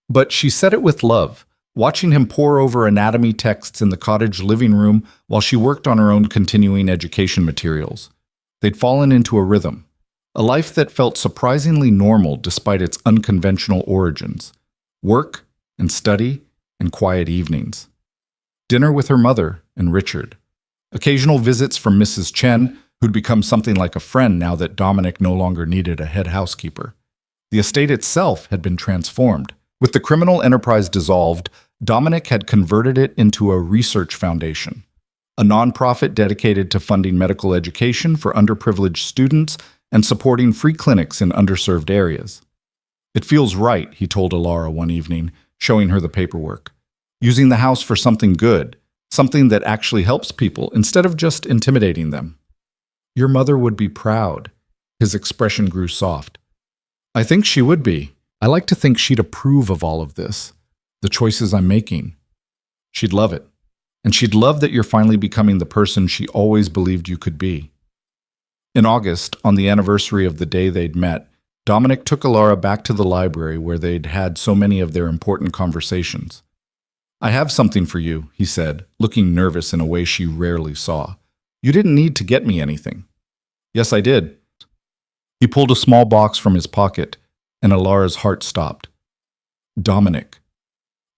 But she said it with love, watching him pore over anatomy texts in the cottage living room while she worked on her own continuing education materials. They'd fallen into a rhythm, a life that felt surprisingly normal despite its unconventional origins. Work and study and quiet evenings. Dinner with her mother and Richard. Occasional visits from Mrs. Chen, who'd become something like a friend now that Dominic no longer needed a head housekeeper. The estate itself had been transformed. With the criminal enterprise dissolved, Dominic had converted it into a research foundation, a nonprofit dedicated to funding medical education for underprivileged students and supporting free clinics in underserved areas. "It feels right," he told Alara one evening, showing her the paperwork. "Using the house for something good, something that actually helps people instead of just intimidating them." "Your mother would be proud." His expression grew soft. "I think she would be. I like to think she'd approve of all of this, the choices I'm making. She'd love it. And she'd love that you're finally becoming the person she always believed you could be." In August, on the anniversary of the day they'd met, Dominic took Alara back to the library where they'd had so many of their important conversations. "I have something for you," he said, looking nervous in a way she rarely saw. "You didn't need to get me anything." "Yes, I did." He pulled a small box from his pocket, and Alara's heart stopped. "Dominic,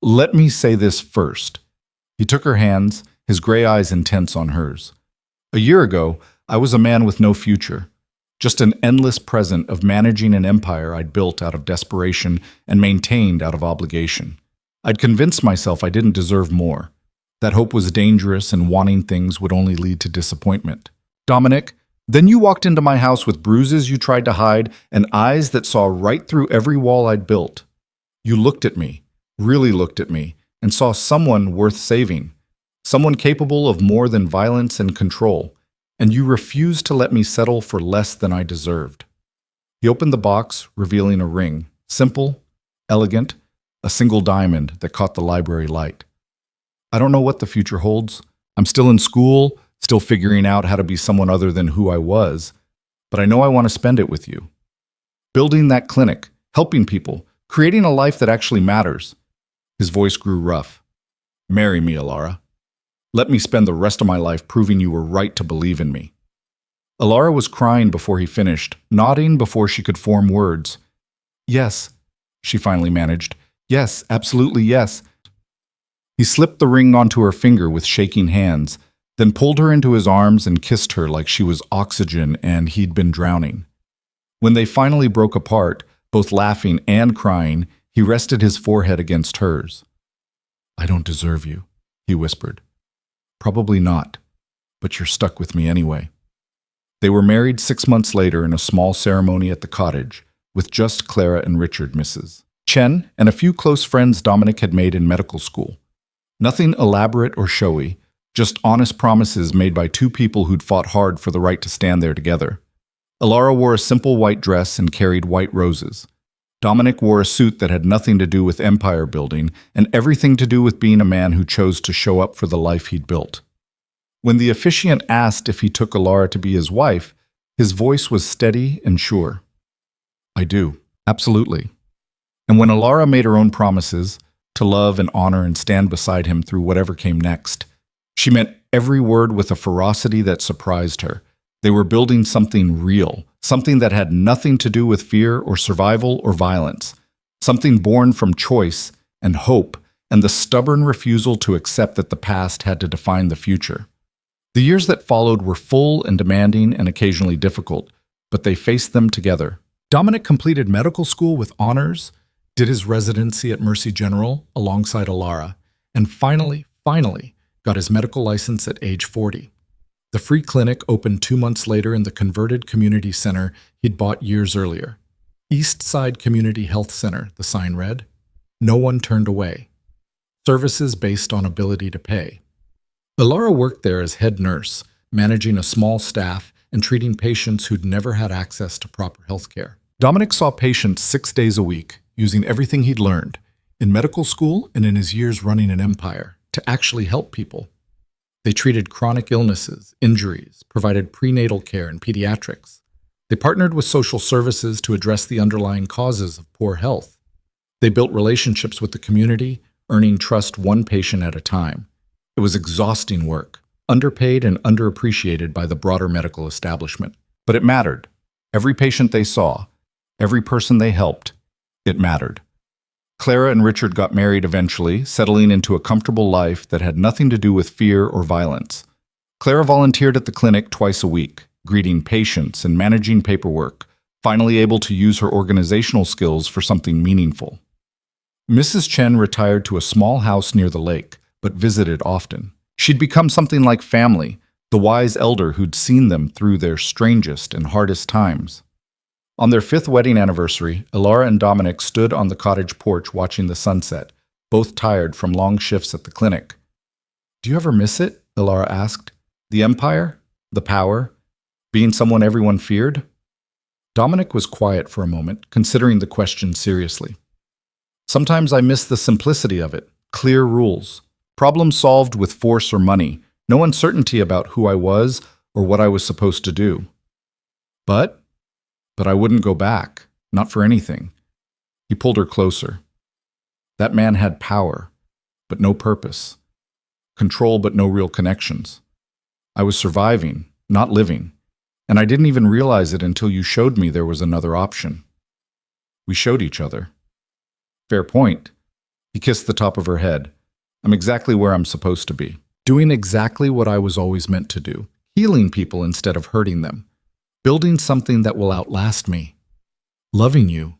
let me say this first." He took her hands, his gray eyes intense on hers. "A year ago, I was a man with no future, just an endless present of managing an empire I'd built out of desperation and maintained out of obligation. I'd convinced myself I didn't deserve more. That hope was dangerous and wanting things would only lead to disappointment. Dominic, then you walked into my house with bruises you tried to hide and eyes that saw right through every wall I'd built. You looked at me, really looked at me, and saw someone worth saving, someone capable of more than violence and control, and you refused to let me settle for less than I deserved." He opened the box, revealing a ring, simple, elegant, a single diamond that caught the library light. "I don't know what the future holds. I'm still in school, still figuring out how to be someone other than who I was, but I know I want to spend it with you. Building that clinic, helping people, creating a life that actually matters." His voice grew rough. "Marry me, Alara. Let me spend the rest of my life proving you were right to believe in me." Alara was crying before he finished, nodding before she could form words. "Yes," she finally managed. "Yes, absolutely yes." He slipped the ring onto her finger with shaking hands, then pulled her into his arms and kissed her like she was oxygen and he'd been drowning. When they finally broke apart, both laughing and crying, he rested his forehead against hers. "I don't deserve you," he whispered. "Probably not, but you're stuck with me anyway." They were married 6 months later in a small ceremony at the cottage, with just Clara and Richard, Mrs. Chen, and a few close friends Dominic had made in medical school. Nothing elaborate or showy, just honest promises made by two people who'd fought hard for the right to stand there together. Alara wore a simple white dress and carried white roses. Dominic wore a suit that had nothing to do with empire building and everything to do with being a man who chose to show up for the life he'd built. When the officiant asked if he took Alara to be his wife, his voice was steady and sure. I do, absolutely. And when Alara made her own promises, to love and honor and stand beside him through whatever came next, she meant every word with a ferocity that surprised her. They were building something real, something that had nothing to do with fear or survival or violence, something born from choice and hope and the stubborn refusal to accept that the past had to define the future. The years that followed were full and demanding and occasionally difficult, but they faced them together. Dominic completed medical school with honors, did his residency at Mercy General alongside Alara, and finally got his medical license at age 40. The free clinic opened 2 months later in the converted community center he'd bought years earlier. East Side Community Health Center, the sign read. No one turned away. Services based on ability to pay. Alara worked there as head nurse, managing a small staff and treating patients who'd never had access to proper health care. Dominic saw patients 6 days a week, using everything he'd learned, in medical school and in his years running an empire, to actually help people. They treated chronic illnesses, injuries, provided prenatal care and pediatrics. They partnered with social services to address the underlying causes of poor health. They built relationships with the community, earning trust one patient at a time. It was exhausting work, underpaid and underappreciated by the broader medical establishment. But it mattered. Every patient they saw, every person they helped, it mattered. Clara and Richard got married eventually, settling into a comfortable life that had nothing to do with fear or violence. Clara volunteered at the clinic twice a week, greeting patients and managing paperwork, finally able to use her organizational skills for something meaningful. Mrs. Chen retired to a small house near the lake, but visited often. She'd become something like family, the wise elder who'd seen them through their strangest and hardest times. On their 5th wedding anniversary, Alara and Dominic stood on the cottage porch watching the sunset, both tired from long shifts at the clinic. Do you ever miss it? Alara asked. The empire? The power? Being someone everyone feared? Dominic was quiet for a moment, considering the question seriously. Sometimes I miss the simplicity of it. Clear rules. Problem solved with force or money. No uncertainty about who I was or what I was supposed to do. But I wouldn't go back. Not for anything. He pulled her closer. That man had power, but no purpose. Control, but no real connections. I was surviving, not living. And I didn't even realize it until you showed me there was another option. We showed each other. Fair point. He kissed the top of her head. I'm exactly where I'm supposed to be. Doing exactly what I was always meant to do. Healing people instead of hurting them. Building something that will outlast me. Loving you.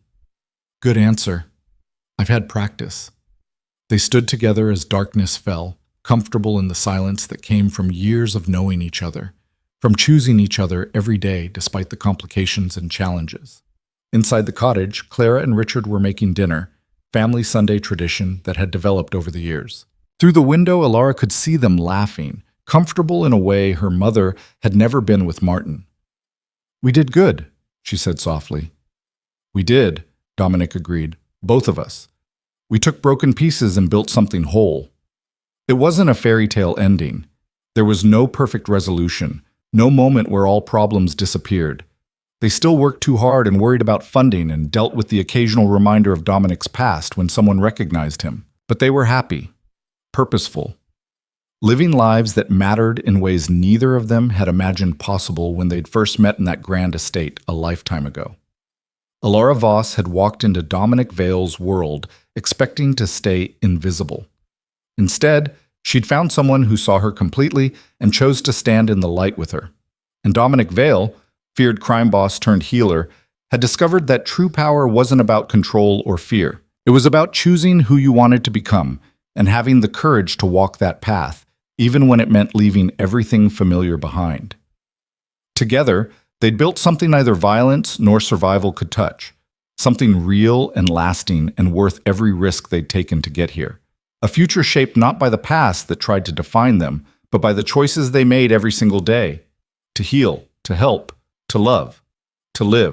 Good answer. I've had practice. They stood together as darkness fell, comfortable in the silence that came from years of knowing each other, from choosing each other every day despite the complications and challenges. Inside the cottage, Clara and Richard were making dinner, family Sunday tradition that had developed over the years. Through the window, Alara could see them laughing, comfortable in a way her mother had never been with Martin. We did good, she said softly. We did, Dominic agreed. Both of us. We took broken pieces and built something whole. It wasn't a fairy tale ending. There was no perfect resolution, no moment where all problems disappeared. They still worked too hard and worried about funding and dealt with the occasional reminder of Dominic's past when someone recognized him. But they were happy, purposeful, living lives that mattered in ways neither of them had imagined possible when they'd first met in that grand estate a lifetime ago. Alara Voss had walked into Dominic Vale's world expecting to stay invisible. Instead, she'd found someone who saw her completely and chose to stand in the light with her. And Dominic Vale, feared crime boss turned healer, had discovered that true power wasn't about control or fear. It was about choosing who you wanted to become and having the courage to walk that path, even when it meant leaving everything familiar behind. Together, they'd built something neither violence nor survival could touch, something real and lasting and worth every risk they'd taken to get here. A future shaped not by the past that tried to define them, but by the choices they made every single day to heal, to help, to love, to live.